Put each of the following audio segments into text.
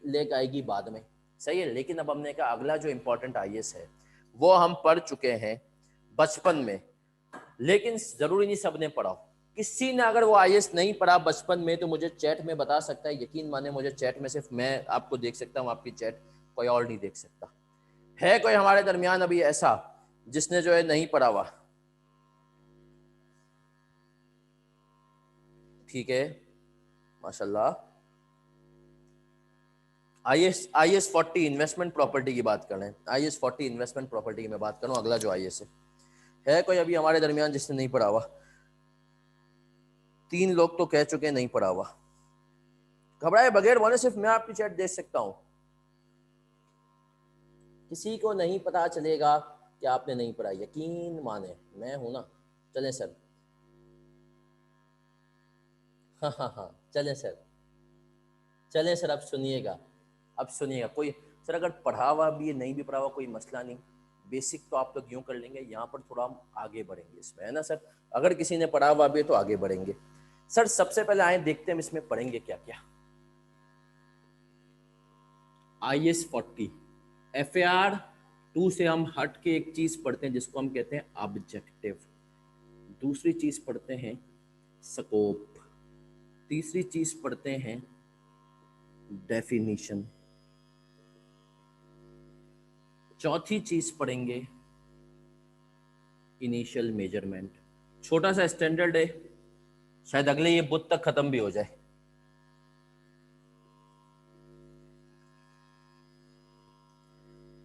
लेके आएगी बाद में, सही है। लेकिन अब हमने कहा अगला जो इम्पोर्टेंट आईएएस है वो हम पढ़ चुके हैं बचपन में, लेकिन जरूरी नहीं सबने पढ़ा हो। किसी ने अगर वो आईएएस नहीं पढ़ा बचपन में तो मुझे चैट में बता सकता है, यकीन माने मुझे चैट में सिर्फ मैं आपको देख सकता हूँ, आपकी चैट कोई और नहीं देख सकता। है कोई हमारे दरमियान अभी ऐसा जिसने जो है नहीं पढ़ा हुआ? ठीक है, माशाल्लाह। आईएएस 40 इन्वेस्टमेंट प्रॉपर्टी की बात कर रहे हैं, आईएएस 40 इन्वेस्टमेंट प्रॉपर्टी की मैं बात करूं। अगला जो आईएएस है कोई अभी हमारे दरमियान जिसने नहीं पढ़ा हुआ? 3 लोग तो कह चुके नहीं पढ़ा हुआ। घबराए बगैर बोले, सिर्फ मैं आपकी चैट देख सकता हूं, किसी को नहीं पता चलेगा कि आपने नहीं पढ़ा, यकीन माने मैं हूं ना। चलें सर, हाँ हाँ हाँ, चलें सर, चलें सर। अब सुनिएगा, अब सुनिएगा। कोई सर अगर पढ़ा हुआ भी नहीं भी पढ़ा हुआ कोई मसला नहीं, बेसिक तो आप लोग यूँ कर लेंगे, यहाँ पर थोड़ा हम आगे बढ़ेंगे इसमें, है ना सर। अगर किसी ने पढ़ा हुआ भी है तो आगे बढ़ेंगे। सर सबसे पहले आए देखते हैं हम इसमें पढ़ेंगे क्या क्या। आईएएस 40 एफएआर 2 से हम हट के एक चीज पढ़ते हैं जिसको हम कहते हैं ऑब्जेक्टिव, दूसरी चीज पढ़ते हैं स्कोप, तीसरी चीज पढ़ते हैं डेफिनेशन, चौथी चीज पढ़ेंगे इनिशियल मेजरमेंट। छोटा सा स्टैंडर्ड है, शायद अगले ये बुध तक खत्म भी हो जाए।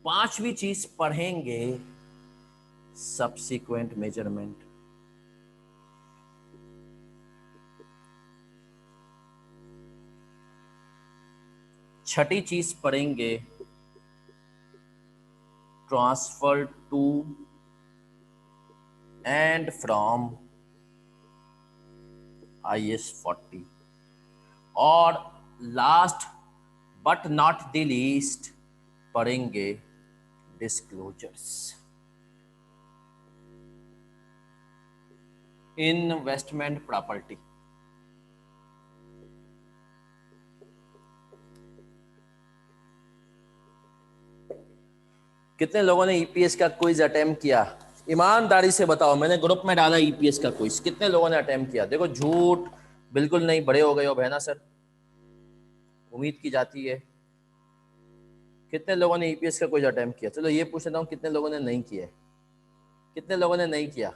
पांचवी चीज पढ़ेंगे सब्सिक्वेंट मेजरमेंट। छठी चीज पढ़ेंगे transfer to and from IAS 40। और last but not the least पढ़ेंगे डिस्क्लोजर्स, इन्वेस्टमेंट प्रॉपर्टी। कितने लोगों ने ईपीएस का क्विज अटेम्प्ट किया? ईमानदारी से बताओ, मैंने ग्रुप में डाला ईपीएस का क्विज, कितने लोगों ने अटेम्प्ट किया? देखो झूठ बिल्कुल नहीं, बड़े हो गए हो बहना सर, उम्मीद की जाती है। कितने लोगों ने ईपीएस का क्विज अटेम्प्ट किया? चलो ये पूछ लेता हूँ, कितने लोगों ने नहीं किया? कितने लोगों ने नहीं किया?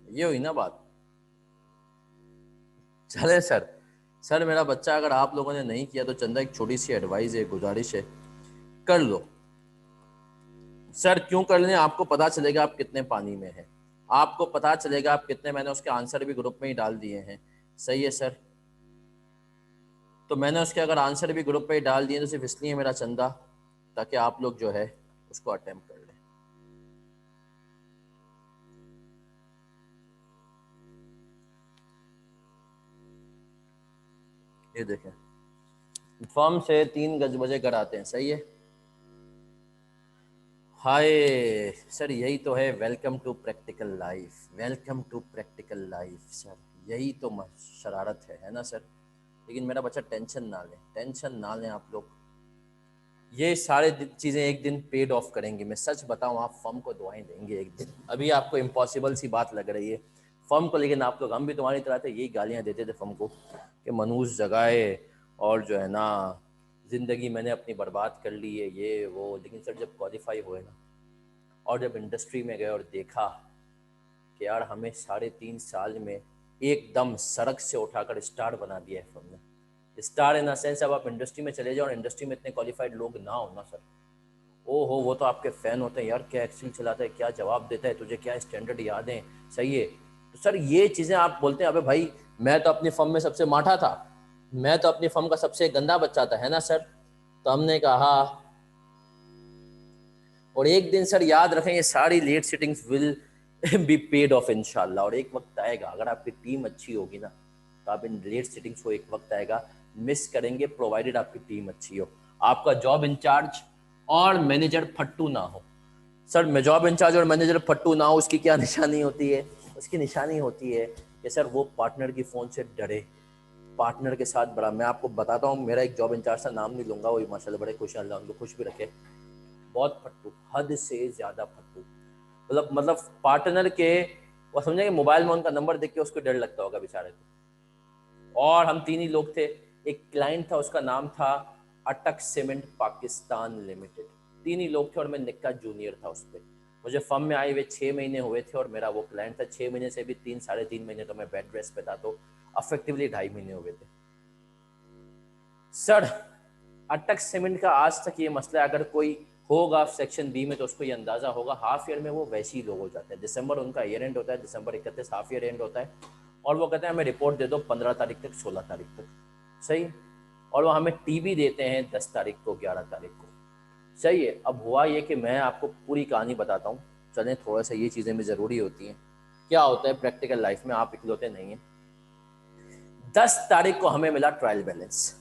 ये हुई ना बात। चले सर, सर मेरा बच्चा, अगर आप लोगों ने नहीं किया तो चंदा एक छोटी सी एडवाइस है, गुजारिश है, कर लो सर। क्यों कर लें? आपको पता चलेगा आप कितने पानी में हैं, आपको पता चलेगा आप कितने, मैंने उसके आंसर भी ग्रुप में ही डाल दिए हैं, सही है सर। तो मैंने उसके अगर आंसर भी ग्रुप पे ही डाल दिए तो सिर्फ इसलिए मेरा चंदा, ताकि आप लोग जो है उसको अटेम्प्ट कर लें। ये देखें, फर्म से 3 गज बजे घर आते हैं, सही है। हाय सर, यही तो है, welcome to practical life, welcome to practical life sir, यही तो शरारत है ना सर। लेकिन मेरा बच्चा टेंशन ना ले, टेंशन ना लें आप लोग, ये सारे चीज़ें एक दिन पेड ऑफ करेंगी। मैं सच बताऊं, आप फर्म को दुआएं देंगे एक दिन। अभी आपको इम्पॉसिबल सी बात लग रही है फर्म को, लेकिन आप लोग, हम भी तुम्हारी तरह थे, यही गालियां देते थे फर्म को कि मनूस जगाए और जो है ना ज़िंदगी मैंने अपनी बर्बाद कर ली है, ये वो। लेकिन सर जब क्वालिफाई हुए ना और जब इंडस्ट्री में गए और देखा कि यार हमें 3.5 साल में एकदम सड़क से उठाकर स्टार बना दिया है फर्म ने। स्टार इन द सेंस, अब आप इंडस्ट्री में चले जाओ और इंडस्ट्री में इतने क्वालिफाइड लोग ना हो ना सर, ओ हो, वो तो आपके फ़ैन होते हैं यार, क्या एक्सेल चलाता है, क्या जवाब देता है, तुझे क्या स्टैंडर्ड याद है, सही है। तो सर ये चीज़ें आप बोलते हैं, अबे भाई मैं तो अपनी फर्म में सबसे माठा था, मैं तो अपनी फर्म का सबसे गंदा बच्चा था, है ना सर। तो हमने कहा, और एक दिन सर याद रखें, ये सारी late sittings will be paid off इंशाल्लाह। और एक वक्त आएगा, अगर आपकी टीम अच्छी होगी ना तो आप इन लेट सिटिंग्स को एक वक्त आएगा मिस करेंगे, प्रोवाइडेड आपकी टीम अच्छी हो। आपका जॉब इंचार्ज और मैनेजर फट्टू ना हो। सर मैं जॉब इंचार्ज और मैनेजर फट्टू ना हो, उसकी क्या निशानी होती है? उसकी निशानी होती है कि सर वो पार्टनर की फ़ोन से डरे, पार्टनर के साथ बड़ा। मैं आपको बताता हूँ, मेरा एक जॉब इंचार्ज था, नाम नहीं लूंगा, वही माशाल्लाह बड़े खुश हैं, अल्लाह उनको खुश भी रखे। बहुत फट्टू, हद से ज़्यादा फट्टू। मतलब पार्टनर के, वो समझे, मोबाइल में उनका नंबर देख के उसको डर लगता होगा बेचारे को। और हम तीन ही लोग थे। एक क्लाइंट था, उसका नाम था अटक सीमेंट पाकिस्तान लिमिटेड। तीन ही लोग थे और मैं निक्का जूनियर था उस पर। मुझे फर्म में आए हुए 6 महीने हुए थे और मेरा वो क्लाइंट था। 6 महीने से भी 3 साढ़े 3 महीने तो मैं बेड रेस्ट पे था, तो अफेक्टिवली 2.5 महीने हुए थे। सर अटक सीमेंट का आज तक ये मसला है, अगर कोई होगा सेक्शन बी में तो उसको ये अंदाजा होगा, हाफ ईयर में वो वैसे ही लोग हो जाते हैं। दिसंबर उनका ईयर एंड होता है, दिसंबर 31 हाफ ईयर एंड होता है, और वो कहते हैं हमें रिपोर्ट दे दो 15 तारीख तक, 16 तारीख तक, सही। और वो हमें टीवी देते हैं 10 तारीख को, 11 तारीख को, सही है। अब हुआ ये कि मैं आपको पूरी कहानी बताता हूँ, चलें, थोड़ा सा ये चीज़ें भी ज़रूरी होती हैं। क्या होता है प्रैक्टिकल लाइफ में, आप इकलौते नहीं हैं। 10 तारीख को हमें मिला ट्रायल बैलेंस,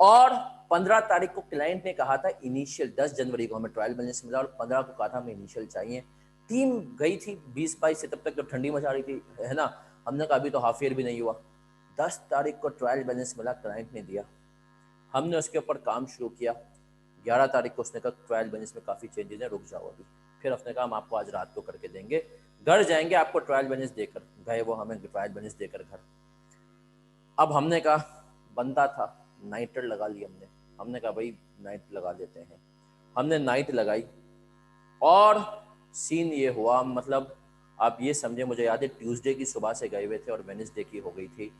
और 15 तारीख को क्लाइंट ने कहा था इनिशियल, 10 जनवरी को हमें ट्रायल बैलेंस मिला और 15 को कहा था हमें इनिशियल चाहिए। टीम गई थी 20-22 से, तब तक तो ठंडी मचा रही थी, है ना। हमने कहा अभी तो हाफ ईयर भी नहीं हुआ। 10 तारीख को ट्रायल बैलेंस मिला, क्लाइंट ने दिया, हमने उसके ऊपर काम शुरू किया। 11 तारीख को उसने कहा ट्रायल बैलेंस में काफ़ी चेंजेस हैं, रुक जाओ अभी। फिर उसने कहा हम आपको आज रात को करके देंगे, घर जाएंगे आपको ट्रायल बैलेंस देकर। गए वो हमें ट्रायल बैलेंस देकर घर। अब हमने कहा, बंदा था, नाइटर लगा ली हमने। हमने कहा भाई नाइट लगा लेते हैं। हमने नाइट लगाई और सीन ये हुआ, मतलब आप ये समझे, मुझे याद है ट्यूसडे की सुबह से गए हुए थे और वेडनेसडे की हो गई थी।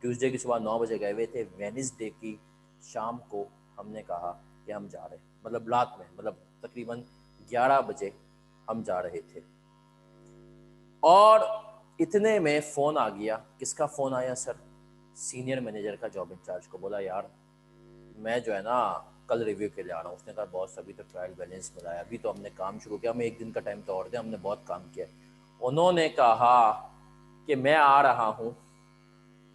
ट्यूसडे की सुबह 9 बजे गए हुए थे, वेडनेसडे की शाम को हमने कहा कि हम जा रहे हैं, मतलब रात में, मतलब तकरीबन 11 बजे हम जा रहे थे। और इतने में फ़ोन आ गया। किसका फ़ोन आया सर? सीनियर मैनेजर का, जॉब इंचार्ज को। बोला यार मैं जो है ना कल रिव्यू के लिए आ रहा हूँ। उसने कहा बॉस अभी तो ट्रायल बैलेंस मिला है, अभी तो हमने काम शुरू किया, हमें एक दिन का टाइम तो और दे, हमने बहुत काम किया। उन्होंने कहा कि मैं आ रहा हूँ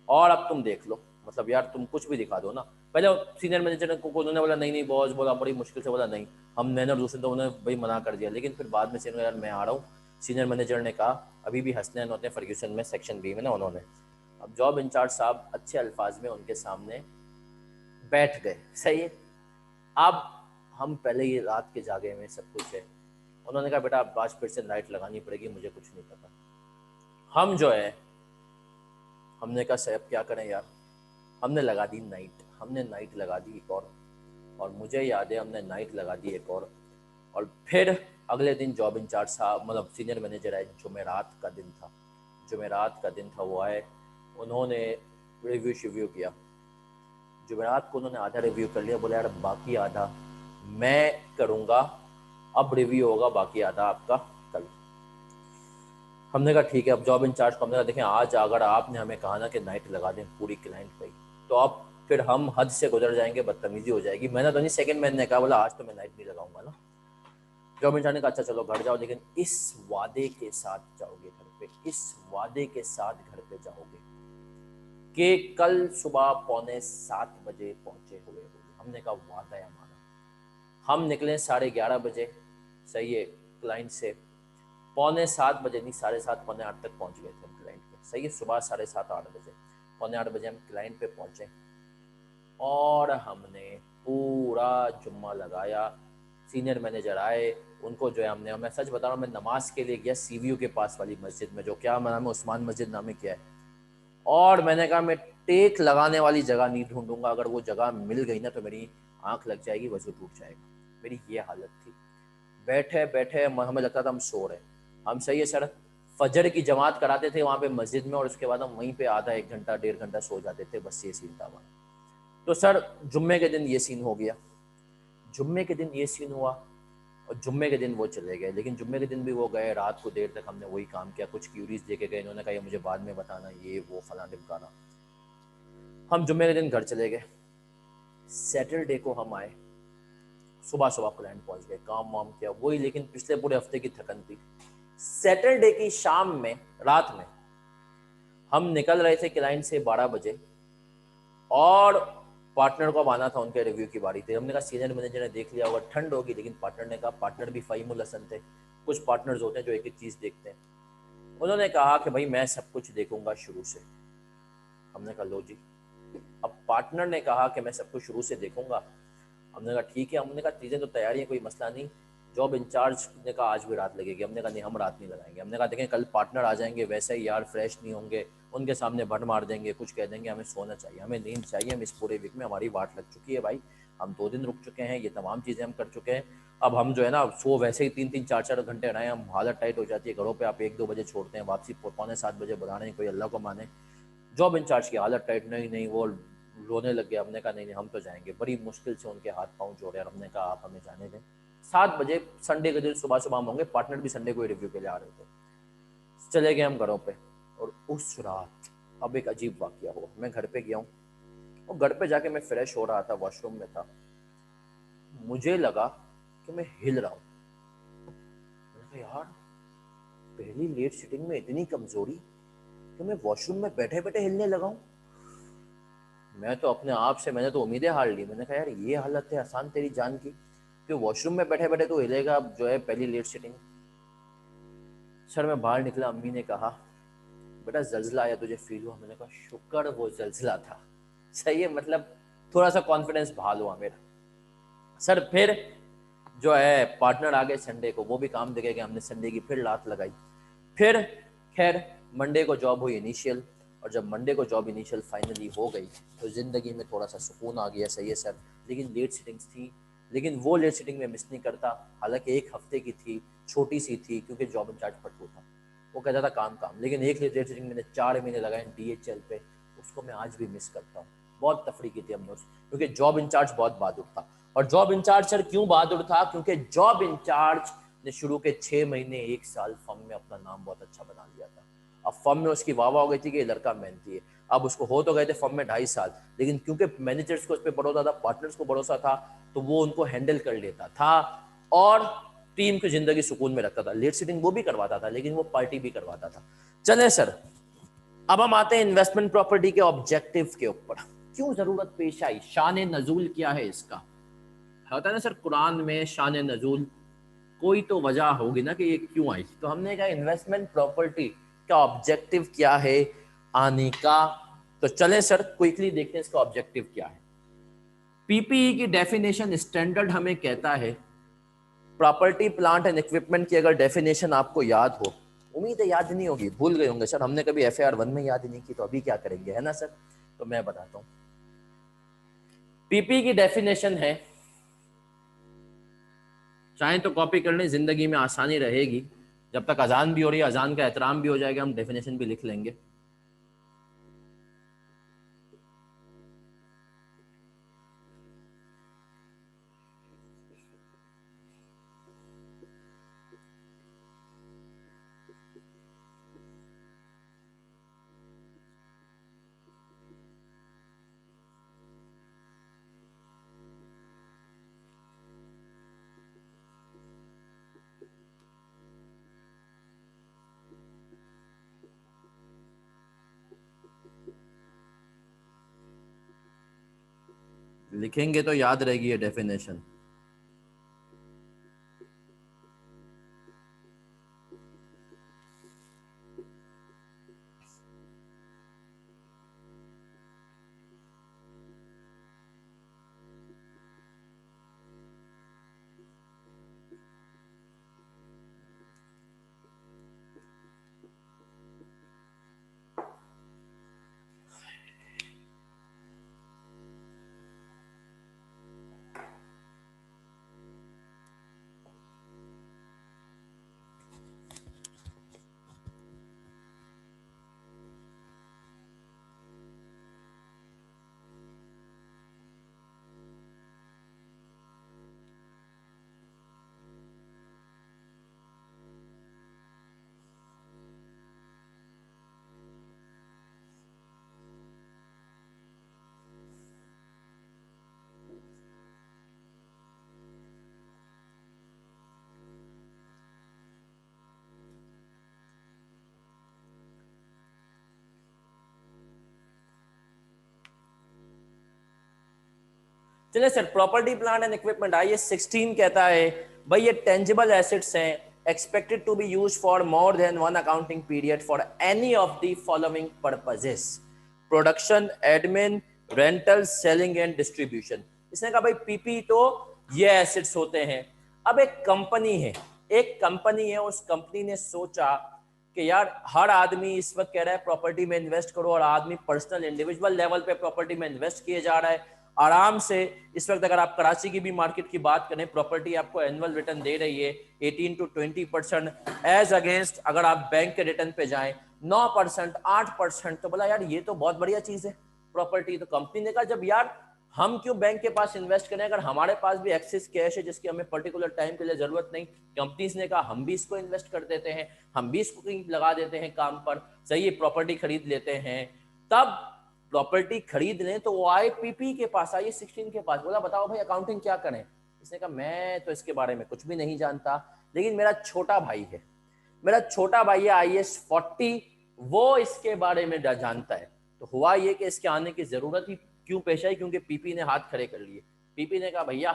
और अब तुम देख लो, मतलब यार तुम कुछ भी दिखा दो ना। पहले सीनियर मैनेजर को उन्होंने बोला नहीं नहीं बॉस, बोला बड़ी मुश्किल से, बोला नहीं हम, मैंने और दूसरे तो उन्होंने भाई मना कर दिया। लेकिन फिर बाद में सीनियर, यार मैं आ रहा हूँ। सीनियर मैनेजर ने कहा, अभी भी हंसनैन होते हैं फर्ग्यूसन में सेक्शन बी में ना, उन्होंने, अब जॉब इंचार्ज साहब अच्छे अल्फाज में उनके सामने बैठ गए, सही है। अब हम पहले ही रात के जागे हुए, सब कुछ है। उन्होंने कहा बेटा अब आज फिर से लाइट लगानी पड़ेगी, मुझे कुछ नहीं पता। हम जो है, हमने कहा साहब क्या करें यार। हमने लगा दी नाइट, हमने नाइट लगा दी एक और मुझे याद है हमने नाइट लगा दी एक और फिर अगले दिन जॉब इंचार्ज साहब, मतलब सीनियर मैनेजर आए, जुमेरात का दिन था, जुमेरात का दिन था, वो आए, उन्होंने रिव्यू शिव्यू किया। जुमेरात को उन्होंने आधा रिव्यू कर लिया, बोला यार बाकी आधा मैं करूँगा, अब रिव्यू होगा बाकी आधा आपका कल। हमने कहा ठीक है। अब जॉब इंचार्ज को हमने कहा देखें आज अगर आपने हमें कहा ना कि नाइट लगा दें पूरी क्लाइंट पे, तो अब फिर हम हद से गुजर जाएंगे, बदतमीजी हो जाएगी। मैंने तो नहीं, सेकंड मैन ने कहा, बोला आज तो मैं नाइट नहीं लगाऊंगा ना। जॉब इंचार्ज ने कहा अच्छा चलो घर जाओ, लेकिन इस वादे के साथ जाओगे घर पे, इस वादे के साथ घर पे जाओगे कि कल सुबह 6:45 पहुंचे हुए होगे। हमने कहा वादा है हमारा। हम निकले 11:30 बजे, सही है, क्लाइंट से। 7:45 नहीं, 7:30 7:45 तक पहुंच गए थे हम क्लाइंट पे, सही है, सुबह 7:30 8 बजे, 7:45 हम क्लाइंट पे पहुंचे और हमने पूरा जुम्मा लगाया। सीनियर मैनेजर आए, उनको जो है हमने, मैं सच बता रहा हूँ, मैं नमाज के लिए गया सीवीयू के पास वाली मस्जिद में, जो क्या नाम है, उस्मान मस्जिद नाम है क्या है। और मैंने कहा मैं टेक लगाने वाली जगह नहीं ढूंढूंगा, अगर वो जगह मिल गई ना तो मेरी आंख लग जाएगी, वजू टूट जाएगा। मेरी ये हालत थी। बैठे बैठे हमें लगता था हम सो रहे। हम, सही है सर, फजर की जमात कराते थे वहाँ पे मस्जिद में और उसके बाद हम वहीं पे आधा 1 घंटा 1.5 घंटा सो जाते थे, बस ये सीन था हमारा। तो सर जुम्मे के दिन ये सीन हो गया, जुम्मे के दिन ये सीन हुआ और जुम्मे के दिन वो चले गए। लेकिन जुम्मे के दिन भी वो गए, रात को देर तक हमने वही काम किया, कुछ क्यूरीज देके गए, इन्होंने कहा ये मुझे बाद में बताना, ये वो फला ढिमकाना। हम जुम्मे के दिन घर चले गए। सैटरडे को हम आए, सुबह सुबह क्लाइंट पहुंच गए, काम वाम किया वही, लेकिन पिछले पूरे हफ्ते की थकन थी। सैटरडे की शाम में, रात में हम निकल रहे थे क्लाइंट से 12 बजे और पार्टनर को अब आना था, उनके रिव्यू की बारी थी। हमने कहा सीनियर मैनेजर ने देख लिया होगा, ठंड होगी, लेकिन पार्टनर ने कहा, पार्टनर भी फ़हीमुल हसन थे, कुछ पार्टनर्स होते हैं जो एक एक चीज़ देखते हैं। उन्होंने कहा कि भाई मैं सब कुछ देखूंगा शुरू से। हमने कहा लो जी। अब पार्टनर ने कहा कि मैं सब कुछ शुरू से देखूंगा। हमने कहा ठीक है। हमने कहा चीज़ें तो तैयारी है, कोई मसला नहीं। जॉब इंचार्ज ने कहा आज भी रात लगेगी। हमने कहा नहीं, हम रात नहीं लगाएंगे। हमने कहा देखें कल पार्टनर आ जाएंगे, वैसे ही यार फ्रेश नहीं होंगे, उनके सामने भट मार देंगे, कुछ कह देंगे। हमें सोना चाहिए, हमें नींद चाहिए। हम इस पूरे वीक में हमारी वाट लग चुकी है भाई, हम 2 दिन रुक चुके हैं, ये तमाम चीज़ें हम कर चुके हैं। अब हम जो है ना सो वैसे ही 3-3 4-4 घंटे रहे, हम हालत टाइट हो जाती है। घरों पे आप 1-2 बजे छोड़ते हैं, वापसी 6:45 बुला रहे हैं, कोई अल्लाह को माने। जॉब इंचार्ज की हालत टाइट, नहीं नहीं वो रोने लग गया। हमने कहा नहीं नहीं हम तो जाएंगे। बड़ी मुश्किल से उनके हाथ पांव जोड़े और हमने कहा आप हमें जाने दें। 7 बजे संडे के दिन सुबह सुबह हम होंगे, पार्टनर भी संडे को रिव्यू के लिए आ रहे थे। चले गए हम घरों पे। और उस रात अब एक अजीब वाकया हुआ। मैं घर पे गया हूँ और घर पे जाके मैं फ्रेश हो रहा था, वॉशरूम में था। मुझे लगा कि मैं हिल रहा हूँ। मैंने कहा यार पहली लेट सिटिंग में इतनी कमजोरी कि मैं वॉशरूम में बैठे बैठे हिलने लगा हूँ। मैं तो अपने आप से मैंने तो उम्मीदें हार ली। मैंने कहा यार ये हालत है आसान तेरी जान की कि वॉशरूम में बैठे बैठे तो हिलेगा। अब जो है पहली लेट सिटिंग। सर मैं बाहर निकला, अम्मी ने कहा बेटा जल्जला आया तुझे फील हुआ? मैंने कहा शुक्र वो जल्जला था, सही है, मतलब थोड़ा सा कॉन्फिडेंस बहाल हुआ मेरा। सर फिर जो है पार्टनर आ गए संडे को, वो भी काम देखे गए। हमने संडे की फिर लात लगाई। फिर खैर मंडे को जॉब हुई इनिशियल। और जब मंडे को जॉब इनिशियल फाइनली हो गई तो ज़िंदगी में थोड़ा सा सुकून आ गया। सही है सर, लेकिन लेट सिटिंग्स थी। लेकिन वो लेट सिटिंग में मिस नहीं करता। हालांकि 1 हफ्ते की थी, छोटी सी थी, क्योंकि जॉब इंचार्ज पट्टू था, वो कहता था काम काम। लेकिन एक लेट सिटिंग मैंने 4 महीने लगाए DHL पे, उसको मैं आज भी मिस करता हूँ। बहुत तफरी की थी हमने क्योंकि जॉब इंचार्ज बहुत बहादुर था। और जॉब इंचार्ज सर क्यों बहादुर था? क्योंकि जॉब इंचार्ज ने शुरू के 6 महीने 1 साल फर्म में अपना नाम बहुत अच्छा बना लिया था। अब फर्म में उसकी वाह वाह हो गई थी कि ये लड़का मेहनती है। अब उसको हो तो गए थे फर्म में 2.5 साल, लेकिन क्योंकि मैनेजर्स को उस पर भरोसा था, पार्टनर्स को भरोसा था, तो वो उनको हैंडल कर लेता था और टीम की जिंदगी सुकून में रखता था। लेट सिटिंग वो भी करवाता था, लेकिन वो पार्टी भी करवाता था। चले सर, अब हम आते हैं इन्वेस्टमेंट प्रॉपर्टी के ऑब्जेक्टिव के ऊपर। क्यों जरूरत पेश आई, शान नजूल क्या है इसका? होता है ना सर कुरान में शान नजूल, कोई तो वजह होगी ना कि ये क्यों आई। तो हमने कहा इन्वेस्टमेंट प्रॉपर्टी का ऑब्जेक्टिव क्या है आने का। तो चलें सर क्विकली देखते हैं इसका ऑब्जेक्टिव क्या है। पीपीई की डेफिनेशन स्टैंडर्ड हमें कहता है, प्रॉपर्टी प्लांट एंड इक्विपमेंट की अगर डेफिनेशन आपको याद हो, उम्मीद है याद नहीं होगी, भूल गए होंगे सर, हमने कभी FAR 1 में याद नहीं की, तो अभी क्या करेंगे, है ना सर? तो मैं बताता हूँ। पीपीई की डेफिनेशन है, चाहे तो कॉपी कर लें, जिंदगी में आसानी रहेगी। जब तक अजान भी हो रही है, अजान का एहतराम भी हो जाएगा, हम डेफिनेशन भी लिख लेंगे। लिखेंगे तो याद रहेगी ये डेफिनेशन। चलिए sir, property plant and equipment IAS 16 कहता है भाई ये टेंजिबल एसेट्स हैं expected to be use for more than one accounting period for any of the following purposes: production, admin, rental, selling and distribution. इसने कहा भाई PP तो ये एसेट्स होते हैं। अब एक कंपनी है, उस कंपनी ने सोचा कि यार हर आदमी इस वक्त कह रहा है प्रॉपर्टी में इन्वेस्ट करो, और आदमी पर्सनल इंडिविजुअल लेवल पे प्रॉपर्टी में इन्वेस्ट किए जा रहा है आराम से। इस वक्त अगर आप कराची की भी मार्केट की बात करें, प्रॉपर्टी आपको एनुअल रिटर्न दे रही है 18 to 20%, एज अगेंस्ट अगर आप बैंक के रिटर्न पे जाएं 9%, 8%। तो बोला यार ये तो बहुत बढ़िया चीज है प्रॉपर्टी। तो कंपनी ने कहा जब यार हम क्यों बैंक के पास इन्वेस्ट करें, अगर हमारे पास भी एक्सेस कैश है जिसकी हमें पर्टिकुलर टाइम के लिए जरूरत नहीं। कंपनीज ने कहा हम भी इसको इन्वेस्ट कर देते हैं, हम भी इसको कहीं लगा देते हैं काम पर, सही है, प्रॉपर्टी खरीद लेते हैं। तब प्रॉपर्टी खरीद लें तो वो आए पीपी के पास, IAS 16 के पास, बोला बताओ भाई अकाउंटिंग क्या करें। इसने कहा मैं तो इसके बारे में कुछ भी नहीं जानता, लेकिन मेरा छोटा भाई है, IAS 40, वो इसके बारे में जानता है। तो हुआ ये कि इसके आने की जरूरत ही क्यों पेश आई, क्योंकि पीपी ने हाथ खड़े कर लिए। पीपी ने कहा भैया,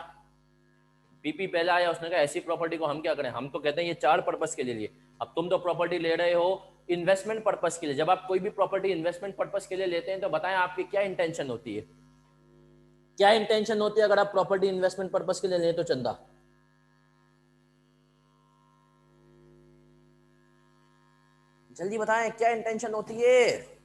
पीपी पहले आया, उसने कहा ऐसी प्रॉपर्टी को हम क्या करें, हम तो कहते हैं ये 4 पर्पस के लिए। अब तुम तो प्रॉपर्टी ले रहे हो इन्वेस्टमेंट पर्पस के लिए। जब आप कोई भी प्रॉपर्टी इन्वेस्टमेंट पर्पस के लिए लेते हैं तो बताएं आपकी क्या इंटेंशन होती है, क्या इंटेंशन होती है अगर आप प्रॉपर्टी इन्वेस्टमेंट पर्पस के लिए लें तो? चंदा जल्दी बताएं क्या इंटेंशन होती है?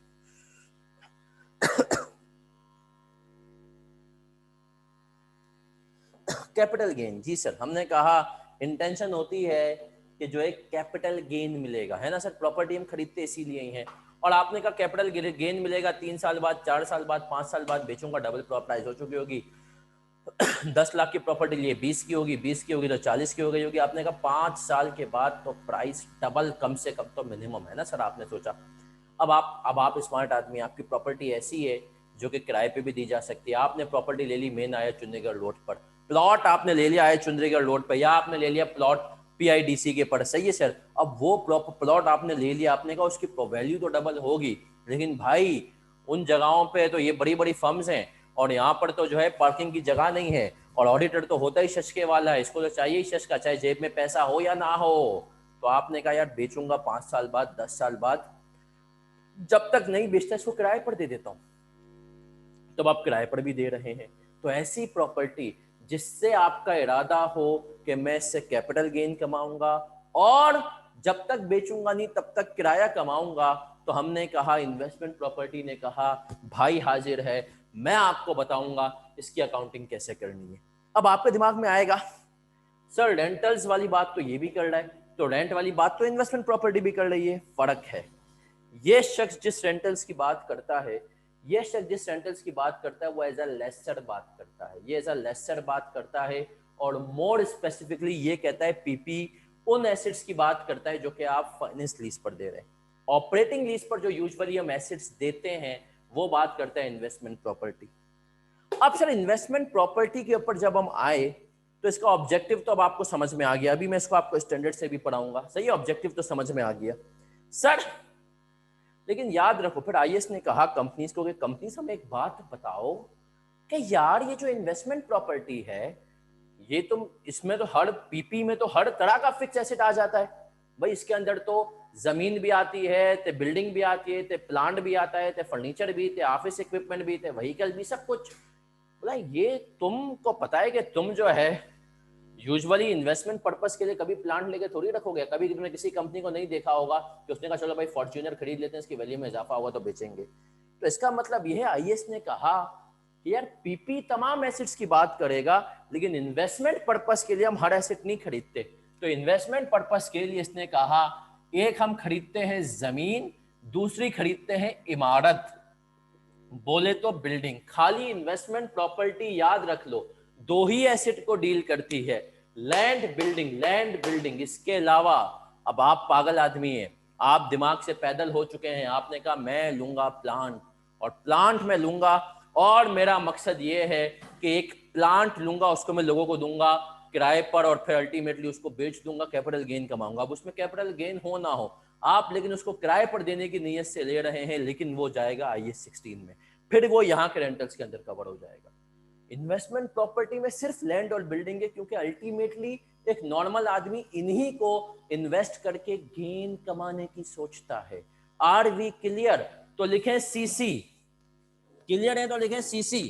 Capital gain. जी सर, हमने कहा इंटेंशन होती है कि जो एक कैपिटल गेन मिलेगा, है ना सर। प्रॉपर्टी हम खरीदते इसीलिए ही हैं। और आपने कहा कैपिटल गेन मिलेगा 3 साल बाद, 4 साल बाद, 5 साल बाद बेचूंगा, डबल प्राइस हो चुकी होगी। 10 लाख की प्रॉपर्टी लिए 20 की होगी, 20 की होगी तो 40 की हो गई होगी। आपने कहा 5 साल के बाद तो प्राइस डबल कम से कम तो मिनिमम है ना सर। आपने सोचा अब आप स्मार्ट आदमी, आपकी प्रॉपर्टी ऐसी है जो कि किराए पे भी दी जा सकती है। आपने प्रॉपर्टी ले ली मेन आया चुंडीगढ़ रोड पर, प्लॉट आपने ले लिया है चुंडीगढ़ रोड पर, या आपने ले लिया प्लॉट PIDC के पर, सही है सर। अब वो प्लॉट आपने ले लिया, आपने कहा उसकी वैल्यू तो डबल होगी, लेकिन भाई उन जगहों पे तो ये बड़ी बड़ी फर्म्स हैं और यहाँ पर तो जो है पार्किंग की जगह नहीं है, और ऑडिटर तो होता ही शशके वाला है, इसको तो चाहिए ही शशका, चाहे जेब में पैसा हो या ना हो। तो आपने कहा यार बेचूंगा 5 साल बाद, 10 साल बाद, जब तक नहीं बेचता इसको किराए पर दे देता हूं। तब आप किराए पर भी दे रहे हैं। तो ऐसी प्रॉपर्टी जिससे आपका इरादा हो कि मैं इससे कैपिटल गेन कमाऊंगा और जब तक बेचूंगा नहीं तब तक किराया कमाऊंगा, तो हमने कहा, इन्वेस्टमेंट प्रॉपर्टी ने कहा भाई हाजिर है, मैं आपको बताऊंगा इसकी अकाउंटिंग कैसे करनी है। अब आपके दिमाग में आएगा सर रेंटल्स वाली बात तो ये भी कर रहा है, तो रेंट वाली बात तो इन्वेस्टमेंट प्रॉपर्टी भी कर रही है। फर्क है, ये शख्स जिस रेंटल्स की बात करता है, वो एज अ लेसर बात करता है, बात करता है। और मोर स्पेसिफिकली ये कहता है पीपी उन एसेट्स की बात करता है जो कि आप फाइनेंस लीज पर दे रहे हैं। ऑपरेटिंग लीज पर जो यूजुअली हम एसेट्स देते हैं वो बात करता है इन्वेस्टमेंट प्रॉपर्टी। अब सर इन्वेस्टमेंट प्रॉपर्टी के ऊपर जब हम आए तो इसका ऑब्जेक्टिव तो अब आपको समझ में आ गया, अभी मैं इसको आपको स्टैंडर्ड से भी पढ़ाऊंगा, सही है, ऑब्जेक्टिव तो समझ में आ गया सर। लेकिन याद रखो फिर IAS ने कहा कंपनीज को कि कंपनीज हमें एक बात बताओ कि यार ये जो इन्वेस्टमेंट प्रॉपर्टी है, ये तुम इसमें तो हर पीपी में तो हर तरह का फिक्स एसेट आ जाता है भाई। इसके अंदर तो जमीन भी आती है, ते बिल्डिंग भी आती है, ते प्लांट भी आता है, ते फर्नीचर भी, ते ऑफिस इक्विपमेंट भी, ते व्हीकल भी, सब कुछ। बोला ये तुमको पता है कि तुम जो है यूजुअली इन्वेस्टमेंट पर्पस के लिए कभी प्लांट लेके थोड़ी रखोगे। कभी तुमने किसी कंपनी को नहीं देखा होगा कि उसने कहा चलो भाई फॉर्च्यूनर खरीद लेते हैं, इसकी वैल्यू में इजाफा होगा तो बेचेंगे। तो इसका मतलब यह है IAS ने कहा कि यार पीपी तमाम एसेट्स की बात करेगा, लेकिन इन्वेस्टमेंट पर्पस के लिए हम हर एसेट नहीं खरीदते। तो इन्वेस्टमेंट पर्पस के लिए इसने कहा एक हम खरीदते हैं जमीन, दूसरी खरीदते हैं इमारत, बोले तो बिल्डिंग। खाली इन्वेस्टमेंट प्रॉपर्टी याद रख लो दो ही एसेट को डील करती है, लैंड बिल्डिंग। इसके अलावा अब आप पागल आदमी हैं, आप दिमाग से पैदल हो चुके हैं। आपने कहा मैं लूंगा प्लांट, और प्लांट में लूंगा, और मेरा मकसद ये है कि एक प्लांट लूंगा, उसको मैं लोगों को दूंगा किराए पर, और फिर अल्टीमेटली उसको बेच दूंगा, कैपिटल गेन कमाऊंगा। अब उसमें कैपिटल गेन हो ना हो आप लेकिन उसको किराए पर देने की नीयत से ले रहे हैं, लेकिन वो जाएगा IAS 16 में, फिर वो यहाँ के रेंटल्स के अंदर कवर हो जाएगा। इन्वेस्टमेंट प्रॉपर्टी में सिर्फ लैंड और बिल्डिंग है, क्योंकि अल्टीमेटली एक नॉर्मल आदमी इन्हीं को इन्वेस्ट करके गेन कमाने की सोचता है। Are we clear? तो लिखें सीसी। क्लियर है तो लिखें सीसी।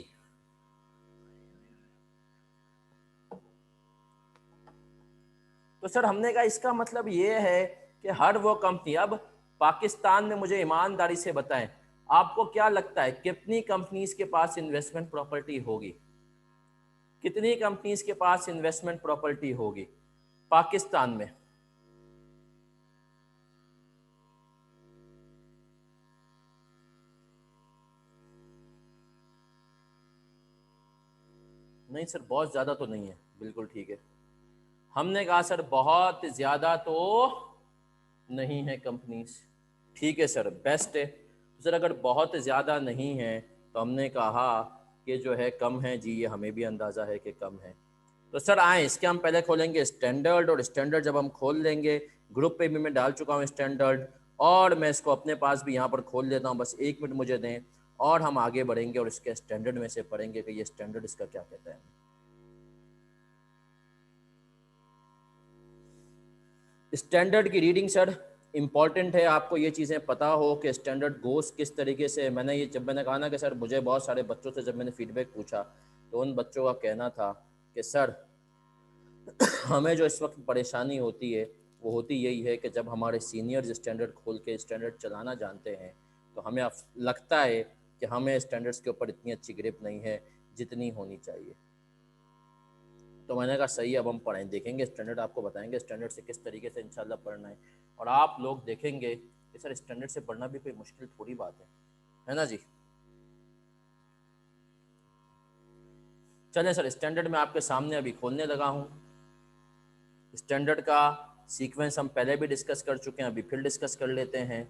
तो सर हमने कहा इसका मतलब ये है कि हर वो कंपनी, अब पाकिस्तान में मुझे ईमानदारी से बताएं, आपको क्या लगता है कितनी कंपनीज के पास इन्वेस्टमेंट प्रॉपर्टी होगी? कितनी कंपनीज के पास इन्वेस्टमेंट प्रॉपर्टी होगी पाकिस्तान में? नहीं सर, बहुत ज्यादा तो नहीं है, बिल्कुल ठीक है। हमने कहा सर बहुत ज्यादा तो नहीं है कंपनीज। ठीक है सर, बेस्ट है। तो सर अगर बहुत ज़्यादा नहीं है तो हमने कहा कि जो है कम है जी, ये हमें भी अंदाज़ा है कि कम है। तो सर आए इसके हम पहले खोलेंगे स्टैंडर्ड, और स्टैंडर्ड जब हम खोल लेंगे, ग्रुप पे भी मैं डाल चुका हूँ स्टैंडर्ड, और मैं इसको अपने पास भी यहाँ पर खोल लेता हूँ, बस 1 मिनट मुझे दें और हम आगे बढ़ेंगे और इसके स्टैंडर्ड में से पढ़ेंगे कि ये स्टैंडर्ड इसका क्या कहता है। स्टैंडर्ड की रीडिंग सर इंपॉर्टेंट है, आपको ये चीज़ें पता हो कि स्टैंडर्ड गोस किस तरीके से। मैंने ये जब मैंने कहा ना कि सर मुझे बहुत सारे बच्चों से जब मैंने फीडबैक पूछा तो उन बच्चों का कहना था कि सर हमें जो इस वक्त परेशानी होती है वो होती यही है कि जब हमारे सीनियर्स स्टैंडर्ड खोल के स्टैंडर्ड चलाना जानते हैं तो हमें लगता है कि हमें स्टैंडर्ड्स के ऊपर इतनी अच्छी ग्रिप नहीं है जितनी होनी चाहिए। तो मैंने कहा सही, अब हम पढ़ें, देखेंगे स्टैंडर्ड, आपको बताएंगे स्टैंडर्ड से किस तरीके से इंशाल्लाह पढ़ना है। और आप लोग देखेंगे कि सर स्टैंडर्ड से पढ़ना भी कोई मुश्किल थोड़ी बात है ना जी। चलें सर, स्टैंडर्ड में आपके सामने अभी खोलने लगा हूँ। स्टैंडर्ड का सीक्वेंस हम पहले भी डिस्कस कर चुके हैं, अभी फिर डिस्कस कर लेते हैं।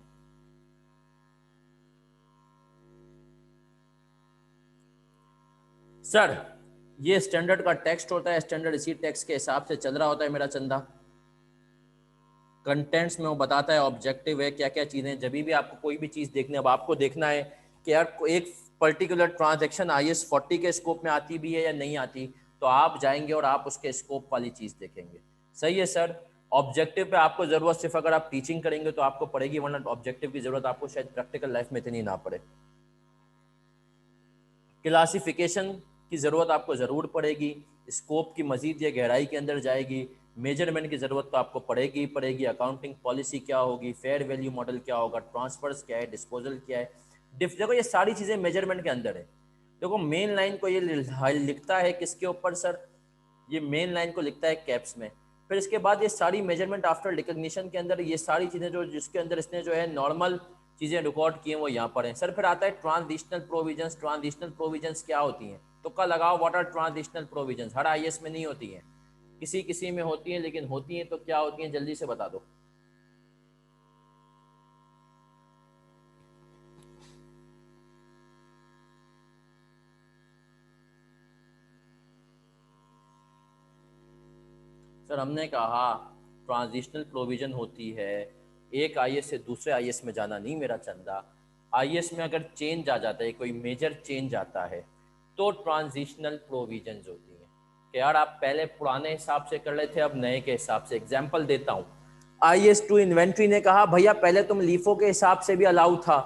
सर ये स्टैंडर्ड का टेक्स्ट होता है, स्टैंडर्ड इसी टेक्स्ट के हिसाब से चल रहा होता है मेरा चंदा। कंटेंट्स में वो बताता है ऑब्जेक्टिव है क्या क्या चीज़ें, जब भी आपको कोई भी चीज़ देखनी है, अब आपको देखना है कि यार एक पर्टिकुलर ट्रांजैक्शन IS 40 के स्कोप में आती भी है या नहीं आती, तो आप जाएंगे और आप उसके स्कोप वाली चीज़ देखेंगे। सही है सर। ऑब्जेक्टिव पे आपको ज़रूरत सिर्फ अगर आप टीचिंग करेंगे तो आपको पड़ेगी, वरना ऑब्जेक्टिव की ज़रूरत आपको शायद प्रैक्टिकल लाइफ में इतनी ना पड़े। क्लासिफिकेशन की ज़रूरत आपको ज़रूर पड़ेगी, स्कोप की मज़ीद या गहराई के अंदर जाएगी, मेजरमेंट की ज़रूरत तो आपको पड़ेगी ही पड़ेगी, अकाउंटिंग पॉलिसी क्या होगी, फेयर वैल्यू मॉडल क्या होगा, ट्रांसफर्स क्या है, डिस्पोजल क्या है, देखो ये सारी चीज़ें मेजरमेंट के अंदर है। देखो मेन लाइन को ये लिखता है किसके ऊपर सर, ये मेन लाइन को लिखता है कैप्स में। फिर इसके बाद ये सारी मेजरमेंट आफ्टर रिकग्निशन के अंदर ये सारी चीज़ें जो जिसके अंदर इसने जो है नॉर्मल चीज़ें रिकॉर्ड की हैं वो यहाँ पर हैं सर। फिर आता है ट्रांजिशनल प्रोविजंस। ट्रांजिशनल प्रोविजंस क्या होती हैं? तुक्का लगाओ, व्हाट आर ट्रांजिशनल प्रोविजंस? हर IS में नहीं होती हैं, किसी किसी में होती हैं, लेकिन होती हैं तो क्या होती हैं जल्दी से बता दो। सर हमने कहा ट्रांजिशनल प्रोविजन होती है एक IS से दूसरे IS में जाना नहीं मेरा चंदा। IS में अगर चेंज आ जाता है, कोई मेजर चेंज आता है, तो ट्रांजिशनल प्रोविजंस होती हैं कि यार आप पहले पुराने हिसाब से कर रहे थे, अब नए के हिसाब से। एग्जाम्पल देता हूँ, IS 2 इन्वेंट्री ने कहा भैया पहले तुम लीफो के हिसाब से भी अलाउ था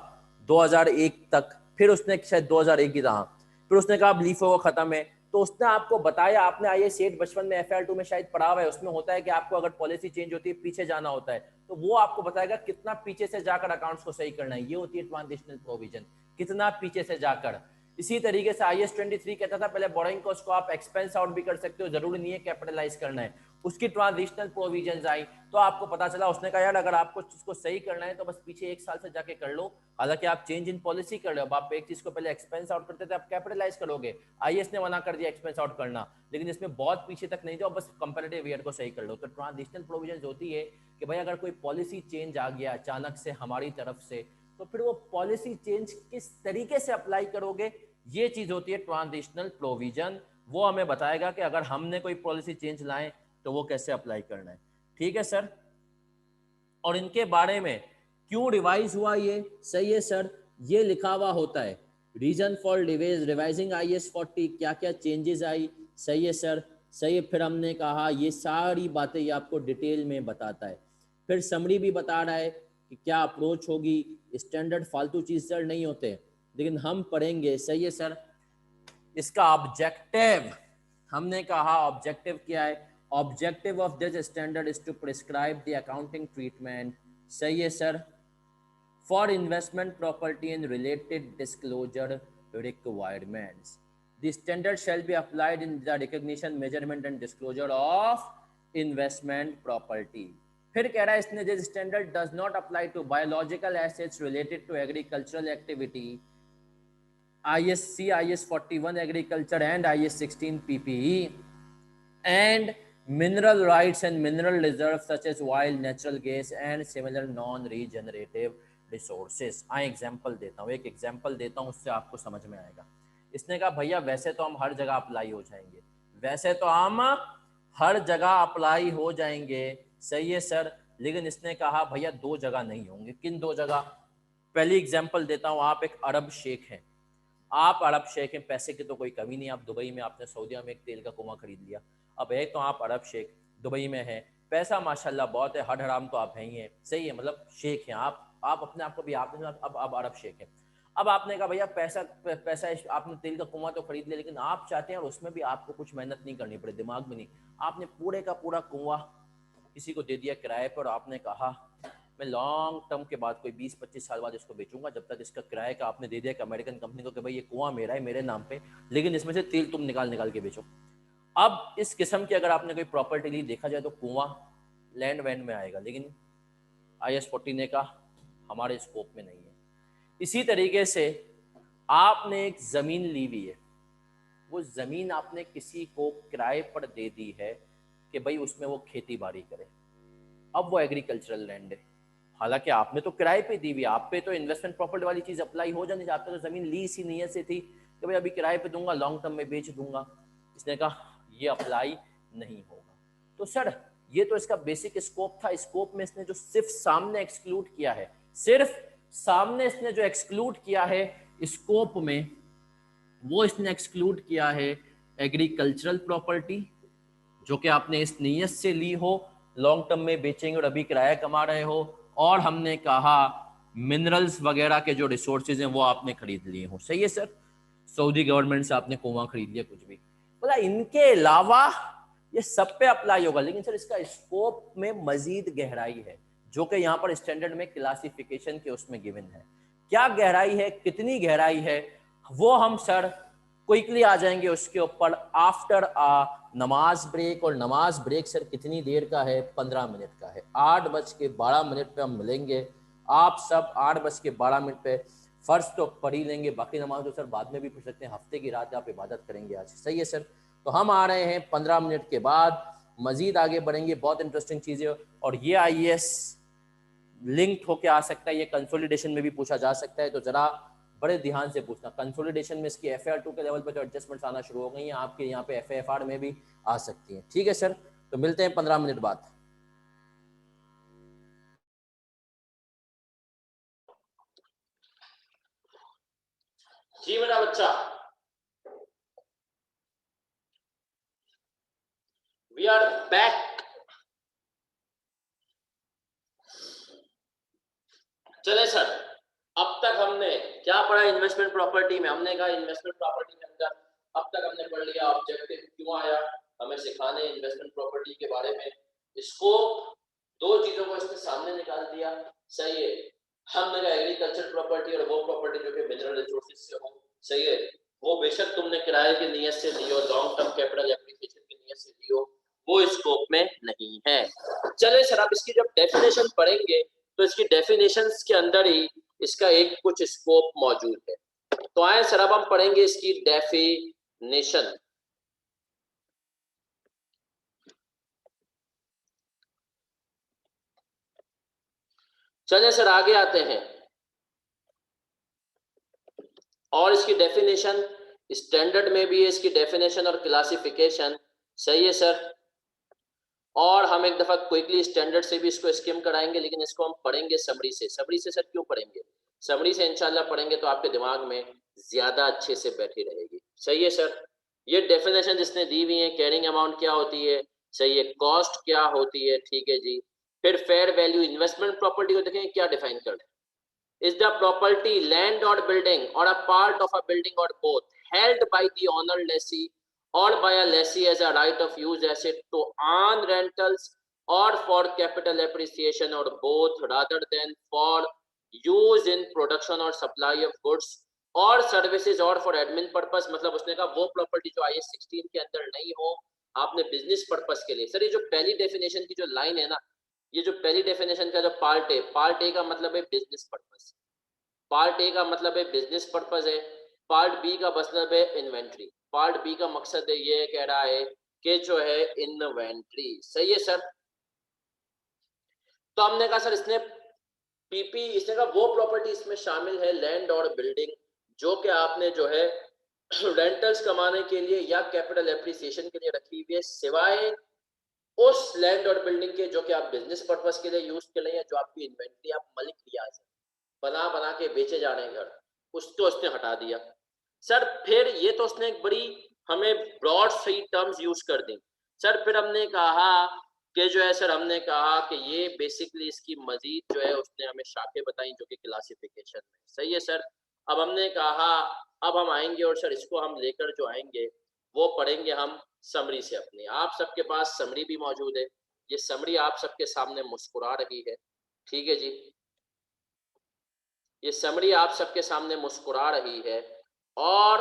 2001 तक, फिर उसने शायद 2001 की रहा, फिर उसने कहा अब लीफो को खत्म है, तो उसने आपको बताया, आपने IS 8 बचपन में FR2 में शायद पढ़ा हुआ है, उसमें होता है कि आपको अगर पॉलिसी चेंज होती है पीछे जाना होता है, तो वो आपको बताएगा कितना पीछे से जाकर अकाउंट्स को सही करना है। ये होती है ट्रांजिशनल प्रोविजन, कितना पीछे से जाकर। इसी तरीके से IS 23 कहता था पहले बोरोइंग कॉस्ट को आप एक्सपेंस आउट भी कर सकते हो, जरूरी नहीं है कैपिटलाइज करना है। उसकी ट्रांजिशनल प्रोविजंस आई तो आपको पता चला, उसने कहा यार अगर आपको इसको सही करना है तो बस पीछे 1 साल से जाके कर लो। हालांकि आप चेंज इन पॉलिसी कर रहे हो, आप एक चीज को पहले एक्सपेंस आउट करते थे, आप कैपिटलाइज करोगे। IS ने मना कर दिया एक्सपेंस आउट करना, लेकिन इसमें बहुत पीछे तक नहीं जाओ, बस कंपैरेटिव ईयर को सही कर लो। तो ट्रांजिशनल प्रोविजंस होती है कि भाई अगर कोई पॉलिसी चेंज आ गया अचानक से हमारी तरफ से, तो फिर वो पॉलिसी चेंज किस तरीके से अप्लाई करोगे, ये चीज होती है ट्रांजिशनल प्रोविजन। वो हमें बताएगा कि अगर हमने कोई पॉलिसी चेंज लाए तो वो कैसे अप्लाई करना है। ठीक है सर। और इनके बारे में क्यों रिवाइज हुआ ये, सही है सर, ये लिखा हुआ होता है। रीजन फॉर रिवाइजिंग IAS 40, क्या क्या चेंजेस आई, सही है सर, सही है। फिर हमने कहा ये सारी बातें ये आपको डिटेल में बताता है। फिर समरी भी बता रहा है कि क्या अप्रोच होगी, स्टैंडर्ड फालतू चीज सर नहीं होते, लेकिन हम पढ़ेंगे, सही है सर। इसका ऑब्जेक्टिव, हमने कहा ऑब्जेक्टिव क्या है, objective of this standard is to prescribe the accounting treatment, सही है sir, for investment property and related disclosure requirements. The standard shall be applied in the recognition, measurement and disclosure of investment property. फिर कह रहा है इसने this standard does not apply to biological assets related to agricultural activity, IS 41 agriculture and IS 16 PPE, and mineral rights and mineral reserves such as oil, natural gas and similar non-regenerative resources. आए example देता हूँ, एक example देता हूँ, उससे आपको समझ में आएगा। इसने कहा भैया वैसे तो हम हर जगह अप्लाई हो जाएंगे, वैसे तो हम हर जगह अप्लाई हो जाएंगे, सही है सर, लेकिन इसने कहा भैया दो जगह नहीं होंगे। किन दो जगह? पहली एग्जाम्पल देता हूँ, आप एक अरब शेख हैं, आप अरब शेख हैं, पैसे की तो कोई कमी नहीं, आप दुबई में, आपने सऊदीया में एक तेल का कुआं खरीद लिया। अब है तो आप अरब शेख, दुबई में हैं, पैसा माशाल्लाह बहुत है, हर हराम तो आप हैं ही हैं, सही है, मतलब शेख हैं आप अपने आप को भी आप अब अरब शेख हैं। अब आपने कहा भैया पैसा पैसा आपने तेल का कुआं तो खरीद लिया, लेकिन आप चाहते हैं और उसमें भी आपको कुछ मेहनत नहीं करनी पड़े, दिमाग में नहीं, आपने पूरे का पूरा कुआं किसी को दे दिया किराए पर, आपने कहा मैं लॉन्ग टर्म के बाद कोई 20-25 साल बाद इसको बेचूंगा, जब तक इसका किराए का आपने दे दिया एक अमेरिकन कंपनी को कि भाई ये कुआं मेरा है, मेरे नाम पे, लेकिन इसमें से तेल तुम निकाल निकाल के बेचो। अब इस किस्म की अगर आपने कोई प्रॉपर्टी ली, देखा जाए तो कुआं लैंड वैंड में आएगा, लेकिन IS 40 ने कहा हमारे स्कोप में नहीं है। इसी तरीके से आपने एक जमीन ली हुई है, वो जमीन आपने किसी को किराए पर दे दी है कि भाई उसमें वो खेती बाड़ी करे, अब वो एग्रीकल्चरल लैंड है, हालांकि आपने तो किराए पे दी हुई, आप पे तो इन्वेस्टमेंट प्रॉपर्टी वाली चीज अप्लाई हो जानी, आपने तो जमीन ली इसी नीयत से थी कि भाई अभी किराए पे दूंगा, लॉन्ग टर्म में बेच दूंगा। इसने कहा ये अप्लाई नहीं होगा। तो सर ये तो इसका बेसिक स्कोप था, स्कोप में इसने जो सिर्फ सामने एक्सक्लूड किया है, सिर्फ सामने इसने जो एक्सक्लूड किया है स्कोप में, वो इसने एक्सक्लूड किया है एग्रीकल्चरल प्रॉपर्टी, जो कि आपने इस नीयत से ली हो लॉन्ग टर्म में बेचेंगे और अभी किराया कमा रहे हो, और हमने कहा मिनरल्स वगैरह के जो रिसोर्सेज हैं वो आपने खरीद लिए हो, सही है सर, सऊदी गवर्नमेंट से आपने कुआं खरीद लिया, कुछ भी, बोला इनके अलावा ये सब पे अप्लाई होगा, लेकिन सर इसका स्कोप में मजीद गहराई है, जो कि यहाँ पर स्टैंडर्ड में क्लासिफिकेशन के उसमें गिवन है। क्या गहराई है, कितनी गहराई है, वो हम सर क्विकली आ जाएंगे उसके ऊपर आफ्टर नमाज ब्रेक। और नमाज ब्रेक सर कितनी देर का है? 15 मिनट का है। 8:12 पे हम मिलेंगे, आप सब 8:12 पे। फर्ज तो पढ़ ही लेंगे, बाकी नमाज तो सर बाद में भी पढ़ सकते हैं, हफ्ते की रात आप इबादत करेंगे आज, सही है सर। तो हम आ रहे हैं 15 मिनट के बाद, मजीद आगे बढ़ेंगे, बहुत इंटरेस्टिंग चीज़ें। और ये IAS लिंक्ड होके आ सकता है, ये कंसोलिडेशन में भी पूछा जा सकता है, तो जरा बड़े ध्यान से पूछना। कंसोलिडेशन में इसकी FAR 2 के लेवल पर जो एडजस्टमेंट्स आना शुरू हो गई हैं, आपके यहाँ पे FAFR में भी आ सकती हैं, ठीक है सर। तो मिलते हैं 15 मिनट बाद। जी मेरा बच्चा, वी आर बैक। चले सर, अब तक हमने क्या पढ़ा इन्वेस्टमेंट प्रॉपर्टी में? हमने कहा इन्वेस्टमेंट प्रॉपर्टी के अंदर अब तक हमने पढ़ लिया ऑब्जेक्टिव क्यों आया, हमें सिखाने इन्वेस्टमेंट प्रॉपर्टी के बारे में, स्कोप, दो चीजों को इसके सामने निकाल दिया, सही है। हमने कहा एग्रीकल्चर प्रॉपर्टी और वो प्रॉपर्टी जो कि मिनरल रिसोर्सेज से हो, सही है, वो बेशक तुमने किराए की नियत से ली हो, लॉन्ग टर्म कैपिटल एप्लीकेशन की नियत से ली हो, वो स्कोप में नहीं है। चले सर, आप इसकी जब डेफिनेशन पढ़ेंगे तो इसकी डेफिनेशंस के अंदर ही इसका एक कुछ स्कोप मौजूद है। तो आए सर, अब हम पढ़ेंगे इसकी डेफिनेशन। चले सर आगे आते हैं, और इसकी डेफिनेशन स्टैंडर्ड में भी है, इसकी डेफिनेशन और क्लासिफिकेशन, सही है सर। और हम एक दफा क्विकली स्टैंडर्ड से भी इसको स्किम कराएंगे, लेकिन इसको हम पढ़ेंगे समरी से। समरी से सर क्यों पढ़ेंगे? समरी से इंशाल्लाह पढ़ेंगे तो आपके दिमाग में ज्यादा अच्छे से बैठी रहेगी। सही है सर। ये डेफिनेशन जिसने दी हुई है, कैरिंग अमाउंट क्या होती है, सही है, कॉस्ट क्या होती है, ठीक है जी। फिर फेयर वैल्यू, इन्वेस्टमेंट प्रॉपर्टी को देखें क्या डिफाइन कर रहे हैं। इज द प्रॉपर्टी लैंड और बिल्डिंग और a part of a building और both held by the owner lessee or by a lessee as a right of use asset to earn rentals or for capital appreciation or both rather than for use in production or supply of goods और services और for admin purpose. मतलब उसने कहा वो property जो IAS 16 के अंदर नहीं हो, आपने बिजनेस पर्पस के लिए। सर ये जो पहली डेफिनेशन की जो लाइन है ना, ये जो पहली डेफिनेशन का जो पार्ट ए का मतलब है बिजनेस पर्पस, पार्ट ए का मतलब है बिजनेस पर्पस है, पार्ट बी का मतलब है इन्वेंट्री। पार्ट बी का मकसद है ये कह रहा है कि जो है इन्वेंट्री। सही है सर। तो हमने कहा सर इसने पीपी, इसने कहा वो प्रॉपर्टी इसमें शामिल है लैंड और बिल्डिंग जो कि आपने जो है रेंटल्स कमाने के लिए या कैपिटल एप्रिसिएशन के लिए रखी हुई है, सिवाय उस लैंड और बिल्डिंग के जो कि आप बिजनेस पर्पस के लिए यूज कर रहे हैं, जो आपकी इन्वेंट्री आप मलिक लिहाज बना बना के बेचे जा रहे हैं घर, उसको उसने हटा दिया। सर फिर ये तो उसने एक बड़ी हमें ब्रॉड सही टर्म्स यूज कर दी। सर फिर हमने कहा कि जो है सर, हमने कहा कि ये बेसिकली इसकी मजीद जो है उसने हमें शाखें बताई जो कि क्लासिफिकेशन में। सही है सर। अब हमने कहा अब हम आएंगे और सर इसको हम लेकर जो आएंगे वो पढ़ेंगे हम समरी से अपनी। आप सबके पास समरी भी मौजूद है, ये समरी आप सबके सामने मुस्कुरा रही है, ठीक है जी। ये समरी आप सबके सामने मुस्कुरा रही है और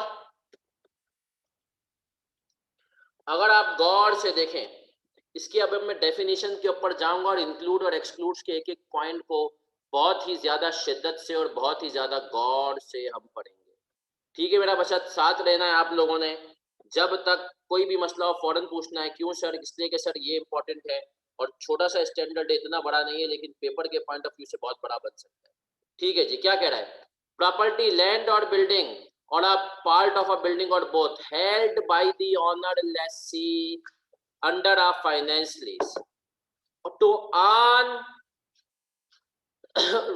अगर आप गौर से देखें इसकी, अब मैं डेफिनेशन के ऊपर जाऊंगा और इंक्लूड और एक्सक्लूड के एक एक पॉइंट को बहुत ही ज्यादा शिद्दत से और बहुत ही ज्यादा गौर से हम पढ़ेंगे। ठीक है मेरा बच्चा, साथ रहना है आप लोगों ने। जब तक कोई भी मसला हो फौरन पूछना है। क्यों सर? इसलिए कि सर ये इंपॉर्टेंट है और छोटा सा स्टैंडर्ड है, इतना बड़ा नहीं है, लेकिन पेपर के पॉइंट ऑफ व्यू से बहुत बड़ा बन सकता है। ठीक है जी। क्या कह रहा है? प्रॉपर्टी लैंड और building or a part of a building or both held by the owner lessee under a finance lease to earn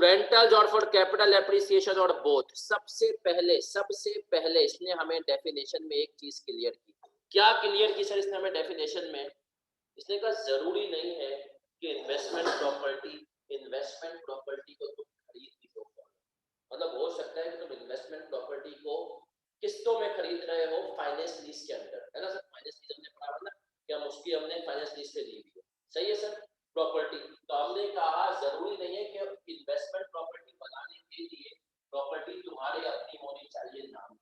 rentals or for capital appreciation or both। सबसे पहले इसने हमें डेफिनेशन में एक चीज क्लियर की। क्या क्लियर की सर इसने हमें डेफिनेशन में? इसने कहा जरूरी नहीं है कि इन्वेस्टमेंट प्रॉपर्टी को तुम खरीद भी दो। मतलब हो सकता है कि तुम इन्वेस्टमेंट प्रॉपर्टी को किस्तों में खरीद रहे हो फाइनेंस लीज के अंदर, है ना सर? फाइनेंस लीज हमने पढ़ा ना कि हम उसकी हमने फाइनेंस लीज पे ली हुई है। सही है सर। प्रॉपर्टी तो हमने कहा जरूरी नहीं है कि इन्वेस्टमेंट प्रॉपर्टी बनाने के लिए प्रॉपर्टी तुम्हारे अपनी होनी चाहिए नाम।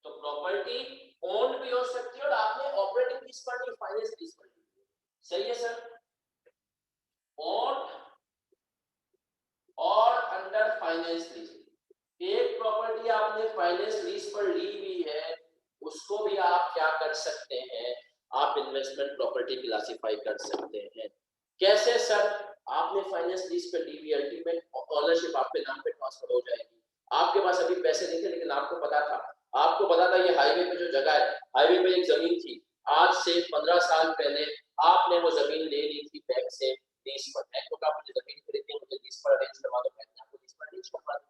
तो प्रॉपर्टी ओन्ड भी हो सकती है और आपने ऑपरेटिंग लीज पर ली, फाइनेंस लीज पर ली। सही है सर। ओन्ड और अंडर फाइनेंस लीज। एक प्रॉपर्टी आपने फाइनेंस लीज पर ली हुई है, उसको भी आप क्या कर सकते हैं? आप इन्वेस्टमेंट प्रॉपर्टी क्लासिफाई कर सकते हैं। कैसे सर? आपने फाइनेंस लीज पर ली हुई, अल्टीमेट ओनरशिप आपके नाम पे ट्रांसफर हो जाएगी। आपके पास अभी पैसे नहीं थे, लेकिन आपको पता था ये हाईवे पे जो जगह है, हाईवे पे एक जमीन थी, आज से 15 साल पहले आपने वो जमीन ले ली थी बैंक से लीज पर। बैंक को आप मुझे जमीन खरीदनी, मुझे लीज पर अरेंज करवा दो, बैंक ने आपको लीज पर अरेंज करवा दी।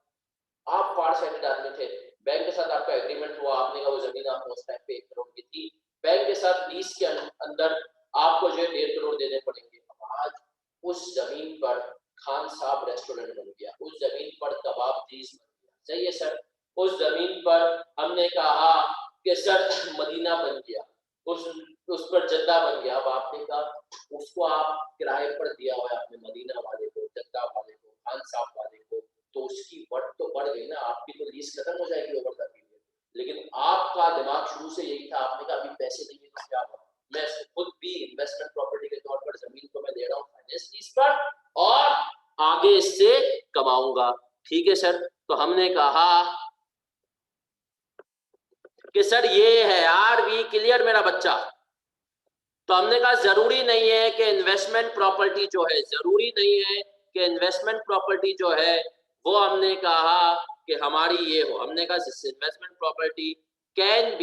आप फार साइडेड आदमी थे, बैंक के साथ आपका एग्रीमेंट हुआ, आपने कहा वो जमीन आपको उस टाइम पे 1 करोड़ की थी, बैंक के साथ लीज के अंदर आपको जो है 1.5 करोड़ देने पड़ेंगे। आज उस जमीन पर खान साहब रेस्टोरेंट बन गया, उस जमीन पर कबाब दीज बन गया। सही है सर। उस जमीन पर हमने कहा कि सर मदीना बन गया, उस पर जद्दा बन गया। अब आपने कहा उसको आप किराए पर दिया हुआ है अपने मदीना वाले को, जद्दा वाले को, खान साहब वाले को, तो उसकी वर्थ तो बढ़ गई ना, आपकी तो लीज खत्म हो जाएगी ओवर द पीरियड। लेकिन आपका दिमाग शुरू से यही था, आपने कहा अभी पैसे नहीं है तो क्या होगा, मैं खुद भी इन्वेस्टमेंट प्रॉपर्टी के तौर पर जमीन को मैं ले रहा हूँ फाइनेंस लीज पर और आगे इससे कमाऊंगा। ठीक है सर। तो हमने कहा कि सर ये है यार वी क्लियर मेरा बच्चा। तो हमने कहा जरूरी नहीं है कि इन्वेस्टमेंट प्रॉपर्टी जो है, जरूरी नहीं है कि इन्वेस्टमेंट प्रॉपर्टी जो है वो हमने कहा कि हमारी ये हो। हमने कहा इन्वेस्टमेंट प्रॉपर्टी कैन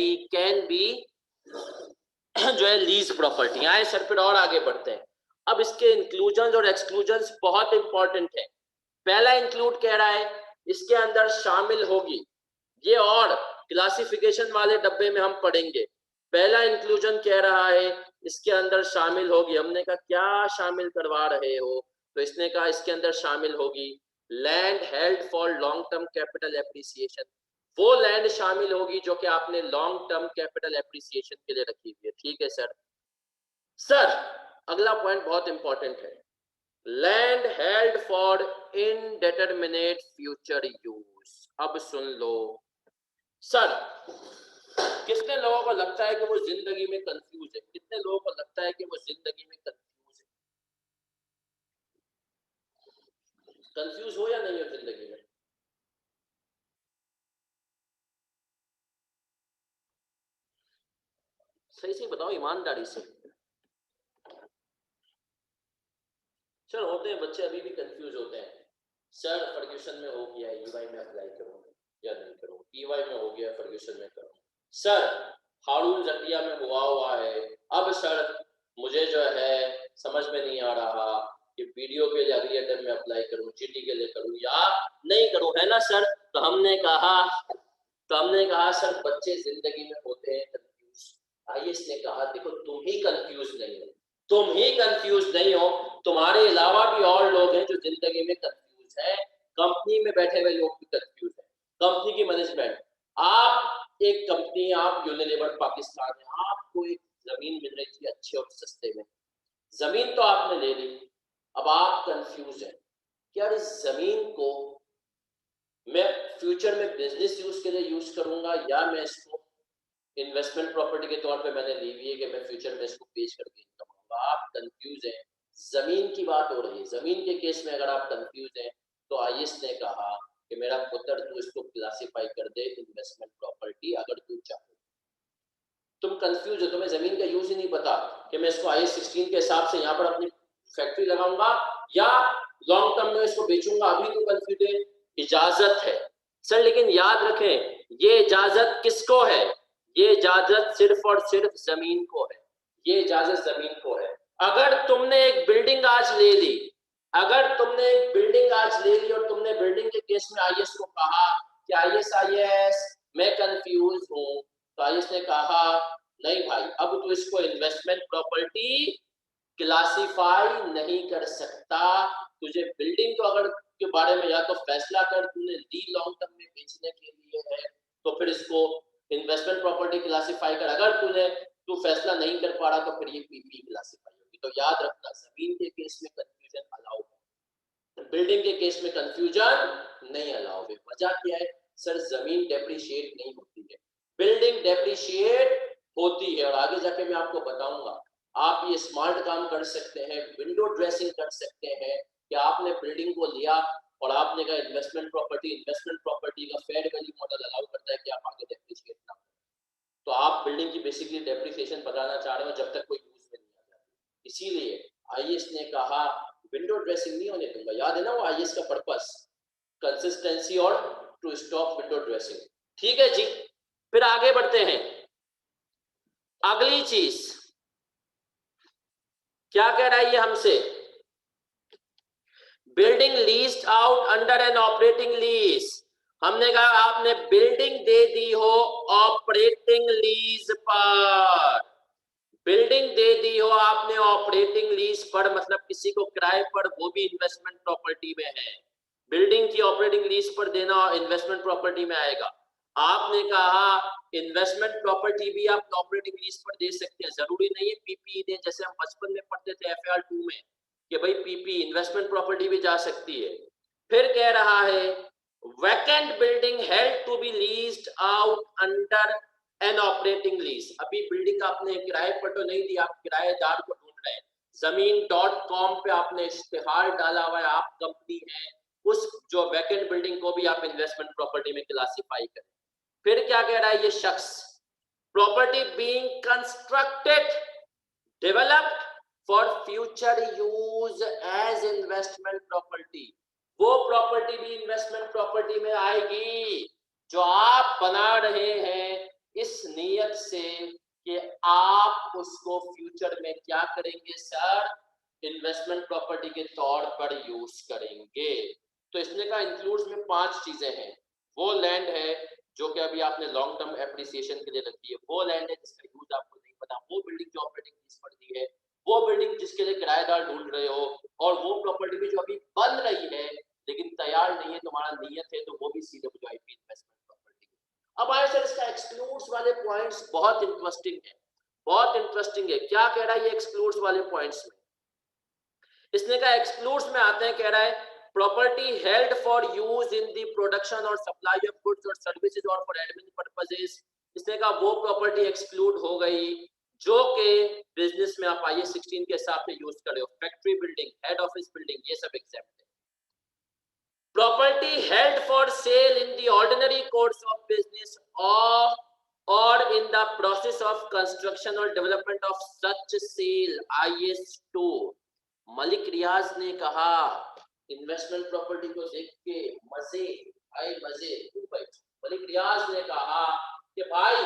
बी जो है लीज प्रॉपर्टी। आए सर फिर और आगे बढ़ते हैं। अब इसके इंक्लूजन और एक्सक्लूजन बहुत इंपॉर्टेंट है। पहला इंक्लूड कह रहा है इसके अंदर शामिल होगी ये और क्लासिफिकेशन वाले डब्बे में हम पढ़ेंगे। पहला इंक्लूजन कह रहा है इसके अंदर शामिल होगी, हमने कहा क्या शामिल करवा रहे हो, तो इसने कहा इसके अंदर शामिल होगी land held for long term capital appreciation, वो लैंड शामिल होगी जो कि आपने लॉन्ग टर्म कैपिटल एप्रिसिएशन के लिए रखी हुई है। ठीक है सर। सर अगला पॉइंट बहुत इंपॉर्टेंट है, land held for indeterminate future use. अब सुन लो सर, कितने लोगों को लगता है कि वो जिंदगी में कंफ्यूज है, कितने लोगों को लगता है कि वो जिंदगी में कंफ्यूज है, कंफ्यूज हो या नहीं हो जिंदगी में? सही से बताओ, ईमानदारी से। सर होते हैं बच्चे, अभी भी कंफ्यूज होते हैं। सर फर्ग्यूसन में हो गया, ईवाई में अप्लाई करूं या नहीं करूं, ईवाई में हो गया फर्ग्यूसन में करूं। सर हारून जटिया में हुआ है, अब सर मुझे जो है समझ में नहीं आ रहा कि वीडियो के लिए अगली अटेम्प्ट में अप्लाई करूं, जीटी के लिए करूं या नहीं करूं, है ना सर? तो हमने कहा सर बच्चे जिंदगी में होते हैं कंफ्यूज। आईएएस ने कहा देखो तुम ही कंफ्यूज नहीं हो, तुम ही कंफ्यूज नहीं हो, तुम्हारे अलावा भी और लोग हैं जो जिंदगी में कंफ्यूज है, कंपनी में बैठे हुए लोग भी कंफ्यूज है, कंपनी की मैनेजमेंट। आप एक कंपनी, आप यूनिलीवर पाकिस्तान है, आपको एक जमीन मिल रही थी अच्छे और सस्ते में, जमीन तो आपने ले ली, अब आप कंफ्यूज हैं कि यार इस जमीन को मैं फ्यूचर में बिजनेस यूज के लिए यूज करूंगा या मैं इसको इन्वेस्टमेंट प्रॉपर्टी के तौर पे मैंने ली हुई है कि मैं फ्यूचर में इसको बेच करके इनकम करूंगा। आप कंफ्यूज हैं, जमीन की बात हो रही है, जमीन के केस में अगर आप कंफ्यूज हैं तो आईएएस ने कहा कि मेरा पुत्र तू इसको क्लासिफाई कर दे इन्वेस्टमेंट प्रॉपर्टी अगर तू चाहे। तुम कंफ्यूज हो, तुम्हें जमीन का यूज ही नहीं पता कि मैं इसको IAS 16 के हिसाब से यहाँ पर अपनी फैक्ट्री लगाऊंगा या लॉन्ग टर्म में इसको बेचूंगा, अभी तो कंफ्यूज है। इजाजत है सर, लेकिन याद रखें ये इजाजत किसको है, ये इजाजत सिर्फ और सिर्फ जमीन को है, ये इजाजत जमीन को है। अगर तुमने एक बिल्डिंग आज ले ली, अगर तुमने एक बिल्डिंग आज ले ली और तुमने बिल्डिंग के केस में आईएएस को कहा कि आईएएस मैं कंफ्यूज हूं, तो आईएएस ने कहा नहीं भाई अब तो इसको इन्वेस्टमेंट प्रॉपर्टी क्लासिफाई नहीं कर सकता, तुझे बिल्डिंग तो अगर के बारे में या तो फैसला कर तूने ली लॉन्ग टर्म में बेचने के लिए है तो फिर इसको इन्वेस्टमेंट प्रॉपर्टी क्लासिफाई कर, अगर तू फैसला नहीं कर पा रहा तो फिर ये पीपी क्लासिफाई होगी। तो याद रखना जमीन के केस में कंफ्यूजन अलाउ है, बिल्डिंग के केस में कंफ्यूजन नहीं अलाउ है। वजह क्या है सर, जमीन डेप्रिशिएट नहीं होती है, बिल्डिंग डेप्रिशिएट होती है। और आगे जाके मैं आपको बताऊंगा आप ये स्मार्ट काम कर सकते हैं, विंडो ड्रेसिंग कर सकते हैं कि आपने बिल्डिंग को लिया और आपने कहा इन्वेस्टमेंट प्रॉपर्टी का फेयर वैल्यू मॉडल अलाउ करता है कि आप आगे डेप्रिशिएट ना, तो आप बिल्डिंग की बेसिकली डेप्रिसिएशन बताना चाह रहे हो जब तक कोई यूज में नहीं आ जाती, इसीलिए आईएएस ने कहा विंडो ड्रेसिंग नहीं होने दूंगा। याद है ना वो आईएएस का पर्पस, कंसिस्टेंसी और टू स्टॉप विंडो ड्रेसिंग। ठीक है जी, फिर आगे बढ़ते हैं। अगली चीज क्या कह रहा है ये हमसे, building leased out under an operating lease. हमने कहा आपने बिल्डिंग दे दी हो ऑपरेटिंग लीज पर, बिल्डिंग दे दी हो आपने ऑपरेटिंग लीज पर, मतलब किसी को किराए पर, वो भी इन्वेस्टमेंट प्रॉपर्टी में है। बिल्डिंग की ऑपरेटिंग लीज पर देना इन्वेस्टमेंट प्रॉपर्टी में आएगा। आपने कहा इन्वेस्टमेंट प्रॉपर्टी भी आप ऑपरेटिंग लीज पर दे सकते हैं, जरूरी नहीं है पीपी दें, जैसे हम बचपन में पढ़ते थे FAR 2 में कि भाई पीपी इन्वेस्टमेंट प्रॉपर्टी भी जा सकती है। फिर कह रहा है vacant building held to be leased out under an operating lease. अभी बिल्डिंग आपने किराए पर तो नहीं दी, आप किराएदार को ढूंढ रहे हैं, जमीन.com पे आपने इश्तिहार डाला हुआ है, आप कंपनी है, उस जो वैकेंट बिल्डिंग को भी आप इन्वेस्टमेंट प्रॉपर्टी में क्लासिफाई करें। फिर क्या कह रहा है ये शख्स, property being constructed developed for future use as investment property, वो प्रॉपर्टी भी इन्वेस्टमेंट प्रॉपर्टी में आएगी जो आप बना रहे हैं इस नीयत से कि आप उसको फ्यूचर में क्या करेंगे सर, इन्वेस्टमेंट प्रॉपर्टी के तौर पर यूज करेंगे। तो इसने का इंक्लूड्स में 5 चीजें हैं, वो लैंड है जो कि अभी आपने लॉन्ग टर्म एप्रिसिएशन के लिए रखी है, वो लैंड है जिसका यूज आपको नहीं पता, वो बिल्डिंग जो ऑपरेटिंग लीज पर दी है, वो बिल्डिंग जिसके लिए किराएदार ढूंढ रहे हो, और वो प्रॉपर्टी भी जो अभी बन रही है लेकिन तैयार नहीं है, तुम्हारा नियत है, तो वो भी CWIP इन्वेस्टमेंट प्रॉपर्टी। अब आए सर इसका एक्सक्लूड्स वाले पॉइंट्स बहुत इंटरेस्टिंग है, बहुत इंटरेस्टिंग है। क्या कह रहा है ये एक्सक्लूड्स वाले पॉइंट्स में? इसने कहा एक्सक्लूड्स में आते हैं, कह रहा है property held for use in the production और सप्लाई ऑफ गुड्स और सर्विसेज और फॉर एडमिन पर्पसेस। इसने कहा वो प्रॉपर्टी एक्सक्लूड हो गई जो कि बिजनेस में आप आइए 16 के हिसाब से यूज कर रहे हो, factory building, head office building, ये सब एग्जाम्पल है। Property held for sale in the ordinary course of business और in the process of construction और development of such sale IS2। Malik Riaz ने कहा, इन्वेस्टमेंट प्रॉपर्टी को देख के मजे आए, मजे भाई। मलिक रियाज ने कहा कि भाई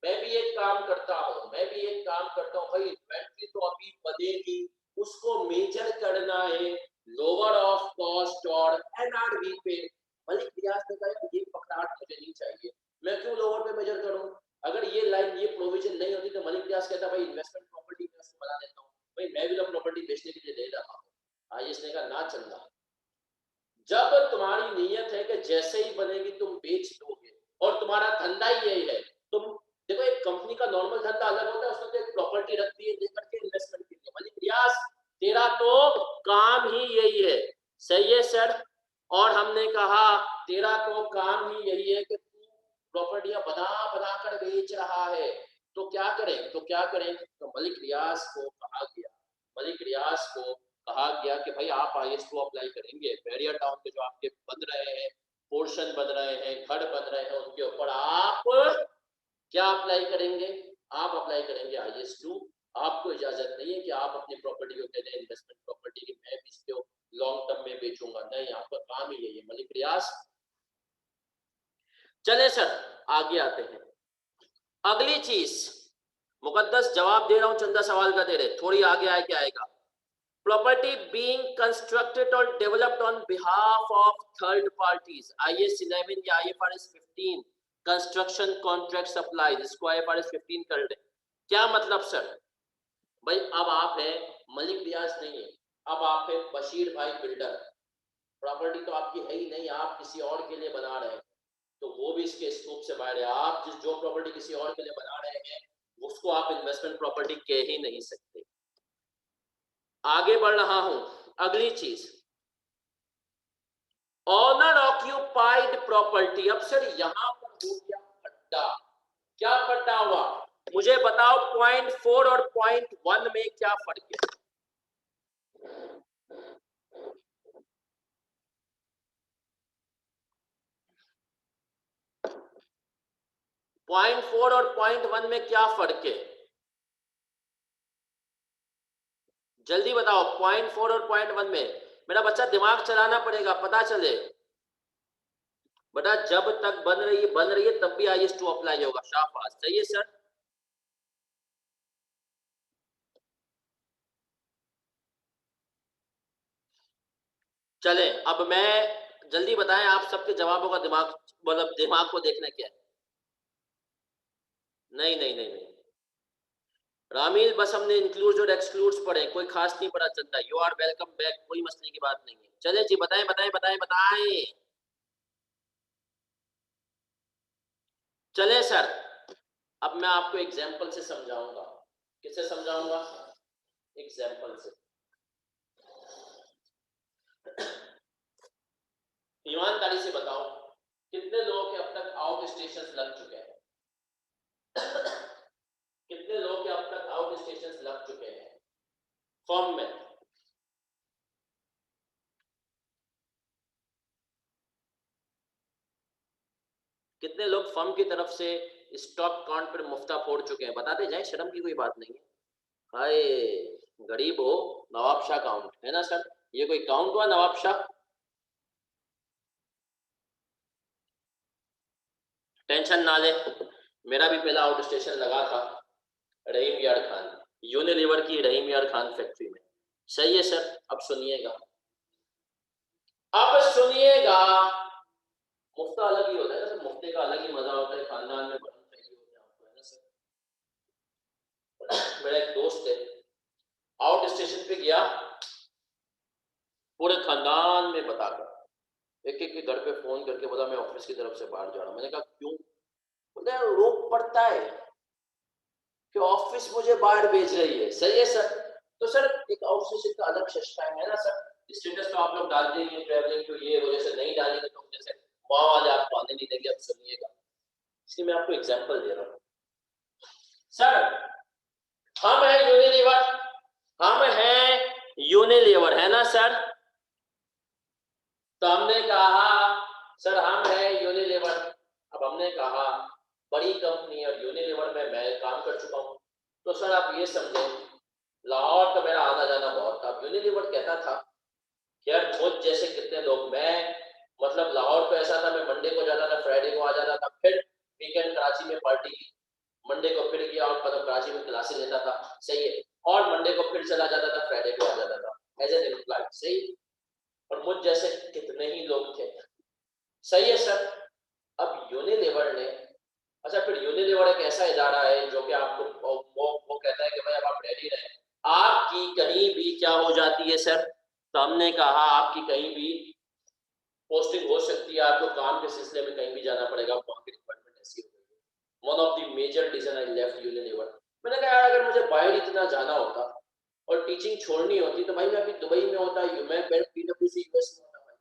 मैं भी एक काम करता हूँ भाई, इन्वेंट्री तो अभी बनेगी, उसको मेजर करना है लोअर ऑफ कॉस्ट और NRV पे। मलिक रियाज ने कहा ये पकड़ाट मुझे नहीं चाहिए, मैं क्यों लोअर पे मेजर करूँ? अगर ये लाइन, ये प्रोविजन नहीं होती तो मलिक रियाज कहता भाई इन्वेस्टमेंट प्रॉपर्टी में उसको बना देता हूँ, भाई मैं भी तो प्रॉपर्टी बेचने के लिए ले रहा हूँ। IS ने कहा ना चलना, जब तुम्हारी नीयत है कि जैसे ही बनेगी तुम बेच दोगे और तुम्हारा धंधा ही यही है, तुम देखो एक कंपनी का नॉर्मल धंधा अलग होता है, उसने तो एक प्रॉपर्टी रखती है लेकर के इन्वेस्टमेंट के लिए। मलिक रियाज तेरा तो काम ही यही है, सही है सर? और हमने कहा तेरा तो काम ही यही है कि तू प्रॉपर्टियां बना बना कर बेच रहा है, तो क्या करें तो मलिक रियाज को कहा गया कि भाई आप IS2 अप्लाई करेंगे, बैरियर टाउन के जो आपके बन रहे हैं, पोर्शन बन रहे हैं, घर बन रहे हैं, उनके ऊपर आप क्या अप्लाई करेंगे? आप अप्लाई करेंगे IS2। आपको इजाजत नहीं है कि आप अपनी प्रॉपर्टी को कह दें इन्वेस्टमेंट प्रॉपर्टी की मैं भी इसको लॉन्ग टर्म में बेचूंगा, नहीं, आपका काम ही यही है। मलिक रियाज, चले सर आगे आते हैं। अगली चीज, मुकद्दस जवाब दे रहा हूं, चंदा सवाल का दे रहे, थोड़ी आगे आए क्या आएगा। Property being constructed or developed on behalf of third parties, IS 11 या IFRS 15 कंस्ट्रक्शन कॉन्ट्रैक्ट सप्लाई, जिसको IFRS 15 कर ले। क्या मतलब सर? भाई अब आप है मलिक रियाज नहीं है, अब आप है बशीर भाई बिल्डर, प्रॉपर्टी तो आपकी है ही नहीं, आप किसी और के लिए बना रहे हैं, तो वो भी इसके स्कोप से बाहर है। आप जो प्रॉपर्टी किसी और के लिए बना रहे हैं उसको आप इन्वेस्टमेंट प्रॉपर्टी कह ही नहीं सकते। आगे बढ़ रहा हूं, अगली चीज, ऑनर ऑक्यूपाइड प्रॉपर्टी। अब सर यहां पर हो गया खड्डा, क्या खड्डा हुआ मुझे बताओ? 0.4 और 0.1 में क्या फर्क है? 0.4 और 0.1 में क्या फर्क है? जल्दी बताओ, 0.4 और 0.1 में। मेरा बच्चा दिमाग चलाना पड़ेगा, पता चले बेटा। जब तक बन रही है तब भी IS2 अप्लाई होगा। शाबाश, सही है सर। चले अब मैं जल्दी बताएं, आप सबके जवाबों का दिमाग, मतलब दिमाग को देखना क्या है। नहीं नहीं नहीं नहीं रामील, बस हमने इंक्लूड और एक्सक्लूड्स पढ़े, कोई खास नहीं पढ़ा। चलता, यू आर वेलकम बैक, कोई मसले की बात नहीं है। चले जी, बताएं बताएं बताएं बताएं। चले सर, अब मैं आपको एग्जाम्पल से समझाऊंगा। किससे समझाऊंगा? एग्जाम्पल से। ईमानदारी से बताओ, कितने लोगों के अब तक आउट स्टेशन लग चुके हैं? कितने लोगों के अब तक आउट स्टेशन लग चुके हैं फॉर्म में? कितने लोग फर्म की तरफ से स्टॉक काउंट पर मुफ्ता फोड़ चुके हैं? बताते जाए, शर्म की कोई बात नहीं है। हाय गरीब हो, नवाब शाह काउंट है ना सर? ये कोई काउंट हुआ नवाब शाह? टेंशन ना ले, मेरा भी पहला आउट स्टेशन लगा था रहीम यार खान, यूनिलीवर की रहीम यार खान फैक्ट्री में। सही है सर। अब सुनिएगा, अब सुनिएगा, मुफ्त अलग ही होता है ना सर, मुफ्ते का अलग ही मजा होता है, खानदान में बड़ा चाहिए होता है आपको, है ना सर। मेरा एक दोस्त है, आउट स्टेशन पे गया, पूरे खानदान में बताकर एक एक के घर पे फोन करके बोला मैं ऑफिस की तरफ से बाहर जा रहा हूँ। मैंने कहा क्यों? बोले रोक पड़ता है कि ऑफिस मुझे बाहर भेज रही है। सही है सर। तो सर एक आउट स्टेशन का अलग सिस्टम है ना सर। स्टेटस तो आप लोग डालते ही ट्रैवलिंग तो ये वजह से नहीं डालेंगे तो जैसे वहां वाले आपको आने नहीं देंगे। अब सुनिएगा, इसलिए मैं आपको एग्जांपल दे रहा हूँ सर। हम है यूनिलीवर, हम है यूनिलीवर, है ना सर। तो हमने कहा सर हम है यूनिलीवर। अब हमने कहा बड़ी कंपनी और यूनिलीवर में मैं काम कर चुका हूँ, तो सर आप ये समझे लाहौर तो मेरा आना जाना बहुत था। यूनिलीवर कहता था कि यार मुझ जैसे कितने लोग, मैं मतलब लाहौर पे ऐसा था मैं मंडे को जाता था, फ्राइडे को आ जाता था, फिर वीकेंड कराची में पार्टी की, मंडे को फिर गया और मतलब कराची में क्लासेस लेता था। सही है। और मंडे को फिर चला जाता था, फ्राइडे को आ जाता था एज एन एम्प्लॉय। सही। और मुझ जैसे कितने ही लोग थे। सही है सर। अब यूनिलीवर ने, अच्छा फिर यूनिलीवर एक ऐसा इदारा है जो कि आपको वो कहता है कि भाई अब आप रेडी रहें, आपकी कहीं भी क्या हो जाती है सर। तो हमने कहा आपकी कहीं भी पोस्टिंग हो सकती है, आपको काम के सिलसिले में कहीं भी जाना पड़ेगा, वहां की डिपार्टमेंट ऐसी हो गई है। One of the major reason I left Unilever. मैंने कहा यार अगर मुझे बाहर इतना जाना होता और टीचिंग छोड़नी होती तो भाई मैं अभी दुबई में होता, मैं पीडब्ल्यूसी यूएस में होता भाई।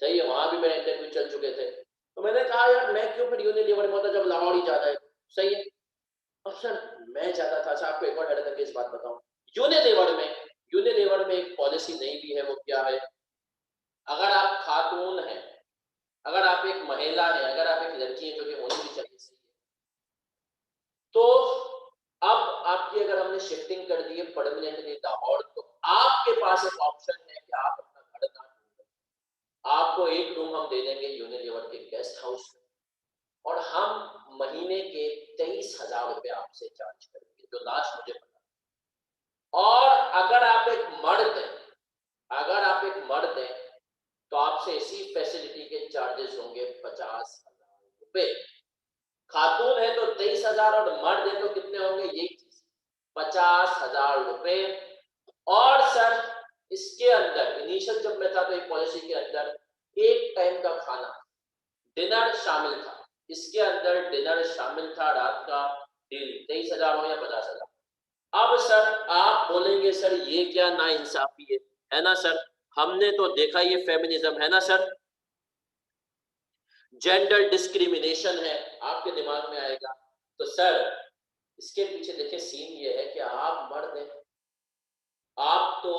सही है, वहां भी मेरे इंटरव्यू चल चुके थे। तो मैंने कहा यार मैं क्यों फिर यूनिलीवर में होता जब लाहौर ही ज्यादा है। सही है। अब सर मैं चाहता था, अच्छा आपको एक और हैरत अंगेज बात बताऊं। यूनिलीवर में यूनिलीवर में एक पॉलिसी नई भी है, वो क्या है, अगर आप खातून हैं, अगर आप एक महिला हैं, अगर आप एक लड़की हैं, जो कि होनी भी चाहिए, सही है, तो अब आपकी अगर हमने शिफ्टिंग कर दी है परमानेंटली लाहौर, तो आपके पास एक ऑप्शन है कि आप अपना घर ना ढूंढें, आपको एक रूम हम दे देंगे यूनिलीवर के गेस्ट हाउस में, और हम महीने के 23,000 रुपए आपसे चार्ज करेंगे, जो लास्ट मुझे पता। और अगर आप एक मर्द हैं, अगर आप एक मर्द हैं, तो आपसे इसी फैसिलिटी के चार्जेस होंगे 50,000 रुपए। खातून है तो 23,000 और मर्द है तो कितने होंगे, यही चीज 50,000 रुपए। और सर इसके अंदर इनिशियल जब मैं था तो एक पॉलिसी के अंदर एक टाइम का खाना, डिनर शामिल था, इसके अंदर डिनर शामिल था रात का। डेली 23,000 हो या 50,000। अब सर आप बोलेंगे सर ये क्या नाइंसाफी है ना सर। हमने तो देखा ये फेमिनिज्म है ना सर, जेंडर डिस्क्रिमिनेशन है, आपके दिमाग में आएगा। तो सर इसके पीछे देखिए सीन ये है कि आप मर्द हैं, आप तो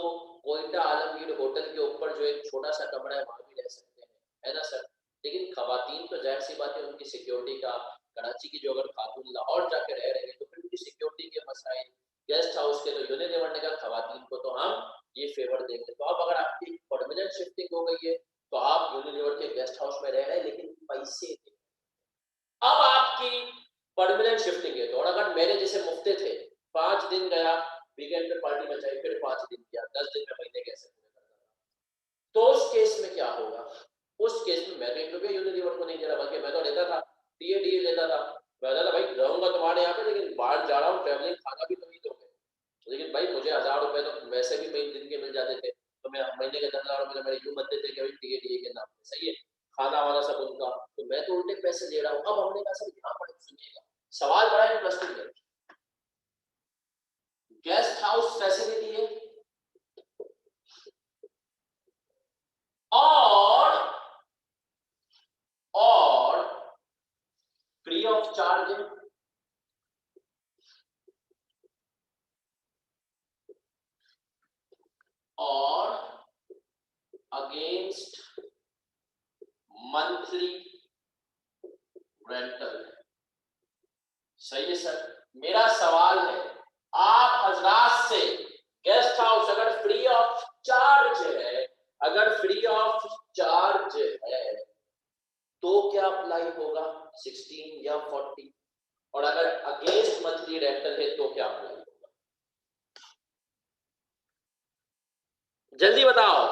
कोयटा आलमगीर होटल के ऊपर जो एक छोटा सा कमरा है वहां भी रह सकते हैं, है ना सर। लेकिन खवातीन तो जाहिर सी बात है उनकी सिक्योरिटी का, कराची की जो अगर खातून लाहौर जाके रह रहे हैं तो फिर उनकी सिक्योरिटी के मसाइल, गेस्ट हाउस के, तो यूनिलीवर ने कहा खवातीन को तो हम ये फेवर देंगे। तो अब अगर आपकी परमानेंट शिफ्टिंग हो गई है तो आप यूनिलीवर के गेस्ट हाउस में रह रहे हैं लेकिन पैसे दें। अब आपकी परमानेंट शिफ्टिंग है तो, और अगर मेरे जैसे मुफ्ते थे, 5 दिन गया, वीकेंड पे पार्टी मचाई, फिर 5 दिन किया, 10 दिन में महीने कैसे पूरे करता था। तो उस केस में क्या होगा, उस केस में मैं तो 1 रुपया यूनिलीवर को नहीं दे रहा, बल्कि मैं तो लेता था टीए लेता था। मैं कहता था भाई रहूंगा तुम्हारे यहाँ पे लेकिन बाहर जा रहा हूँ, ट्रेवलिंग खाना भी तुम ही दोगे। लेकिन भाई मुझे 1,000 रुपए तो वैसे भी महीने दिन के मिल जाते थे, तो मैं महीने के 10,000 रुपए तो मेरे यूं बनते थे कि भाई टीए के नाम पे। सही है, खाना वाना सब उनका, तो मैं तो उल्टे पैसे ले रहा हूँ। अब हमने कहा सर यहाँ पर सुनिएगा, सवाल बड़ा इंटरेस्टिंग है। गेस्ट हाउस फैसिलिटी है और और फ्री ऑफ चार्ज है, और अगेंस्ट मंथली रेंटल है। सही है सर। मेरा सवाल है आप हजरात से, गेस्ट हाउस अगर फ्री ऑफ चार्ज है, अगर फ्री ऑफ चार्ज है तो क्या अप्लाई होगा, 16 या 40? और अगर अगेंस्ट मंथली रेंटल है तो क्या अप्लाई होगा, जल्दी बताओ।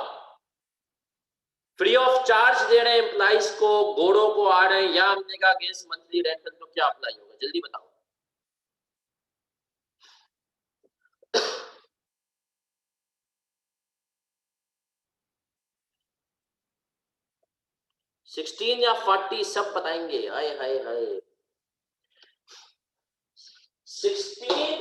फ्री ऑफ ऑफ चार्ज दे रहे हैं एम्प्लॉइज को, घोड़ों को आ रहे हैं, या हमने कहा अगेंस्ट मंथली रेंटल, तो क्या अप्लाई होगा, जल्दी बताओ। सिक्सटीन या 40 सब बताएंगे। हाय हाय हाय, 16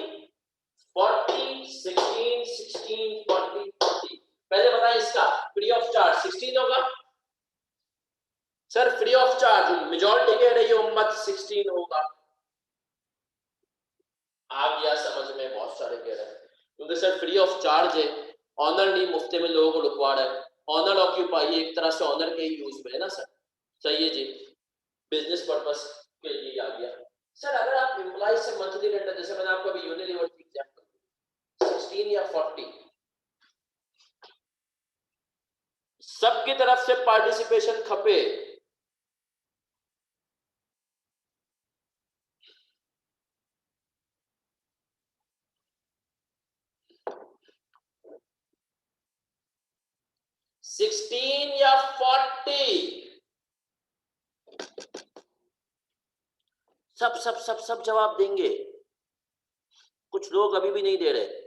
40 16 16 40 40। पहले बताएं इसका फ्री ऑफ चार्ज 16 होगा sir, free of charge majority कह रही है उम्मत 16 होगा। आ गया समझ में, बहुत सारे कह रहे हैं क्योंकि सर फ्री ऑफ चार्ज है, ऑनर नहीं मुफ्ते में लोगों को रुकवा रहा है। ऑनर ऑक्यूपाई एक तरह से ऑनर के ही यूज में है ना सर, सही है जी, बिजनेस पर्पस के लिए आ गया। सर अगर आप एम्प्लॉय से मंथली रेंट, जैसे मैंने आपको अभी यूनिलीवर की एग्जांपल 16 या 40, सबकी तरफ से पार्टिसिपेशन खपे। सिक्सटीन या 40, सब सब सब सब जवाब देंगे, कुछ लोग अभी भी नहीं दे रहे।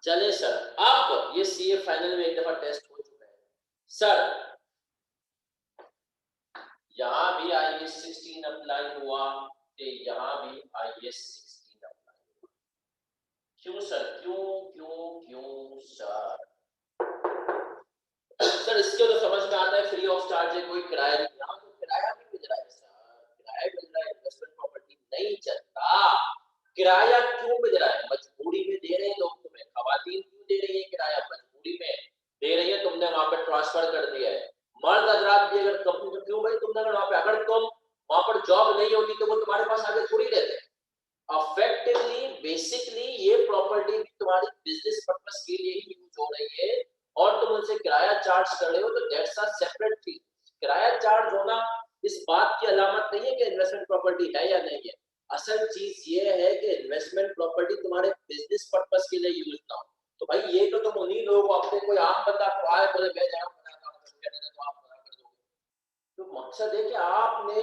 चले सर, अब ये सीए फाइनल में एक दफा टेस्ट हो चुका है सर, यहां भी आईएएस 16 अप्लाई हुआ, तो यहां भी आईएएस 16 अप्लाई हुआ। क्यों सर, क्यों क्यों क्यों सर? सर इसके तो समझ में आता है, फ्री ऑफ चार्ज है, कोई किराया नहीं, यहाँ तो किराया भी मिल रहा है सर, किराया मिल रहा है, इन्वेस्टमेंट प्रॉपर्टी नहीं चलता। किराया क्यों मिल रहा है? मजबूरी में दे रहे हैं लोग तुम्हें, खवातीन क्यों दे रही है किराया? मजबूरी में दे रही है, तुमने वहां पे ट्रांसफर कर दिया है। मर्द हजरात भी अगर कंपनी में, क्यों भाई तुमने अगर वहां पे, अगर तुम वहां पर जॉब नहीं होती तो वो तुम्हारे पास आगे थोड़ी रहते। अफेक्टिवली बेसिकली ये प्रॉपर्टी तुम्हारी बिजनेस पर्पस के लिए ही यूज हो रही है, और तुम उनसे किराया चार्ज कर रहे हो, तो दैट्स अ सेपरेट थिंग। किराया चार्ज होना इस बात की अलामत नहीं है कि इन्वेस्टमेंट प्रॉपर्टी है या नहीं है। असल चीज ये है कि इन्वेस्टमेंट प्रॉपर्टी तुम्हारे बिजनेस पर्पस के लिए यूज ना हो। तो भाई ये तो तुम उन्हीं लोगों को, अपने कोई आम बंदा को आए बोले मैं जाऊं बनाता हूं, तो आप बना कर दोगे। तो मकसद है कि आपने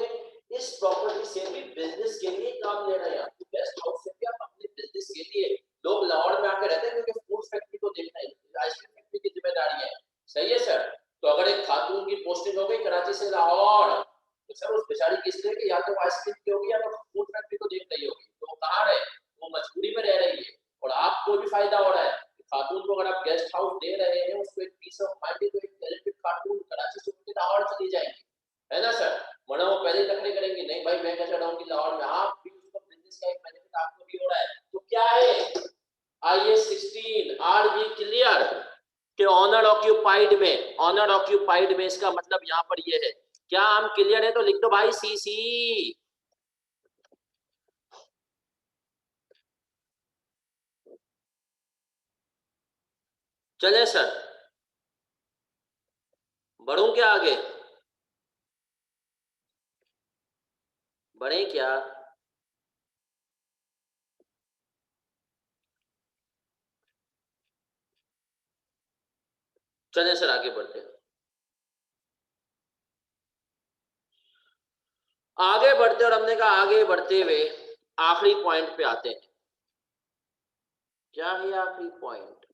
इस प्रॉपर्टी से भी बिजनेस के लिए काम लेना है, आपको गेस्ट हाउस से भी आप अपने बिजनेस के लिए। लोग लाहौर में आके रहते हैं क्योंकि फूड फैक्ट्री को देखना है, आइसक्रीम फैक्ट्री की जिम्मेदारी है, सही है सर। तो अगर एक खातून की पोस्टिंग हो गई कराची से लाहौर, तो सर उस बेचारी की इसलिए कि या तो आइसक्रीम की होगी या तो फूड फैक्ट्री को देख रही होगी, तो वो कहाँ रहे, वो मजबूरी में रह रही है, और आपको भी फायदा हो रहा है। खातून को अगर आप गेस्ट हाउस दे रहे हैं, उसको एक पीस ऑफ माइंड, तो एक टैलेंटेड खातून कराची से उनके लाहौर चली जाएंगी, है ना सर। वरना वो पहले नखरे करेंगे, नहीं भाई मैं कैसे रहूंगी लाहौर में। आप भी उसको बिजनेस का एक बेनिफिट आपको भी हो रहा है। तो क्या है, आईएएस 16 आर बी क्लियर कि ऑनर ऑक्यूपाइड में, ऑनर ऑक्यूपाइड में इसका मतलब यहां पर ये है। क्या हम क्लियर है? तो लिख दो भाई सीसी। चले सर, बढ़ूं क्या आगे, बढ़े क्या? चले सर आगे बढ़ते हैं। आगे बढ़ते, और हमने कहा आगे बढ़ते हुए आखिरी पॉइंट पे आते हैं। क्या है आखिरी पॉइंट?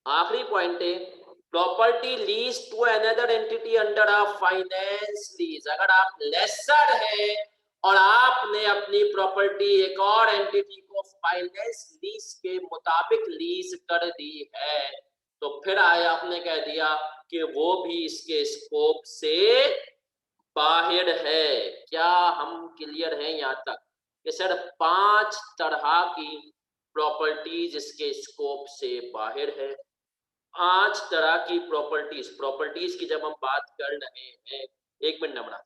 आखिरी पॉइंट है property lease to another entity under a finance lease. अगर आप लेसर है और आपने अपनी प्रॉपर्टी एक और एंटिटी को फाइनेंस लीज के मुताबिक लीज कर दी है, तो फिर आया आपने कह दिया कि वो भी इसके स्कोप से बाहर है। क्या हम क्लियर हैं यहां तक कि सर 5 तरह की प्रॉपर्टीज इसके स्कोप से बाहर है? 5 तरह की प्रॉपर्टीज, प्रॉपर्टीज की जब हम बात कर रहे हैं, एक मिनट नमना,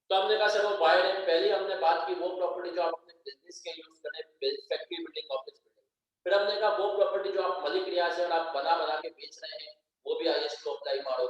तो हमने कहा सर वो बाहर है। पहले हमने बात की वो प्रॉपर्टी जो आप अपने बिजनेस के यूज कर रहे हैं, फैक्ट्री बिल्डिंग, ऑफिस बिल्डिंग। फिर हमने कहा वो प्रॉपर्टी जो आप मलिक रियाज है और आप बना बना के बेच रहे हैं, वो भी आईएएस को अप्लाई मारो।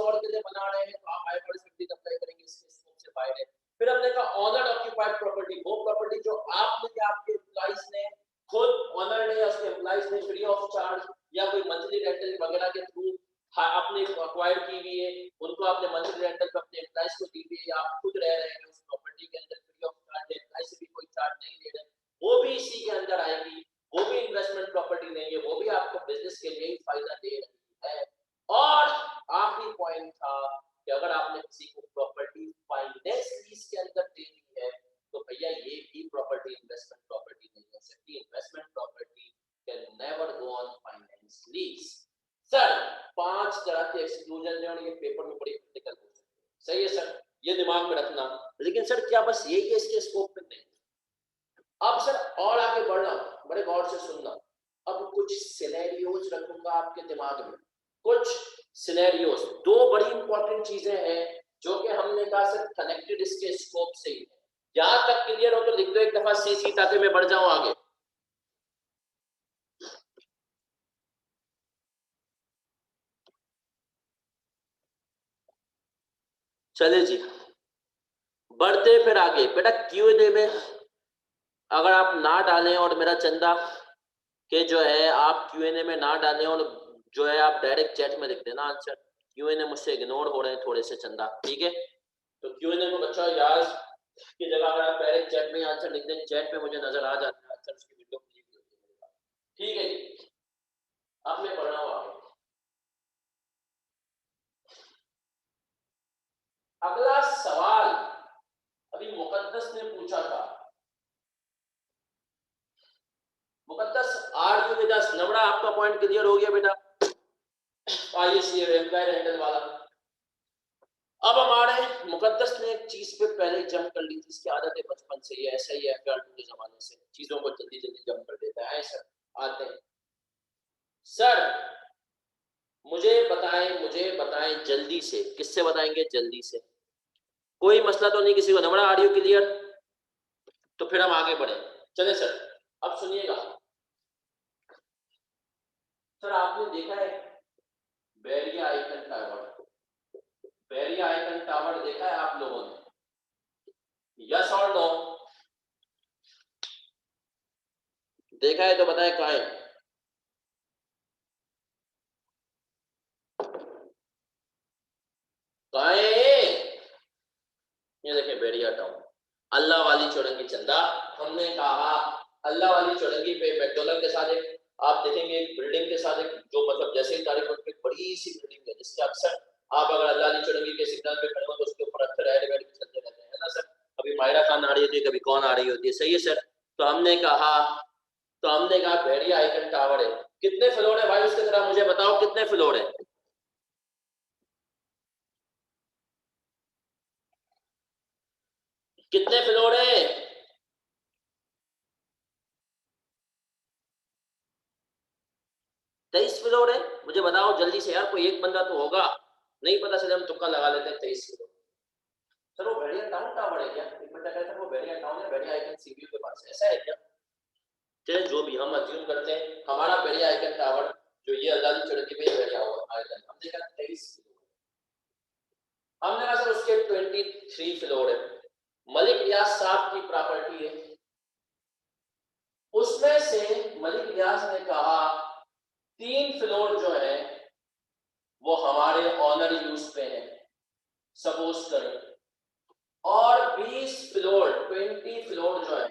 और के लिए बना रहे हैं तो आप IFRS 15 अप्लाई करेंगे, इसके स्कोप से बाहर है। फिर हमने कहा ऑनर्ड ऑक्यूपाइड प्रॉपर्टी, वो प्रॉपर्टी जो आपने या आपके एम्प्लॉइज ने खुद ऑनर ने या उसके एम्प्लॉइज ने फ्री ऑफ चार्ज या कोई मंथली रेंटल वगैरह के थ्रू आपने एक्वायर की हुई है, उनको आपने मंथली रेंटल पे अपने एम्प्लॉइज को दी हुई है, या आप खुद रह रहे हैं उस प्रॉपर्टी के अंदर फ्री ऑफ चार्ज, एम्प्लॉइज से भी कोई चार्ज नहीं ले रहे, वो भी इसी के अंदर आएगी। वो भी इन्वेस्टमेंट प्रॉपर्टी नहीं है, वो भी आपको बिजनेस के लिए ही फायदा दे रही है। और आखिरी पॉइंट था कि अगर आपने किसी को प्रॉपर्टी फाइनेंस लीज के अंदर दे दी है तो भैया ये भी प्रॉपर्टी इन्वेस्टमेंट प्रॉपर्टी नहीं हो सकती। Investment property can never go on finance lease. Sir 5 तरह के एक्सक्लूजन है और ये पेपर में बड़ी क्रिटिकल हो सकती है, सही है सर, ये दिमाग में रखना। लेकिन सर क्या बस यही है इसके स्कोप में? नहीं। अब सर और आगे बढ़ना, बड़े गौर से सुनना। अब कुछ सिनेरियोज रखूंगा आपके दिमाग में, कुछ सिनेरियोज। दो बड़ी इंपॉर्टेंट चीजें हैं जो कि हमने कहा सर कनेक्टेड इसके स्कोप से ही है। यहां तक क्लियर हो तो लिख दो एक दफा सीसी, ताकि मैं बढ़ जाऊं आगे। चले जी, बढ़ते फिर आगे। बेटा Q&A में अगर आप ना डालें और मेरा चंदा के जो है आप Q&A में ना डालें और जो है आप डायरेक्ट चैट में लिख देना आंसर। Q&A मुझसे इग्नोर हो रहे हैं थोड़े से चंदा, ठीक है? तो Q&A को बच्चा यार की जगह अगर आप डायरेक्ट चैट में आंसर लिख दें, चैट में मुझे नजर आ जाता है आंसर, उसकी विंडो खुली हुई होती है, ठीक है जी। अब मैं पढ़ रहा हूं आगे। अगला सवाल अभी मुकद्दस ने पूछा था। मुकद्दस आर यू विद अस? नवड़ा आपका पॉइंट क्लियर हो गया बेटा? आइए सी एम्प्लॉय हैंडल वाला। अब हमारे मुकद्दस ने एक चीज पे पहले जंप कर ली थी, इसकी आदत है बचपन से, ये ऐसा ही है FR2 के जमाने से, चीजों को जल्दी जल्दी जंप कर देता है। सर आते हैं, सर मुझे बताएं जल्दी से। किससे बताएंगे? जल्दी से। कोई मसला तो नहीं किसी को? नमड़ा आर यू क्लियर? तो फिर हम आगे बढ़े। चले सर, अब सुनिएगा। सर आपने देखा है Bahria icon tower? Bahria icon tower देखा है आप लोगों ने? यस और नो? देखा है तो बताएं कहां है? कहां है? ये देखिए बैरिया टाउन, अल्लाह वाली चौरंगी चंदा। हमने कहा अल्लाह वाली चौरंगी पे मैकडोनल्ड के साथ एक आप देखेंगे एक बिल्डिंग के साथ एक जो मतलब जैसे ही तारीफ पे बड़ी सी बिल्डिंग है जिसके अक्सर आप अगर अल्लाह वाली चौरंगी के सिग्नल पे खड़े हो तो उसके ऊपर अक्सर ऐड वैड चलते रहते हैं, है ना सर? कभी मायरा खान आ रही होती है, कभी कौन आ रही होती है, सही है सर? तो हमने कहा भेड़िया आइकन टावर है। कितने फ्लोर है भाई उसके तरह मुझे बताओ, कितने फ्लोर है? कितने फ्लोर है? 23 फ्लोर है। मुझे बताओ जल्दी से यार, कोई एक बंदा तो होगा, नहीं पता चले हम तुक्का लगा लेते हैं। 23 फ्लोर। सर वो बैरिया टाउन टावर है क्या? एक बंदा कहता है वो बैरिया टाउन है, बैरिया आइकन सीपीयू के पास है, ऐसा है क्या? चलिए जो भी, हम अज्यूम करते हैं हमारा बैरिया आइकन टावर जो ये अल्लाह की चढ़ती पे बैरिया हुआ आइकन, हमने कहा 23 फ्लोर। हमने कहा सर उसके 23 फ्लोर है। मलिक रियाज साहब की प्रॉपर्टी है, उसमें से मलिक रियाज ने कहा 3 फ्लोर जो है वो हमारे ऑनर यूज पे है, सपोज करें, और 20 फ्लोर 20 फ्लोर जो है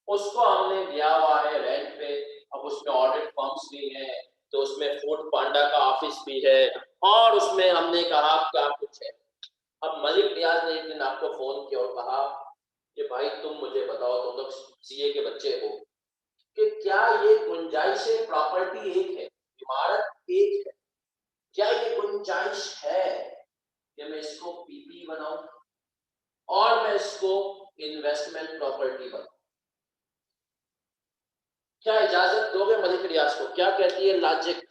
उसको हमने दिया हुआ है रेंट पे। अब उसमें ऑडिट फर्म्स भी हैं, तो उसमें फूड पांडा का ऑफिस भी है, और उसमें हमने कहा क्या कुछ है। अब मलिक रियाज ने एक दिन आपको फोन किया और कहा कि भाई तुम मुझे बताओ, तुम लोग सीए के बच्चे हो, कि क्या ये गुंजाइश है, प्रॉपर्टी एक है, इमारत एक है, क्या ये गुंजाइश है कि मैं इसको पीपी बनाऊं और मैं इसको इन्वेस्टमेंट प्रॉपर्टी बनाऊं? क्या इजाजत दोगे मलिक रियाज को? क्या कहती है लॉजिक?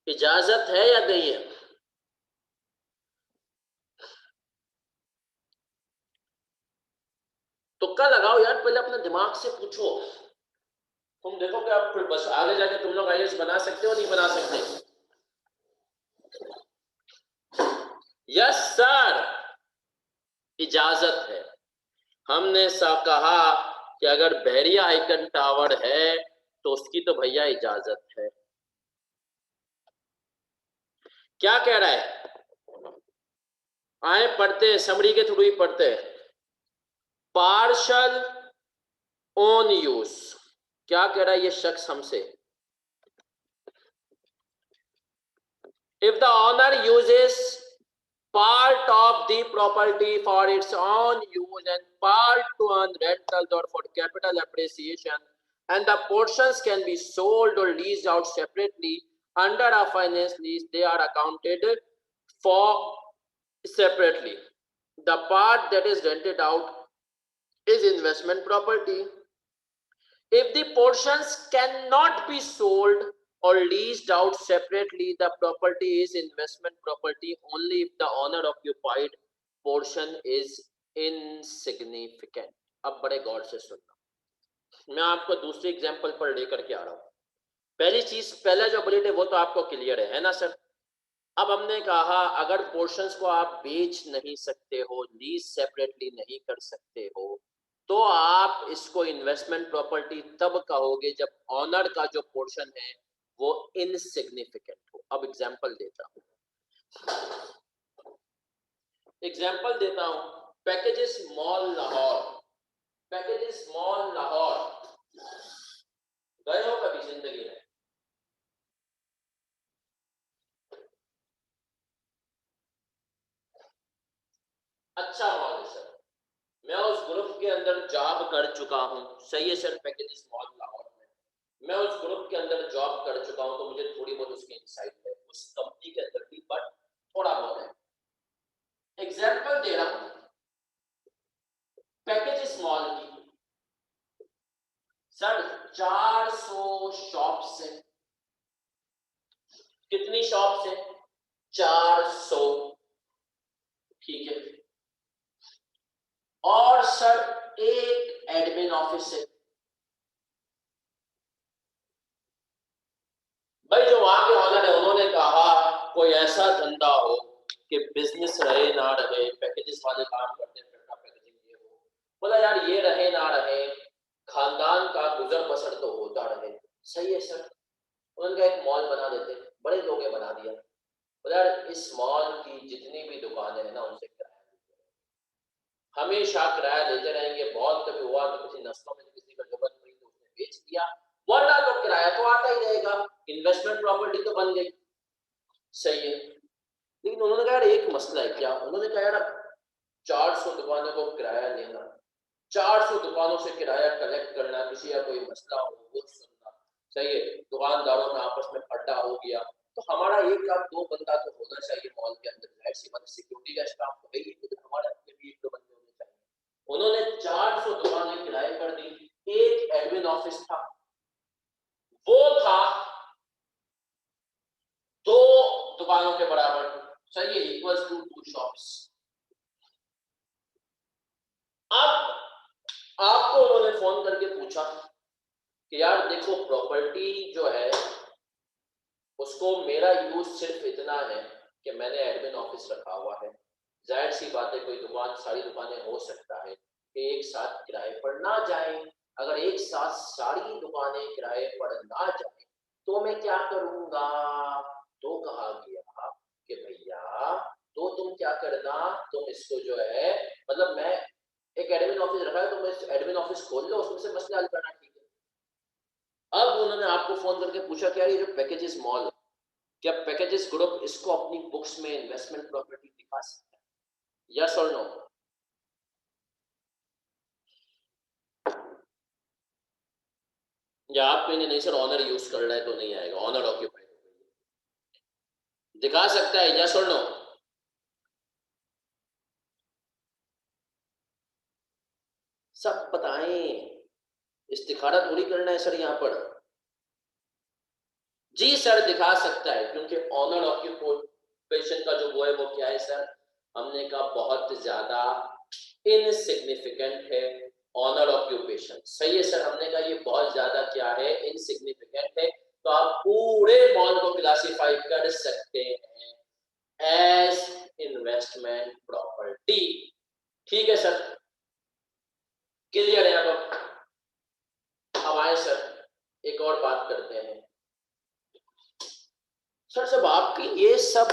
इजाजत है या नहीं है? पहले अपने दिमाग से पूछो, तुम देखो कि आप फिर बस आगे जाके तुम लोग आईएएस बना सकते हो नहीं बना सकते। यस सर, इजाजत है। हमने सा कहा कि अगर बहरिया आइकन टावर है तो उसकी तो भैया इजाजत है। क्या कह रहा है, आए पढ़ते, समरी के थ्रू ही पढ़ते। पार्शल ऑन यूज, क्या कह रहा है ये शख्स हमसे, if the owner uses part of the property for its own use and part to earn rentals or for capital appreciation, and the portions can be sold or leased out separately under a finance lease, they are accounted for separately. The part that is rented out is investment property. If the portions cannot be sold or leased out separately, the property is investment property only if the owner occupied portion is insignificant. अब बड़े गौर से सुनना, मैं आपको दूसरी example पर लेकर के आ रहा हूं। पहली चीज, पहला जो बुलेट है वो तो आपको क्लियर है ना सर। अब हमने कहा अगर पोर्शंस को आप बेच नहीं सकते हो, लीज सेपरेटली नहीं कर सकते हो, तो आप इसको इन्वेस्टमेंट प्रॉपर्टी तब कहोगे जब ऑनर का जो पोर्शन है वो इनसिग्निफिकेंट हो। अब एग्जांपल देता हूं, packages mall Lahore, packages mall Lahore गए हो कभी जिंदगी में? अच्छा मॉल है सर, मैं उस ग्रुप के अंदर जॉब कर चुका हूं। सही है सर, पैकेजेस मॉल लाहौर में मैं उस ग्रुप के अंदर जॉब कर चुका हूं, तो मुझे थोड़ी बहुत उसकी इनसाइट है उस कंपनी के अंदर भी, बट थोड़ा बहुत है। एग्जांपल दे रहा हूं पैकेजेस मॉल की। सर 400 शॉप्स है। कितनी शॉप्स है? 400, ठीक है। और सर एक एडमिन ऑफिस है। भाई जो वहां के ऑनर है उन्होंने कहा कोई ऐसा धंधा हो कि बिजनेस रहे ना रहे, पैकेजेस वाले काम करते हैं, फिर का पैकेजिंग ये हो। बोला यार ये रहे ना रहे, खानदान का गुजर बसर तो होता रहे। सही है सर, उन्होंने कहा एक मॉल बना देते। बड़े लोगों ने बना दिया। बोला यार इस मॉल की जितनी भी दुकानें हैं ना उनसे किराया लेते रहेंगे, हमेशा किराया लेते रहेंगे। बहुत कभी हुआ तो किसी नस्लों में किसी का जरूरत पड़ी तो उसने बेच दिया, वरना तो किराया तो आता ही रहेगा, इन्वेस्टमेंट प्रॉपर्टी तो बन गई। सही है, लेकिन उन्होंने कहा यार एक मसला है। क्या? उन्होंने कहा यार 400 दुकानों को किराया लेना, 400 दुकानों से किराया कलेक्ट करना, किसी का कोई मसला हो वो सुनना। सही है, दुकानदारों में आपस में अड्डा हो गया तो हमारा एक या दो बंदा तो होना चाहिए मॉल के अंदर। जाहिर सी बात, सिक्योरिटी का स्टाफ तो है ही, लेकिन हमारे अपने भी एक दो बंदे होने चाहिए। उन्होंने 400 दुकानें किराए पर दी। एक एडमिन ऑफिस था, वो था 2 दुकानों के बराबर। सही है, इक्वल्स टू 2 शॉप्स। अब आपको उन्होंने फोन करके पूछा कि यार देखो प्रॉपर्टी जो है उसको मेरा यूज सिर्फ इतना है कि मैंने एडमिन ऑफिस रखा हुआ है। जाहिर सी बात है कोई दुकान, सारी दुकानें हो सकता है कि एक साथ किराए पर ना जाए। अगर एक साथ सारी दुकानें किराए पर ना जाए तो मैं क्या करूंगा? तो कहा गया कि भैया तो तुम क्या करना, तुम इसको जो है, मतलब मैं एक एडमिन ऑफिस रखा है तो मैं एडमिन ऑफिस खोल लो, उसमें से मसले हल करना। ठीक है, अब उन्होंने आपको फोन करके पूछा कि यार ये जो पैकेजेस मॉल है, क्या पैकेजेस ग्रुप इसको अपनी बुक्स में इन्वेस्टमेंट प्रॉपर्टी दिखा सकता है? यस और नो? या आप कहेंगे नहीं सर ऑनर यूज कर रहा है तो नहीं आएगा, ऑनर ऑक्यूपाइड दिखा सकता है? यस और नो? सब बताएं, इस्तिखारा थोड़ी करना है सर यहाँ पर। जी सर दिखा सकता है, क्योंकि ऑनर ऑक्यूपेशन का जो वो है वो क्या है सर, हमने कहा बहुत ज्यादा इनसिग्निफिकेंट है। Owner occupation. सही है सर, हमने कहा ये बहुत ज्यादा क्या है, इनसिग्निफिकेंट है, तो आप पूरे मॉल को क्लासिफाई कर सकते हैं एज इन्वेस्टमेंट प्रॉपर्टी। ठीक है सर, क्लियर है? अब आए सर एक और बात करते हैं। सर जब आपकी ये सब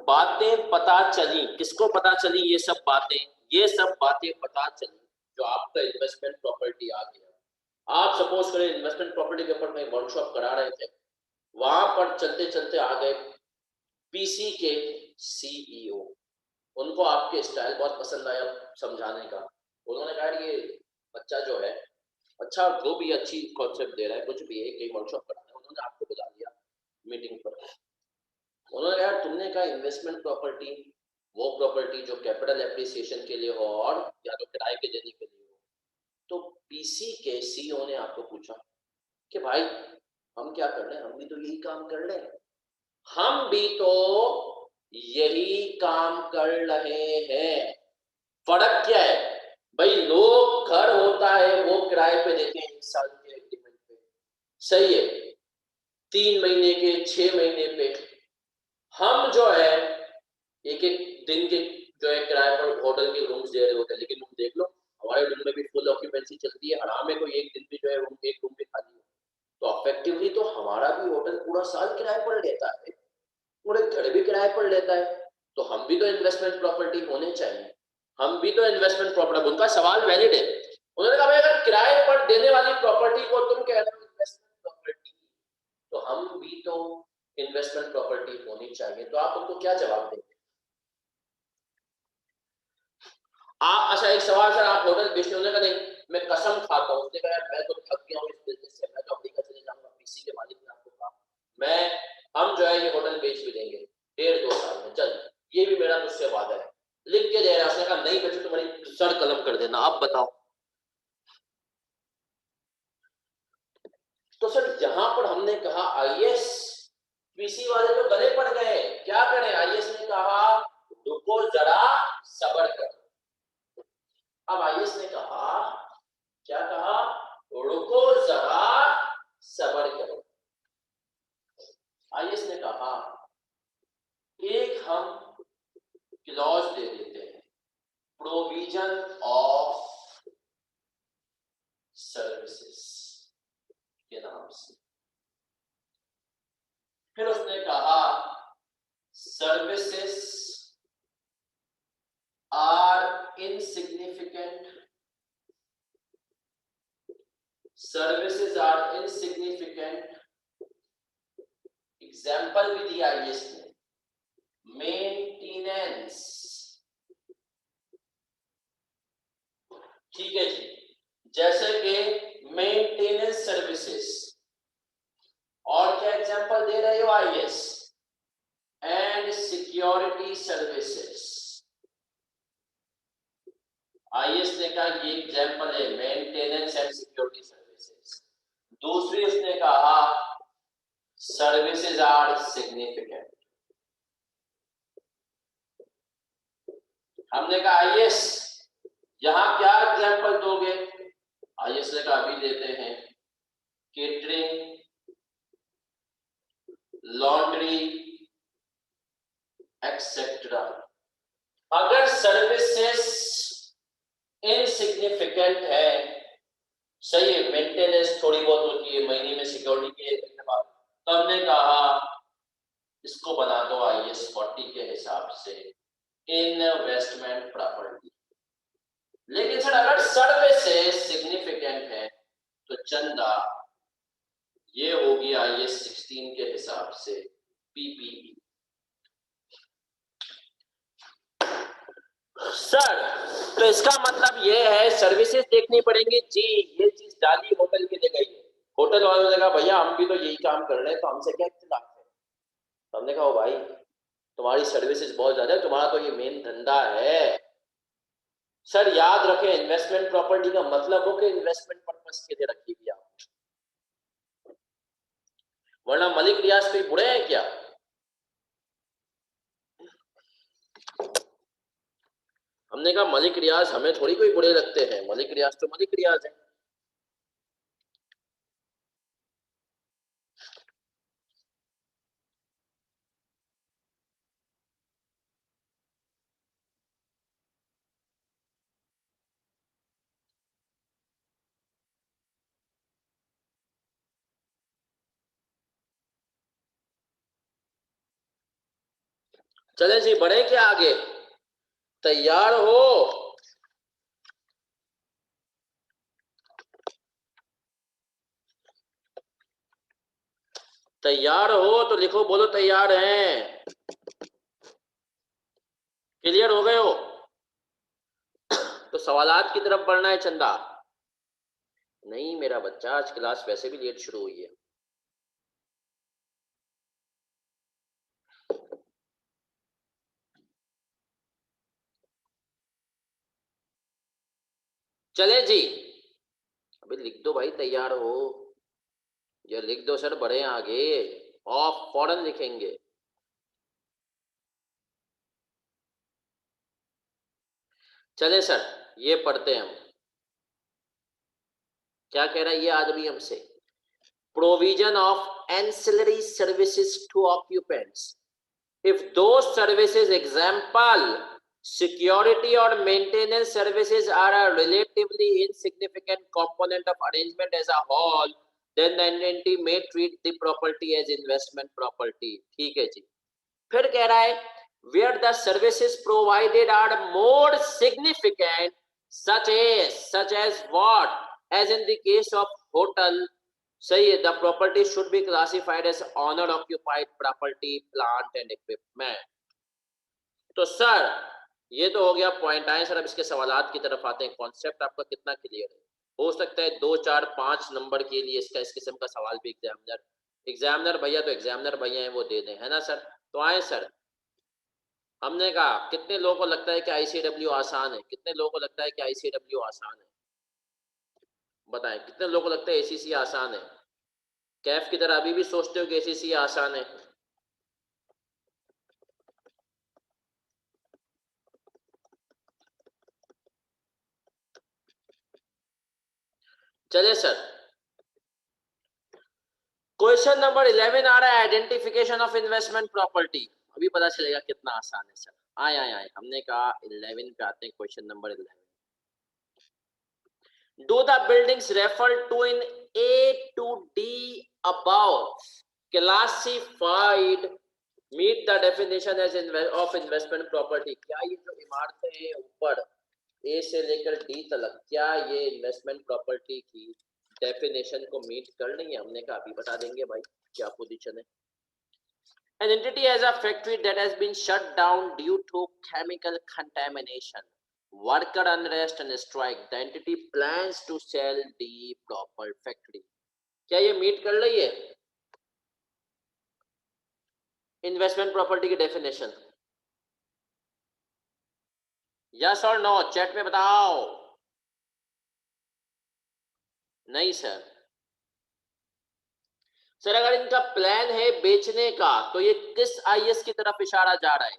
बातें पता चली, किसको पता चली ये सब बातें? ये सब बातें पता चली जो आपका इन्वेस्टमेंट प्रॉपर्टी आ गया। आप सपोज करें इन्वेस्टमेंट प्रॉपर्टी के ऊपर में वर्कशॉप करा रहे थे, वहां पर चलते चलते आ गए पीसी के सीईओ। उनको आपके स्टाइल बहुत पसंद आया समझाने का। उन्होंने कहा ये बच्चा जो है अच्छा, जो भी अच्छी कॉन्सेप्ट दे रहा है, कुछ भी है, कई वर्कशॉप करा रहा है, उन्होंने आपको बुला लिया मीटिंग पर। उन्होंने कहा तुमने कहा इन्वेस्टमेंट प्रॉपर्टी वो प्रॉपर्टी जो कैपिटल एप्रिसिएशन के लिए हो और या तो किराए के देने के लिए हो। तो पीसी के सीईओ ने आपको पूछा कि भाई हम क्या कर रहे हैं, हम भी तो यही काम कर रहे हैं, हम भी तो यही काम कर रहे हैं, फर्क क्या है? भाई लोग घर होता है वो किराए पे देते हैं 1 साल के एग्रीमेंट पे, सही है, 3 महीने के, 6 महीने पे। हम जो है एक एक दिन के जो है किराए पर होटल के रूम्स दे रहे होते हैं, लेकिन तुम देख लो हमारे रूम में भी फुल ऑक्यूपेंसी चलती है, हराम है कोई एक दिन भी जो है रूम एक रूम भी खाली हो। तो अफेक्टिवली तो हमारा भी होटल पूरा साल किराए पर लेता है, पूरे घर भी किराए पर लेता है, तो हम भी तो इन्वेस्टमेंट प्रॉपर्टी होने चाहिए, हम भी तो इन्वेस्टमेंट प्रॉपर्टी। उनका सवाल वैलिड है। उन्होंने कहा भाई अगर किराए पर देने वाली प्रॉपर्टी को तुम कह रहे हो इन्वेस्टमेंट प्रॉपर्टी, तो हम भी तो इन्वेस्टमेंट प्रॉपर्टी होनी चाहिए। तो आप उनको क्या जवाब देंगे? आप अच्छा एक सवाल सर, आप होटल बेचने, उन्होंने कहा नहीं मैं कसम खाता हूँ, उसने कहा मैं तो थक गया हूँ इस बिजनेस से, मैं तो अमेरिका चले जाऊंगा। पीसी के मालिक ने आपको कहा मैं हम जो है ये होटल बेच भी देंगे 1.5-2 साल में, चल ये भी मेरा तुझसे वादा है, लिख के दे रहा है। उसने कहा नहीं बच्चे तुम्हारी सर कलम कर देना, आप बताओ। तो सर यहां पर हमने कहा आईएएस पीसी वाले तो गले पड़ गए, क्या करें? आईएएस ने कहा रुको जरा सब्र करो। अब आईएएस ने कहा, क्या कहा? रुको जरा सब्र करो। आईएएस ने कहा एक हम क्लॉज दे देते हैं, प्रोविजन ऑफ सर्विसेज के नाम से। फिर उसने कहा services are insignificant, services are insignificant. Example भी दिया इसने, मेंटेनेंस, ठीक है जी, जैसे कि मेंटेनेंस सर्विसेज। और क्या एग्जाम्पल दे रहे हो? IAS and security services. IAS ने कहा ये एग्जाम्पल है मेंटेनेंस एंड सिक्योरिटी सर्विसेज। दूसरी उसने कहा सर्विसेज आर सिग्निफिकेंट। हमने कहा आईएएस यहां क्या एग्जाम्पल दोगे? आईएएस ने कहा अभी देते हैं केटरिंग, लॉन्ड्री एक्सेट्रा। अगर सर्विसेज इनसिग्निफिकेंट है, सही है, मेंटेनेंस थोड़ी बहुत होती है महीने में, सिक्योरिटी के बाद, तो हमने कहा इसको बना दो आईएएस 40 के हिसाब से इन्वेस्टमेंट प्रॉपर्टी। लेकिन सर अगर सर्विसेज सिग्निफिकेंट है तो चंदा ये होगी आईएएस 16 के हिसाब से पीपीई। सर तो इसका मतलब ये है सर्विसेज देखनी पड़ेंगी जी, ये चीज डाली होटल की जगह ही। होटल वालों ने कहा भैया हम भी तो यही काम कर रहे हैं, तो हमसे क्या इख्तिलाफ है? तो हमने कहा ओ भाई तुम्हारी सर्विसेज बहुत ज्यादा है, तुम्हारा तो ये मेन धंधा है। सर याद रखें इन्वेस्टमेंट प्रॉपर्टी का मतलब हो कि इन्वेस्टमेंट पर्पस के लिए रखी गया, वरना मलिक रियाज कोई बुरे हैं क्या? हमने कहा मलिक रियाज हमें थोड़ी कोई बुरे लगते हैं, मलिक रियाज तो मलिक रियाज है। चले जी, बढ़े क्या आगे? तैयार हो? तैयार हो तो लिखो, बोलो तैयार हैं। क्लियर हो गए हो? तो सवालात की तरफ बढ़ना है चंदा। नहीं मेरा बच्चा, आज क्लास वैसे भी लेट शुरू हुई है। चले जी, अभी लिख दो भाई, तैयार हो ये लिख दो सर, बढ़े आगे। ऑफ फौरन लिखेंगे। चले सर, ये पढ़ते हैं हम। क्या कह रहा है ये आदमी हमसे? Provision of ancillary services to occupants if those services, example security or maintenance services, are a relatively insignificant component of arrangement as a whole, then the entity may treat the property as investment property। ठीक है जी। फिर कह रहा है where the services provided are more significant, such as what, as in the case of hotel। सही है, the property should be classified as owner occupied property, plant and equipment। तो sir ये तो हो गया पॉइंट। आए सर अब इसके सवालात की तरफ आते हैं। कॉन्सेप्ट आपका कितना क्लियर है? हो सकता है 2 4 5 नंबर के लिए इसका इस किस्म का सवाल भी एग्जामिनर भैया, तो एग्जामिनर भैया हैं वो दे दें, है ना सर। तो आए सर, हमने कहा कितने लोगों को लगता है कि आईसीडब्ल्यू आसान है? कितने लोगों को लगता है कि आईसीडब्ल्यू आसान है? बताएं कितने लोगों को लगता है एसीसी आसान है? कैफ की तरह अभी भी सोचते हो कि एसीसी आसान है? चले सर, क्वेश्चन नंबर 11 आ रहा है, आइडेंटिफिकेशन ऑफ इन्वेस्टमेंट प्रॉपर्टी। अभी पता चलेगा कितना आसान है सर। आए आए आए, हमने कहा 11 पे आते हैं। Question number 11, do the buildings referred to in A to D above classified meet the definition as of investment property? क्या ये जो इमारतें हैं ऊपर ए से लेकर डी तक, क्या ये इन्वेस्टमेंट प्रॉपर्टी की डेफिनेशन को मीट कर रही है? हमने कहा अभी बता देंगे भाई क्या पोजीशन है। An entity has a factory that has been shut down due to chemical contamination, worker unrest and strike. The entity plans to sell the proper factory। क्या ये मीट कर रही है इन्वेस्टमेंट प्रॉपर्टी की डेफिनेशन? यस और no, chat में बताओ। नहीं सर। सर अगर इनका प्लान है बेचने का तो ये किस आईएस की तरफ इशारा जा रहा है?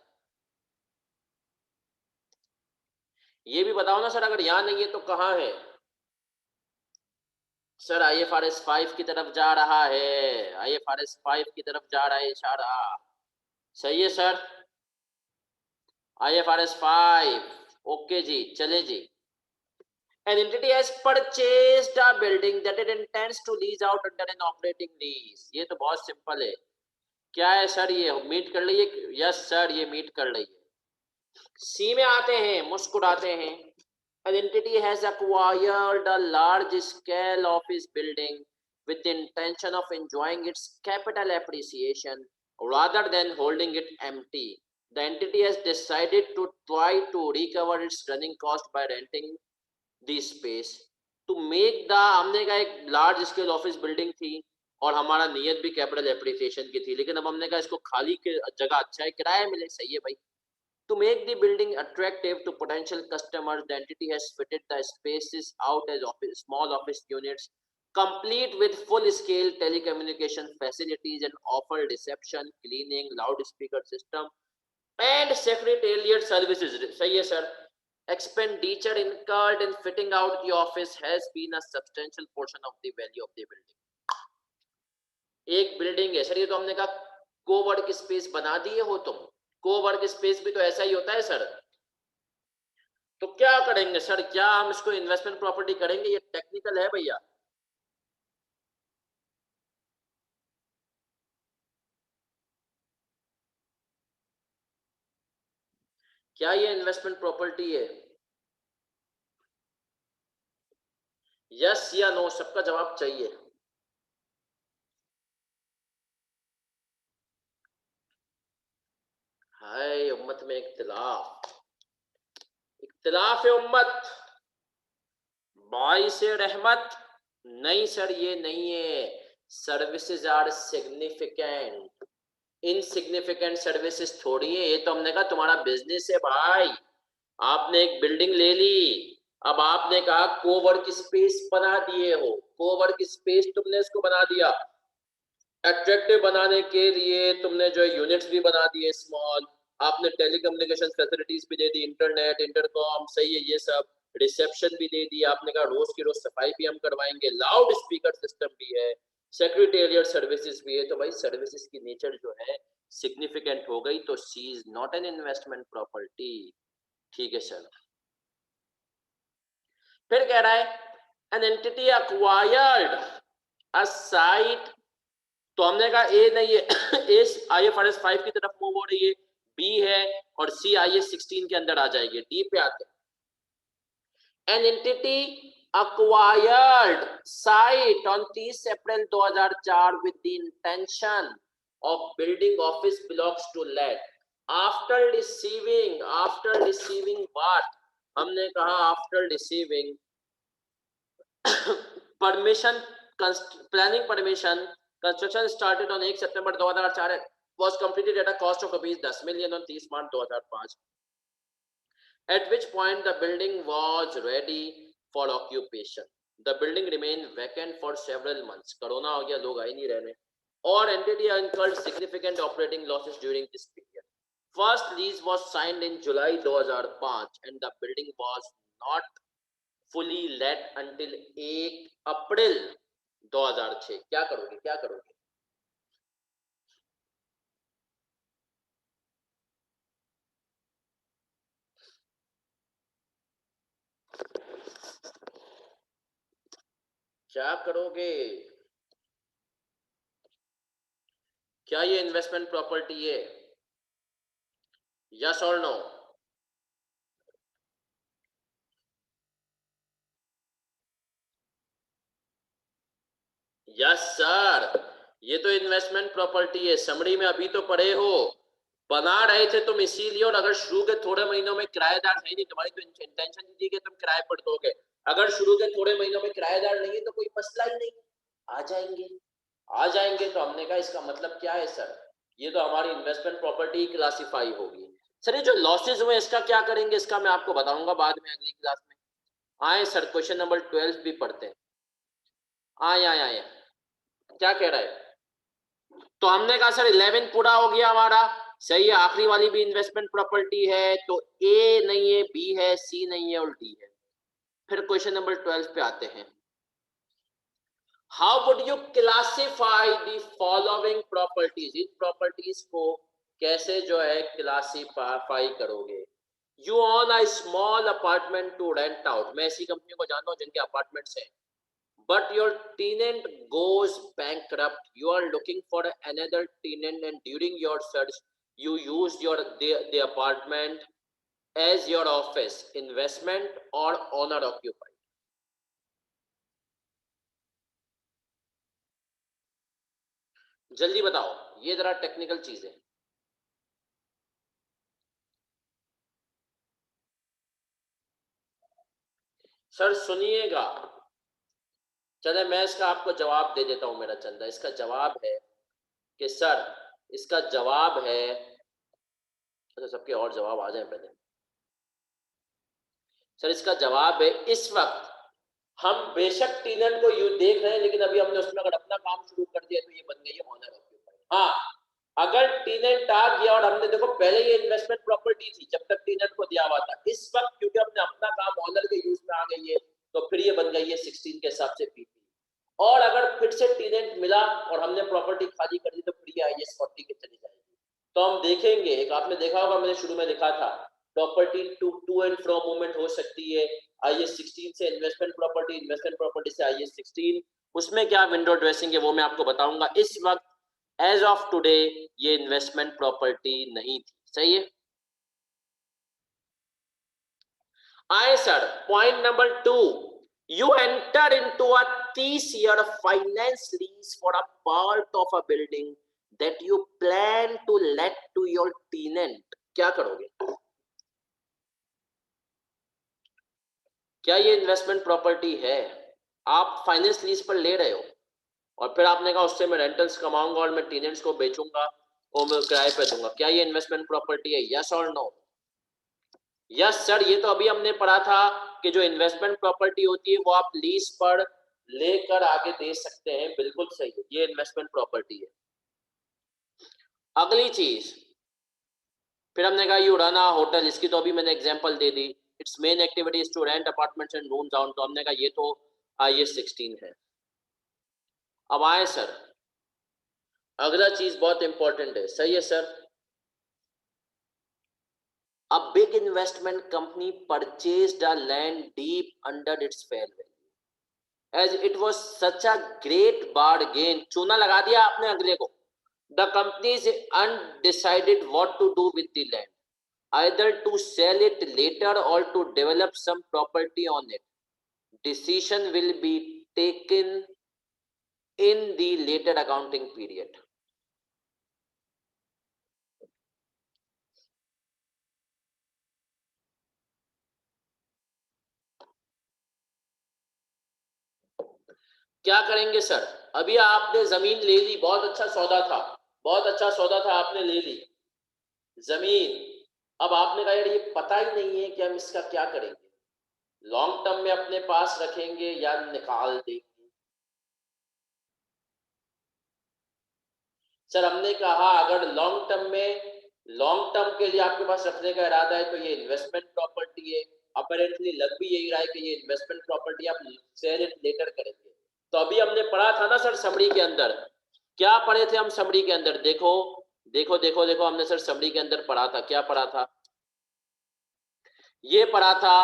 ये भी बताओ ना सर, अगर यहां नहीं है तो कहां है? सर आईएफआरएस 5 की तरफ जा रहा है, आईएफआरएस 5 की तरफ जा रहा है इशारा। सही है सर, आईएफआरएस 5। ओके जी, चले जी। An entity has purchased a building that it intends to lease out under an operating lease। ये तो बहुत सिंपल है। क्या है सर, ये मीट कर रही है? यस सर, ये मीट कर रही है। सी में आते हैं, मुस्कुराते हैं। An entity has acquired a large scale office building with the intention of enjoying its capital appreciation rather than holding it empty। The entity has decided to try to recover its running cost by renting the space to make the। हमने कहा एक large scale office building थी और हमारा नियत भी capital appreciation की थी, लेकिन अब हमने कहा इसको खाली के जगह अच्छा है किराया मिले। सही है भाई। To make the building attractive to potential customers, the entity has fitted the spaces out as small office units, complete with full-scale telecommunication facilities and offer reception, cleaning, loudspeaker system, and secretariat services। सही है sir. expenditure incurred in fitting out the office has been a substantial portion of the value of the building. एक building है sir, ये तो हमने कहा Cowork space बना दिए हो तुम, कोवर्क स्पेस भी तो ऐसा ही होता है सर। तो क्या करेंगे सर, क्या हम इसको इन्वेस्टमेंट प्रॉपर्टी करेंगे? ये टेक्निकल है भैया। क्या ये इन्वेस्टमेंट प्रॉपर्टी है? यस या नो, सबका जवाब चाहिए। हाय उम्मत में इख्तिलाफ, इख्तिलाफ है उम्मत, बाइस रहमत। नहीं सर ये नहीं है, services are significant, insignificant services थोड़ी है। ये तो हमने कहा तुम्हारा बिजनेस है भाई, आपने एक बिल्डिंग ले ली, अब आपने कहा कोवर्क स्पेस बना दिए हो, कोवर्क स्पेस तुमने इसको बना दिया, अट्रैक्टिव बनाने के लिए तुमने जो यूनिट्स भी बना दिए स्मॉल, आपने टेलीकम्युनिकेशन फैसिलिटीज भी दे दी, इंटरनेट इंटरकॉम सही है, ये सब रिसेप्शन भी दे दी, आपने कहा रोज की रोज सफाई भी हम करवाएंगे, लाउड स्पीकर सिस्टम भी है, सेक्रेटेरियल सर्विसेज भी है। तो भाई सर्विसेज की नेचर जो है सिग्निफिकेंट हो गई, तो C is not an investment property. ठीक है सर। फिर कह रहा है an entity acquired a site, तो हमने कहा ए नहीं है, ए IFRS 5 की तरफ मूव हो रही है, बी है, और सी IAS 16 के अंदर आ जाएगी। डी पे आते हैं, an entity acquired site on 30 April 2004 with the intention of building office blocks to let after receiving what, हमने कहा after receiving permission, planning permission, construction started on 1 September 2004, was completed at a cost of rupees 10 million on 30 March 2005, at which point the building was ready for occupation. The building remained vacant for several months. Corona हो गया, लोग आए नहीं रहने, और entity incurred significant operating losses during this period. First lease was signed in July 2005 and the building was not fully let until 1 अप्रैल 2006। क्या करोगे, क्या करोगे? क्या करोगे? क्या ये इन्वेस्टमेंट प्रॉपर्टी है? यस और नो? यस सर, ये तो इन्वेस्टमेंट प्रॉपर्टी है। समरी में अभी तो पढ़े हो, बना रहे थे तुम इसीलिए, और अगर शुरू के थोड़े महीनों में किराएदार है नहीं, तुम्हारी तो इंटेंशन थी कि तुम किराए पर दोगे, अगर शुरू के थोड़े महीनों में किराएदार नहीं है तो कोई मसला ही नहीं, आ जाएंगे आ जाएंगे। तो हमने कहा इसका मतलब क्या है सर, ये तो हमारी इन्वेस्टमेंट प्रॉपर्टी क्लासिफाई होगी। सर ये जो लॉसेज हुए इसका क्या करेंगे, इसका मैं आपको बताऊंगा बाद में अगली क्लास में। आए सर क्वेश्चन नंबर 12 भी पढ़ते हैं। आए आए आए, क्या कह रहा है? तो हमने कहा सर 11 पूरा हो गया हमारा, सही है, आखिरी वाली भी इन्वेस्टमेंट प्रॉपर्टी है, तो ए नहीं है, बी है, सी नहीं है और डी है। फिर क्वेश्चन नंबर 12 पे आते हैं। How would you classify the following properties, इन प्रॉपर्टीज को कैसे जो है क्लासिफाई करोगे? You own a small apartment to rent out, मैं ऐसी कंपनी को जानता हूं जिनके अपार्टमेंट्स हैं, but your tenant goes bankrupt, you are looking for another tenant and during your search you used the apartment as your office, investment or owner occupied? जल्दी बताओ, ये जरा टेक्निकल चीज है। सर सुनिएगा, चले मैं इसका आपको जवाब दे देता हूं मेरा चंदा। इसका जवाब है कि सर, इसका जवाब है, अच्छा सबके और जवाब आ जाए पहले। सर इसका जवाब है, इस वक्त हम बेशक टीनल को यू देख रहे हैं, लेकिन अभी हमने उसमें अगर अपना काम शुरू कर दिया तो ये बन गई है ऑनर ऑक्यूपाइड। हाँ, अगर टीनेंट आ गया और हमने देखो पहले ये इन्वेस्टमेंट प्रॉपर्टी थी जब तक टीनेंट को दिया हुआ था, इस वक्त क्योंकि हमने अपना काम ऑनर के यूज में आ गई है तो फिर ये बन गई है 16 के हिसाब से पीपी। और अगर फिर से टीनेंट मिला और हमने प्रॉपर्टी खाली कर दी तो फिर ये आईएस 40 के चली जाएगी। तो हम देखेंगे, एक आपने देखा होगा मैंने शुरू में लिखा था property to and fro movement हो सकती है, आईएस 16 से इन्वेस्टमेंट प्रॉपर्टी से आईएस 16, उसमें क्या विंडो ड्रेसिंग है वो मैं आपको बताऊंगा। इस वक्त एज ऑफ टुडे ये इन्वेस्टमेंट प्रॉपर्टी नहीं थी, सही है। आए sir, point number 2, you enter into a 30-year finance lease for a part of a building that you plan to let to your tenant। क्या करोगे? क्या ये इन्वेस्टमेंट प्रॉपर्टी है? आप फाइनेंस लीज पर ले रहे हो और फिर आपने कहा उससे मैं रेंटल्स कमाऊंगा और मैं टेनेंट्स को बेचूंगा और मैं किराए पे दूंगा, क्या ये इन्वेस्टमेंट प्रॉपर्टी है? यस और नो? यस सर, ये तो अभी हमने पढ़ा था कि जो इन्वेस्टमेंट प्रॉपर्टी होती है वो आप लीज पर लेकर आगे दे सकते हैं, बिल्कुल सही है, ये इन्वेस्टमेंट प्रॉपर्टी है। अगली चीज, फिर हमने कहा यू रन अ होटल, इसकी तो अभी मैंने एग्जांपल दे दी। Its main activity is to rent apartments and rooms down, तो हमने कहा ये तो आईएस 16 है। अब आए सर, अगला चीज बहुत इंपॉर्टेंट है, सही है sir. A big investment company purchased a land deep under its fair value as it was such a great bargain। चूना लगा दिया आपने अगले को। The company is undecided what to do with the land, either to sell it later or to develop some property on it। Decision will be taken in the later accounting period। क्या करेंगे sir? अभी आपने जमीन ले ली, बहुत अच्छा सौदा था, बहुत अच्छा सौदा था, आपने ले ली जमीन। अब आपने कहा यार ये पता ही नहीं है कि हम इसका क्या करेंगे, लॉन्ग टर्म में अपने पास रखेंगे या निकाल देंगे। सर हमने कहा अगर लॉन्ग टर्म के लिए आपके पास रखने का इरादा है तो ये इन्वेस्टमेंट प्रॉपर्टी है। अपरेंटली लग भी यही रहा है कि ये इन्वेस्टमेंट प्रॉपर्टी आप सेल इट लेटर करेंगे। तो अभी हमने पढ़ा था ना सर समरी के अंदर, क्या पढ़े थे हम समरी के अंदर? देखो देखो देखो देखो, हमने सर समरी के अंदर पढ़ा था, क्या पढ़ा था? ये पढ़ा था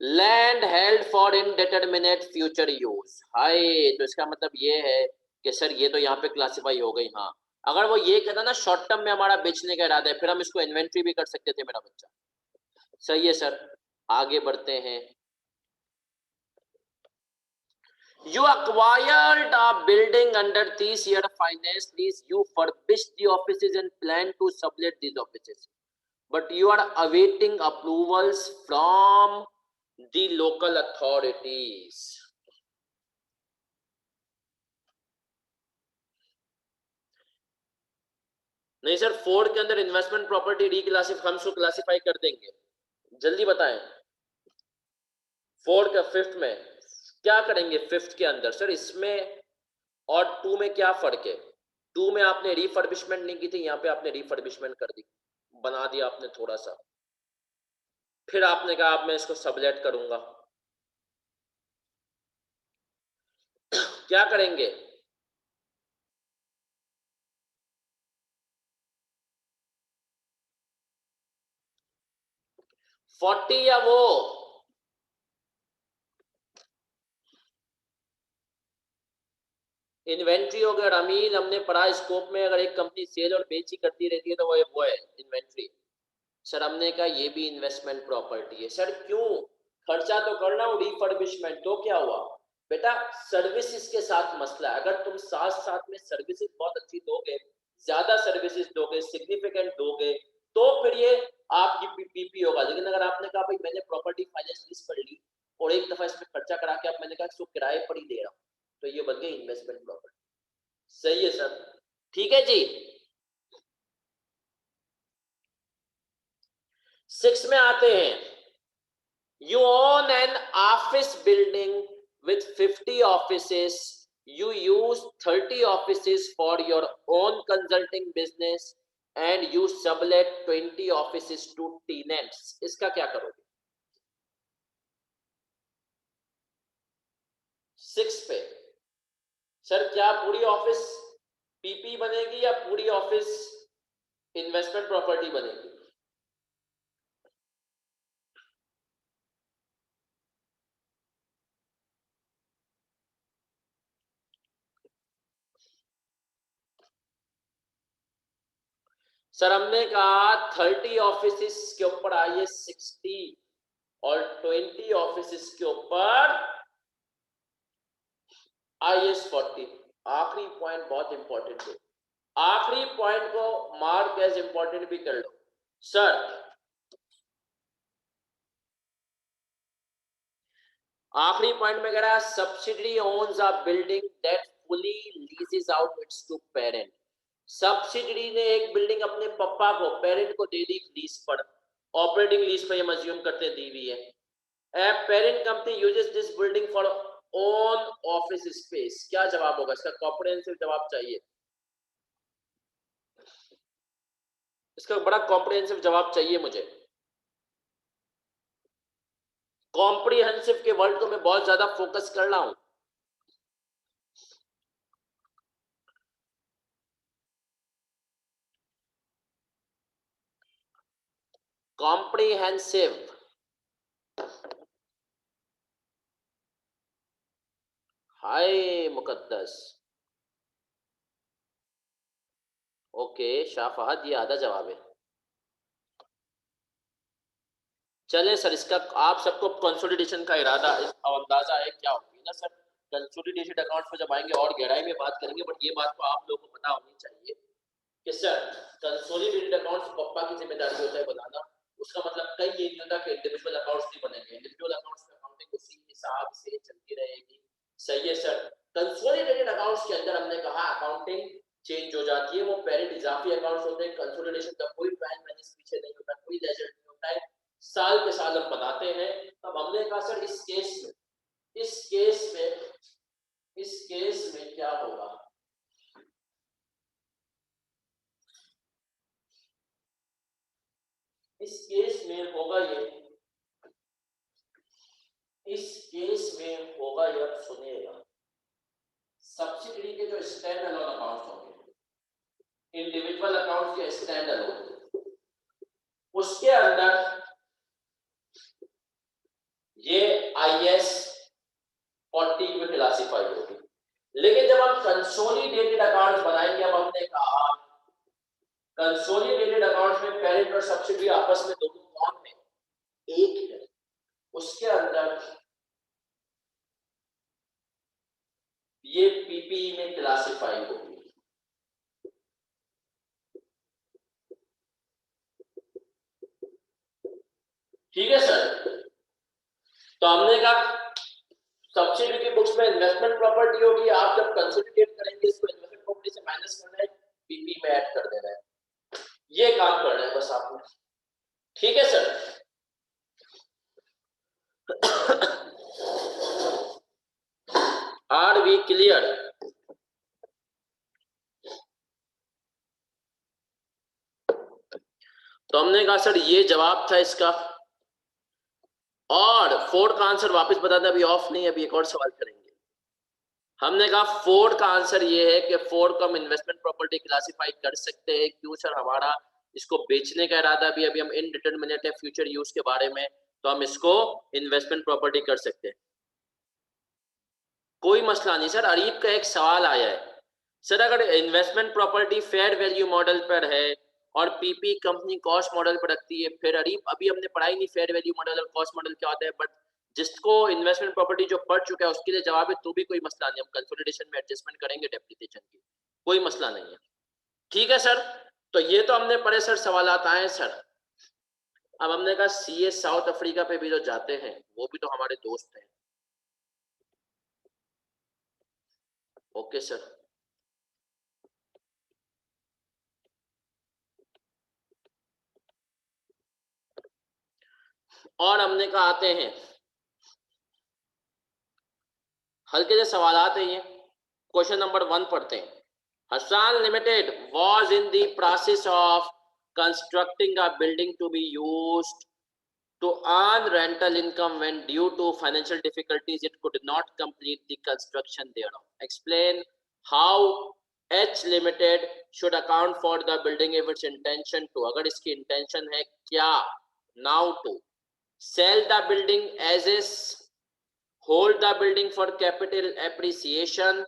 land held for indeterminate future use. हाय, तो इसका मतलब ये है कि सर ये तो यहाँ पे क्लासिफाई हो गई। हाँ, अगर वो ये कहता ना शॉर्ट टर्म में हमारा बेचने का इरादा है, फिर हम इसको इन्वेंट्री भी कर सकते थे मेरा बच्चा। सही है सर, आगे बढ़ते हैं। You acquired a building under 30-year finance lease, you furbished the offices and plan to sublet these offices, but you are awaiting approvals from the local authorities। नहीं सर, 4 के अंदर इन्वेस्टमेंट प्रॉपर्टी हम उसको classify कर देंगे, जल्दी बताएं। 4 का 5th में क्या करेंगे? 5th के अंदर सर इसमें और 2 में क्या फर्क है? 2 में आपने रिफर्बिशमेंट नहीं की थी, यहाँ पे आपने रिफर्बिशमेंट कर दी, बना दिया आपने थोड़ा सा, फिर आपने कहा अब मैं इसको सबलेट करूंगा। क्या करेंगे? फोर्टी या वो इन्वेंट्री हो गया। अमीन, हमने पढ़ा स्कोप में अगर एक कंपनी सेल और बेच ही करती रहती है तो वो है इन्वेंट्री। सर हमने कहा ये भी इन्वेस्टमेंट प्रॉपर्टी है। सर क्यों? खर्चा तो करना हो रिफर्बिशमेंट, तो क्या हुआ बेटा? सर्विसेज के साथ मसला है, अगर तुम साथ साथ में सर्विसेज बहुत अच्छी दोगे, ज्यादा सर्विसेज दोगे, सिग्निफिकेंट दोगे, तो फिर ये आपकी पीपी होगा। लेकिन अगर आपने कहा भाई मैंने प्रॉपर्टी फाइनेंस लीज कर ली और एक दफा इसमें खर्चा करा के अब मैंने कहा इसको किराए पर ही दे रहा हूं, तो ये बन गई इन्वेस्टमेंट प्रॉपर्टी। सही है सर, ठीक है जी। 6 में आते हैं। You own an office building with 50 offices, you use 30 offices for your own consulting business and you sublet 20 offices to tenants. इसका क्या करोगे? 6 पे सर क्या पूरी ऑफिस पीपी बनेगी या पूरी ऑफिस इन्वेस्टमेंट प्रॉपर्टी बनेगी? सर हमने कहा 30 ऑफिस के ऊपर आइए 60 और 20 ऑफिस के ऊपर IS 40। आखिरी पॉइंट बहुत इंपॉर्टेंट है, आखिरी पॉइंट को मार्क एज इंपॉर्टेंट भी कर लो सर। आखिरी पॉइंट में कह रहा है subsidiary owns a building that fully leases out its to parent. Subsidiary ने एक बिल्डिंग अपने पापा को, पेरेंट को दे दी लीज पर, ऑपरेटिंग लीज पर, ये अज्यूम करते दी हुई है। A parent company uses this building for own office space. क्या जवाब होगा इसका? कॉम्प्रिहेंसिव जवाब चाहिए, इसका बड़ा कॉम्प्रिहेंसिव जवाब चाहिए मुझे। कॉम्प्रिहेंसिव के वर्ड को मैं बहुत ज्यादा फोकस कर रहा हूं। कॉम्प्रिहेंसिव, हाय मुकद्दस। ओके शाह फहद, ये आधा जवाब है। चले सर, इसका आप सबको कंसोलिडेशन का इरादा अंदाजा है क्या होगी ना सर? कंसोलिडेटेड अकाउंट्स पर जब आएंगे और गहराई में बात करेंगे, बट ये बात तो आप लोगों को पता होनी चाहिए कि सर कंसोलिडेटेड अकाउंट्स पप्पा की जिम्मेदारी होता है बनाना। उसका मतलब कई ये नहीं होता कि इंडिविजुअल अकाउंट्स नहीं बनेंगे, इंडिविजुअल अकाउंट्स में अकाउंटिंग उसी हिसाब से चलती रहेगी। सही है सर। कंसोलिडेटेड अकाउंट्स के अंदर हमने कहा अकाउंटिंग चेंज हो जाती है, वो पेरेंट इजाफी अकाउंट्स होते हैं। कंसोलिडेशन का कोई ट्रायल बैलेंस पीछे नहीं होता, कोई लेजर नहीं होता है, साल के साल हम बनाते हैं। तब हमने कहा सर इस केस में क्या होगा? इस केस में होगा ये, इस केस में होगा ये, सुनिएगा, सब्सिडरी के जो स्टैंड अलोन अकाउंट्स होंगे, इंडिविजुअल अकाउंट्स के स्टैंड अलोन, उसके अंदर ये IS 40 में क्लासिफाई होगी। लेकिन जब हम कंसोलिडेटेड अकाउंट्स बनाएंगे, अब हमने कहा कंसोलिडेटेड अकाउंट्स में पेरेंट और सब्सिडरी आपस में दोनों कौन है? एक है। उसके अंदर ये पीपीई में क्लासिफाई होगी। ठीक है सर। तो हमने कहा सब्सिडी की बुक्स में इन्वेस्टमेंट प्रॉपर्टी होगी, आप जब कंसोलिडेट करेंगे इसको इन्वेस्टमेंट प्रॉपर्टी से माइनस करना है, पीपी में ऐड कर देना है, ये काम करना है बस आपने। ठीक है सर। Are we clear? तो हमने कहा सर ये जवाब था इसका, और फोर्थ का आंसर वापस बता दें, अभी ऑफ नहीं, अभी एक और सवाल करेंगे। हमने कहा फोर्थ का आंसर ये है कि फोर्थ को हम इन्वेस्टमेंट प्रॉपर्टी क्लासिफाई कर सकते हैं। क्यों सर? हमारा इसको बेचने का इरादा भी, अभी हम इनडिटरमिनेट है फ्यूचर यूज के बारे में, तो हम इसको इन्वेस्टमेंट प्रॉपर्टी कर सकते हैं, कोई मसला नहीं सर। अरीब का एक सवाल आया है, सर अगर investment property fair value model पर है और पीपी कंपनी कॉस्ट मॉडल पर रखती है, फिर अरीब अभी हमने पढ़ाई नहीं फेयर वैल्यू मॉडल और कॉस्ट मॉडल क्या होता है, बट जिसको इन्वेस्टमेंट प्रॉपर्टी जो पढ़ चुका है उसके लिए जवाब है, तो भी कोई मसला नहीं, हम कंसोलिडेशन में एडजस्टमेंट करेंगे डेप्रिसिएशन की, कोई मसला नहीं है। ठीक है सर। तो ये तो हमने पढ़े सर, सवाल आए सर। अब हमने कहा सीए साउथ अफ्रीका पे भी जो जाते हैं वो भी तो हमारे दोस्त हैं। Okay sir. और हमने कहा आते हैं हल्के से सवाल आते हैं, क्वेश्चन नंबर 1 पढ़ते हैं. Hassan Limited was in the process of constructing a building to be used to earn rental income when due to financial difficulties it could not complete the construction thereof. Explain how H Limited should account for the building if its intention to, अगर इसकी intention है क्या, now to sell the building as is, hold the building for capital appreciation,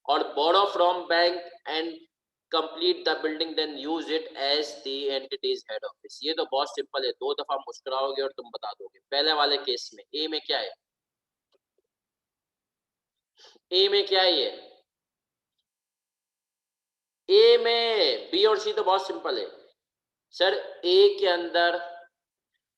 or borrow from bank and complete the building then use it as the entity's head office. ये तो बहुत simple है, 2 दफा मुस्कुराओगे और तुम बता दोगे. पहले वाले केस में ए में क्या है, ए में क्या है, ए में बी और सी तो बहुत सिंपल है सर. ए के अंदर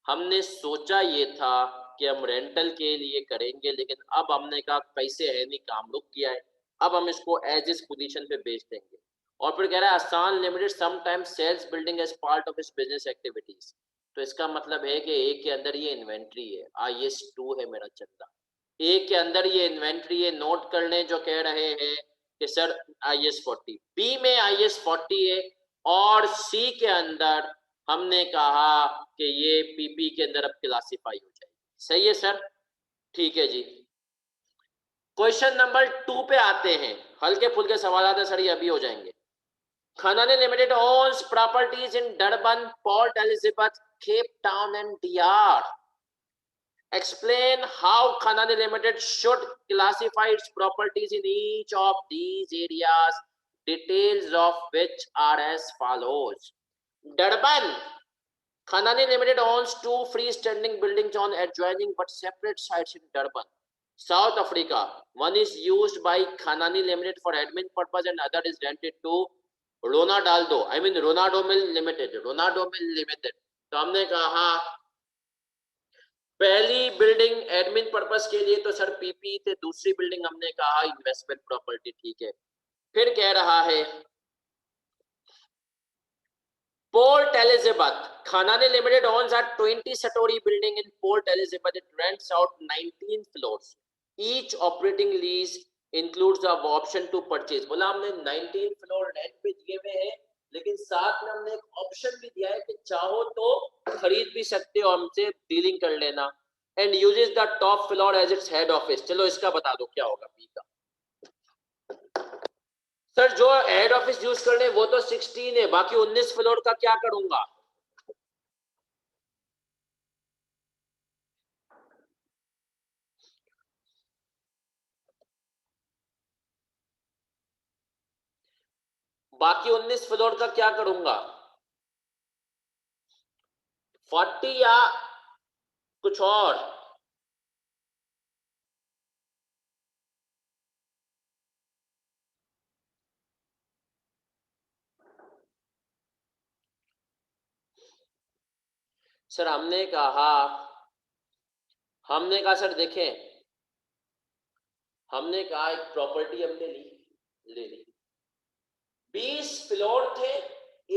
हमने सोचा ये था कि हम रेंटल के लिए करेंगे, लेकिन अब हमने कहा पैसे है नहीं, काम रुक गया है, अब हम इसको एज इस पोजीशन पे बेच देंगे. और फिर कह रहा है Hasan limited sometimes sells building as part of its business activities. तो इसका मतलब है कि ए के अंदर ये इन्वेंट्री है. IS2 है मेरा चंदा, ए के अंदर ये इन्वेंट्री है. नोट कर लें जो कह रहे हैं कि सर IS40, बी में IS40 है, और सी के अंदर हमने कहा कि ये पीपी के अंदर अब क्लासिफाई हो जाएगी. सही है सर, ठीक है जी. क्वेश्चन नंबर 2 पे आते हैं. हल्के फुल्के सवाल आते हैं सर, ये अभी हो जाएंगे. खनानी limited owns properties in Durban, Port Elizabeth, Cape Town and DR. Explain how Khanani Limited should classify its properties in each of these areas, details of which are as follows. Durban, Khanani Limited owns 2 freestanding buildings on adjoining but separate sites in Durban, South Africa. One is used by Khanani Limited for admin purpose and other is rented to Ronaldo Mill Limited. तो हमने कहा पहली building admin purpose के लिए तो sir PP थे, दूसरी building हमने कहा इन्वेस्टमेंट प्रॉपर्टी. ठीक है. फिर कह रहा है Port Elizabeth, Khanani Limited owns a 20-story building in Port Elizabeth. It rents out 19 floors. Each operating lease includes the option to purchase. बोला हमने 19 फ्लोर रेंट पे दिए हुए हैं, लेकिन साथ में हमने एक ऑप्शन भी दिया है कि चाहो तो खरीद भी सकते हो, हमसे डीलिंग कर लेना. And uses the top floor as its head office. चलो इसका बता दो क्या होगा बी का. सर जो हेड ऑफिस यूज कर रहे वो तो 16 है, बाकी 19 फ्लोर का क्या करूंगा. बाकी 19 फ्लोर का क्या करूंगा, 40 या कुछ और. सर हमने कहा सर देखें, हमने कहा एक प्रॉपर्टी हमने ले ली, 20 फ्लोर थे,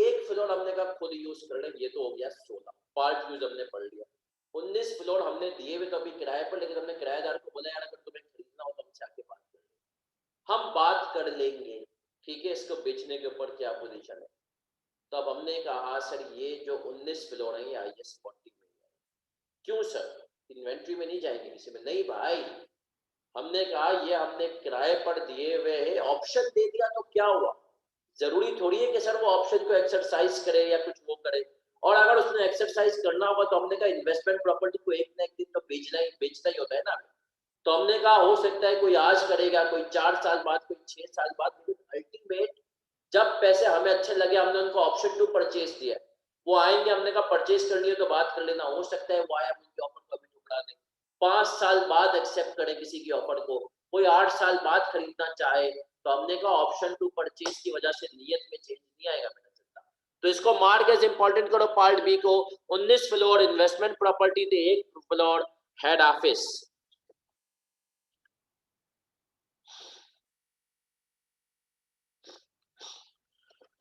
एक फ्लोर हमने कहा खुद यूज कर ले, ये तो हो गया 16 पार्ट यूज हमने पढ़ लिया. 19 फ्लोर हमने दिए हुए तो अभी किराए पर, लेकिन हमने किराएदार को बोला यार अगर तुम्हें खरीदना हो तो हमसे आके बात कर ले, हम बात कर लेंगे. ठीक है, इसको बेचने के ऊपर क्या पोजीशन है. तो अब हमने कहा सर ये जो 19 फ्लोर है ये IS40 में है. क्यों सर, इन्वेंट्री में नहीं जाएगी किसी में? नहीं भाई, हमने कहा ये हमने किराए पर दिए हुए है, ऑप्शन दे दिया तो क्या हुआ, जरूरी थोड़ी है कि सर वो ऑप्शन को एक्सरसाइज करे या कुछ वो करे. और अगर उसने एक्सरसाइज करना होगा तो हमने कहा इन्वेस्टमेंट प्रॉपर्टी को एक ना एक दिन तो बेचना ही होता है ना. तो हमने कहा हो सकता है कोई आज करेगा, कोई 4 साल बाद, कोई 6 साल बाद, लेकिन अल्टीमेट जब पैसे हमें अच्छे लगे हमने उनको ऑप्शन टू परचेज दिया. वो आएंगे, हमने कहा परचेज करनी है तो बात कर लेना, हो सकता है वो आया उनकी ऑफर को अभी ठुकरा दे, 5 साल बाद एक्सेप्ट करें किसी की ऑफर को, कोई 8 साल बाद खरीदना चाहे. तो हमने कहा ऑप्शन टू परचेज की वजह से नियत में चेंज नहीं आएगा मेरा चलता. तो इसको मार्क एज इंपॉर्टेंट करो पार्ट बी को. 19 फ्लोर इन्वेस्टमेंट प्रॉपर्टी थे, 1 फ्लोर हेड ऑफिस.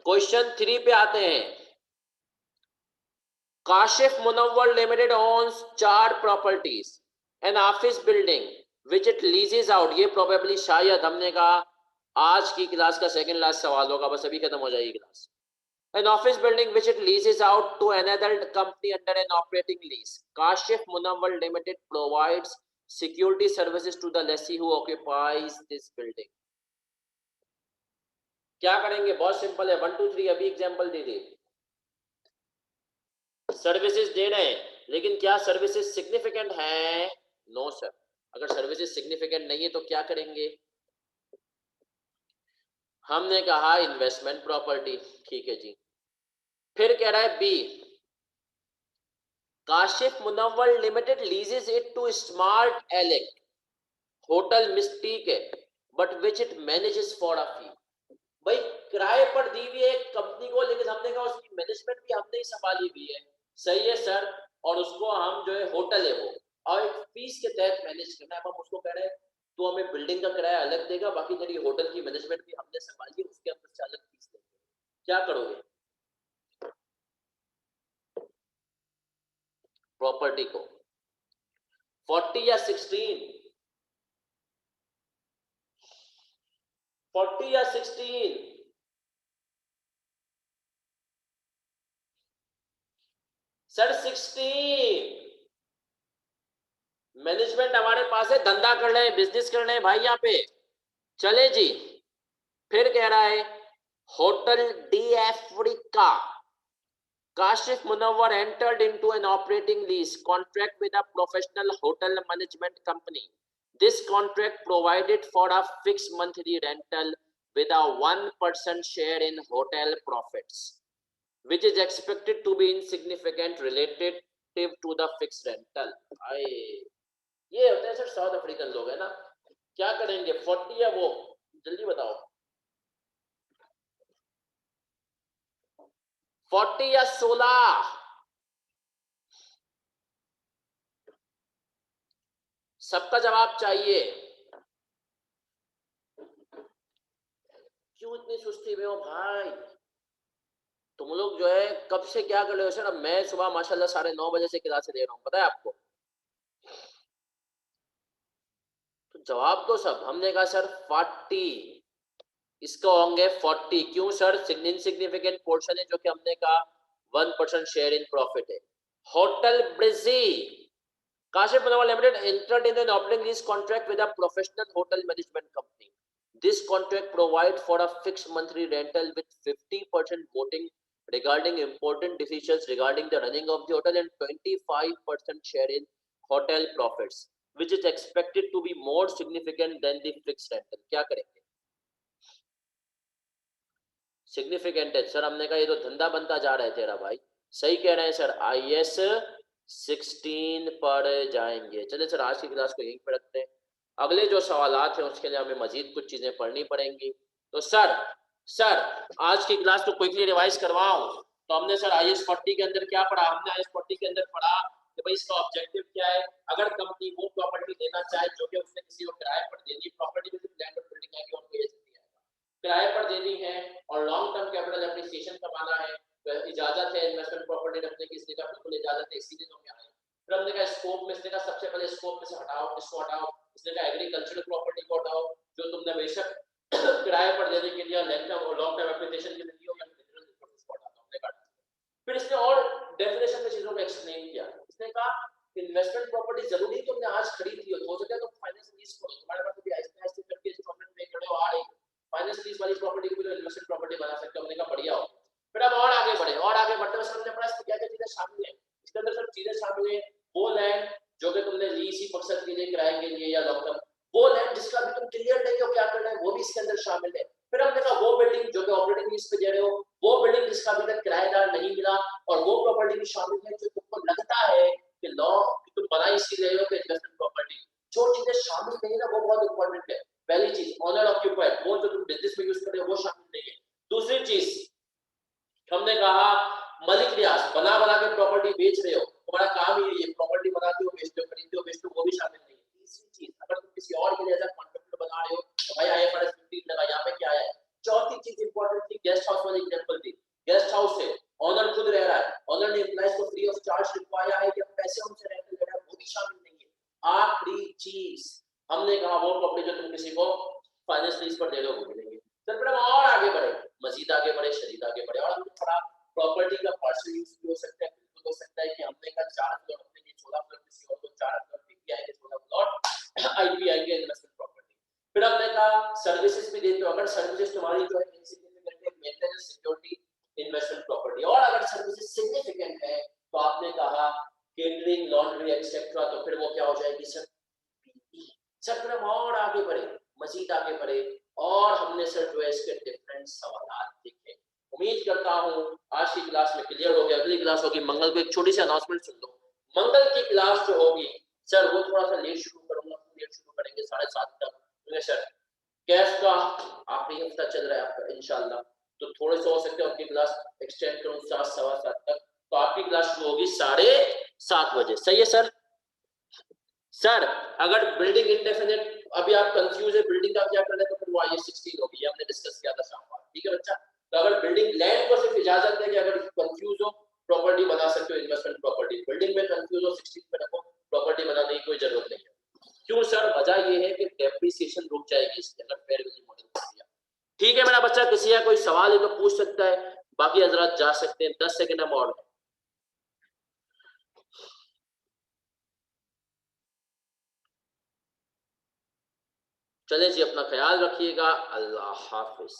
क्वेश्चन 3 पे आते हैं. Kashif Munawwar limited owns 4 properties, an office building which it leases out. ये प्रोबेबली शायद हमने कहा आज की क्लास का सेकंड लास्ट सवाल होगा, बस अभी खत्म हो जाएगी class. An office building which it leases out to another company under an operating lease. Kashif Munawwar Limited provides security services to the lessee who occupies this building. क्या करेंगे? बहुत सिंपल है, 1 2 3 अभी एग्जांपल दे दे। सर्विसेज दे रहे हैं, लेकिन क्या services significant है? No sir. अगर सर्विसेज सिग्निफिकेंट नहीं है तो क्या करेंगे? हमने कहा इन्वेस्टमेंट प्रॉपर्टी, ठीक है जी। फिर कह रहा है B, Kashif Munawwar limited leases it to Smart Alec Hotel Mystique है, but which it manages for a fee. भाई किराए पर दी हुई है एक कंपनी को, लेकिन हमने कहा उसकी मैनेजमेंट भी हमने ही संभाली हुई है, सही है सर, और उसको हम जो है होटल है वो और एक फीस के तहत मैनेज करना है। अब हम उसको कह रहे हैं तो हमें बिल्डिंग का किराया अलग देगा, बाकी तेरी होटल की मैनेजमेंट भी हमने संभाली है, उसके अंदर से अलग फीस देंगे। क्या करोगे? प्रॉपर्टी को 40 या 16, 40 या 16? सर 16। मैनेजमेंट हमारे पास है, धंधा कर रहे हैं, बिजनेस कर रहे हैं भाई यहाँ पे, चले जी। फिर कह रहा है hotel D Africa, Kashif Munawwar entered into an operating lease contract with a professional hotel management company. This contract provided for a fixed monthly rental with a 1% share in hotel profits, which is expected to be insignificant relative to the fixed rental. ये होते हैं sir south African लोग, है ना? क्या करेंगे? 40 या वो? जल्दी बताओ। 40 या 16? सबका जवाब चाहिए। क्यों इतनी सुस्ती में हो भाई? तुम लोग जो है कब से क्या कर रहे हो सर? अब मैं सुबह माशाल्लाह 9:30 बजे से क्लास ले रहा हूँ, पता है आपको? तो जवाब तो सब हमने कहा सर 40, इसका होंगे 40। क्यों सर? इनसिग्निफिकेंट पोर्शन है, जो कि हमने कहा 1% शेयर इन प्रॉफिट है। Hotel breezy, Kashif Munawwar Limited entered in an operating lease contract with a professional hotel management company. This contract provides for a fixed monthly rental with 50% voting regarding important decisions regarding the running of the hotel and 25% share in hotel profits, which is expected to be more significant than the fixed rental. क्या करेंगे? Significant है sir, हमने कहा ये तो धंधा बनता जा रहा है तेरा भाई। सही कह रहे हैं सर, IS 16 पर जाएंगे। चलिए सर आज की क्लास को यहीं पर रखते हैं, अगले जो सवालात हैं उसके लिए हमें मजीद कुछ चीजें पढ़नी पड़ेंगी। तो सर आज की क्लास को क्विकली रिवाइज करवाऊं तो हमने सर IS 40 के अंदर क्या पढ़ा? हमने IS 40 के अंदर पढ़ा कि भाई इसका ऑब्जेक्टिव क्या है। अगर कंपनी वो प्रॉपर्टी देना चाहे जो कि उसने किसी को किराए पर देनी, प्रॉपर्टी में सिर्फ लैंड और बिल्डिंग आएगी और कोई एसेट नहीं आएगा, किराए पर देनी है और लॉन्ग टर्म कैपिटल एप्रिसिएशन कमाना है, तो इजाजत है इन्वेस्टमेंट प्रॉपर्टी रखने की, इसने कहा बिल्कुल इजाजत है, इसीलिए तो क्या है। फिर हमने कहा स्कोप में, इसने कहा सबसे पहले स्कोप में से हटाओ, इसको हटाओ। इसने कहा एग्रीकल्चरल प्रॉपर्टी को हटाओ, जो तुमने बेशक किराए पर देने के लिए लॉन्ग टर्म एप्रिसिएशन के लिए दी हो, या मिनरल रिसोर्सेज को हटाओ, हमने काटा। फिर इसने और डेफिनेशन में चीजों को एक्सप्लेन किया। इसने कहा इन्वेस्टमेंट प्रॉपर्टी जरूरी तुमने आज खरीद ली हो सकता है तो फाइनेंस लीज करो, तुम्हारे पास भी आहिस्ते आहिस्ते करके इंस्टॉलमेंट पे खड़े हो आ रही, फाइनेंस लीज वाली प्रॉपर्टी को भी तो इन्वेस्टमेंट प्रॉपर्टी बना सकते हो। हमने कहा बढ़िया हो। फिर अब और आगे बढ़े, और आगे बढ़ते हुए हमने पढ़ा इसमें क्या क्या चीजें शामिल है। इसके अंदर सब चीजें शामिल है, वो लैंड जो कि तुमने ली इसी मकसद के लिए, किराए के लिए या लॉन्ग टर्म, वो लैंड जिसका भी तुम क्लियर नहीं हो क्या करना है, वो भी इसके अंदर शामिल है। फिर हमने कहा वो बिल्डिंग जो कि ऑपरेटिंग लीज पे दे रहे हो, वो बिल्डिंग जिसका अभी तक किराएदार नहीं मिला, और वो प्रॉपर्टी भी शामिल है जो तुमको लगता है कि लॉ तुम बना इसके लिए हो कि इन्वेस्टमेंट प्रॉपर्टी। जो चीजें शामिल नहीं है ना वो बहुत इंपॉर्टेंट है। पहली चीज ओनर ऑक्यूपाइड, वो जो तुम बिजनेस में यूज कर रहे हो वो शामिल नहीं है। दूसरी चीज हमने कहा मलिक रियाज, बना बना के प्रॉपर्टी बेच रहे हो, तुम्हारा काम ही ये प्रॉपर्टी बनाते हो बेचते हो, खरीदते हो बेचते हो, वो भी शामिल नहीं है। तीसरी चीज अगर तुम किसी और के लिए एज कॉन्ट्रैक्टर बना रहे हो तो भाई IFRS 15 लगा, यहाँ पे क्या है। चौथी चीज इंपॉर्टेंट थी, गेस्ट हाउस वाली एग्जांपल थी। गेस्ट हाउस है, ओनर खुद रह रहा है, ओनर ने एम्प्लॉइज को फ्री ऑफ चार्ज लिखवाया है या पैसे उनसे रेंट ले रहा है, वो भी शामिल नहीं है। आखिरी चीज हमने कहा वो प्रॉपर्टी जो तुम किसी को फाइनेंस लीज पर दे रहे हो वो मिलेंगे। आपने कहा केटरिंग, लॉन्ड्री एक्सेट्रा, तो फिर वो क्या हो जाएगी सर? पीई। सर फिर हम और आगे बढ़े, मजीद आगे बढ़े, और हमने सर जो है इसके डिफरेंट सवाल देखे। उम्मीद करता हूँ आज की क्लास में क्लियर हो गया। अगली क्लास होगी मंगल को। एक छोटी सी अनाउंसमेंट सुन लो, मंगल की क्लास जो होगी सर वो थोड़ा सा लेट शुरू करूंगा, लेट शुरू करेंगे 7:30 तक, ठीक है सर? कैश का आखिरी हफ्ता चल रहा है आपका इंशाल्लाह, तो थोड़े से हो सकते हैं आपकी क्लास एक्सटेंड करूं 7, 7:15 तक, तो आपकी क्लास शुरू होगी 7:30 बजे। सही है सर? सर अगर बिल्डिंग इंडेफिनिट अभी आप कंफ्यूज है बिल्डिंग का क्या करना है, तो फिर वो आइए 16 होगी, ये हमने डिस्कस किया था शाम को, ठीक है बच्चा? तो अगर बिल्डिंग लैंड को सिर्फ इजाजत है कि अगर कंफ्यूज हो प्रॉपर्टी बना सकते हो, इन्वेस्टमेंट प्रॉपर्टी, बिल्डिंग में कंफ्यूज हो 16 पे रखो, प्रॉपर्टी बनाने की कोई जरूरत नहीं है। क्यों सर? वजह ये है कि डेप्रिसिएशन रुक जाएगी इसके अंदर, फेयर वैल्यू मॉडल कर दिया। ठीक है मेरा बच्चा, किसी का कोई सवाल है तो पूछ सकता है, बाकी हजरात जा सकते हैं। 10 सेकंड हम और चलें जी, अपना ख्याल रखिएगा। अल्लाह हाफिज।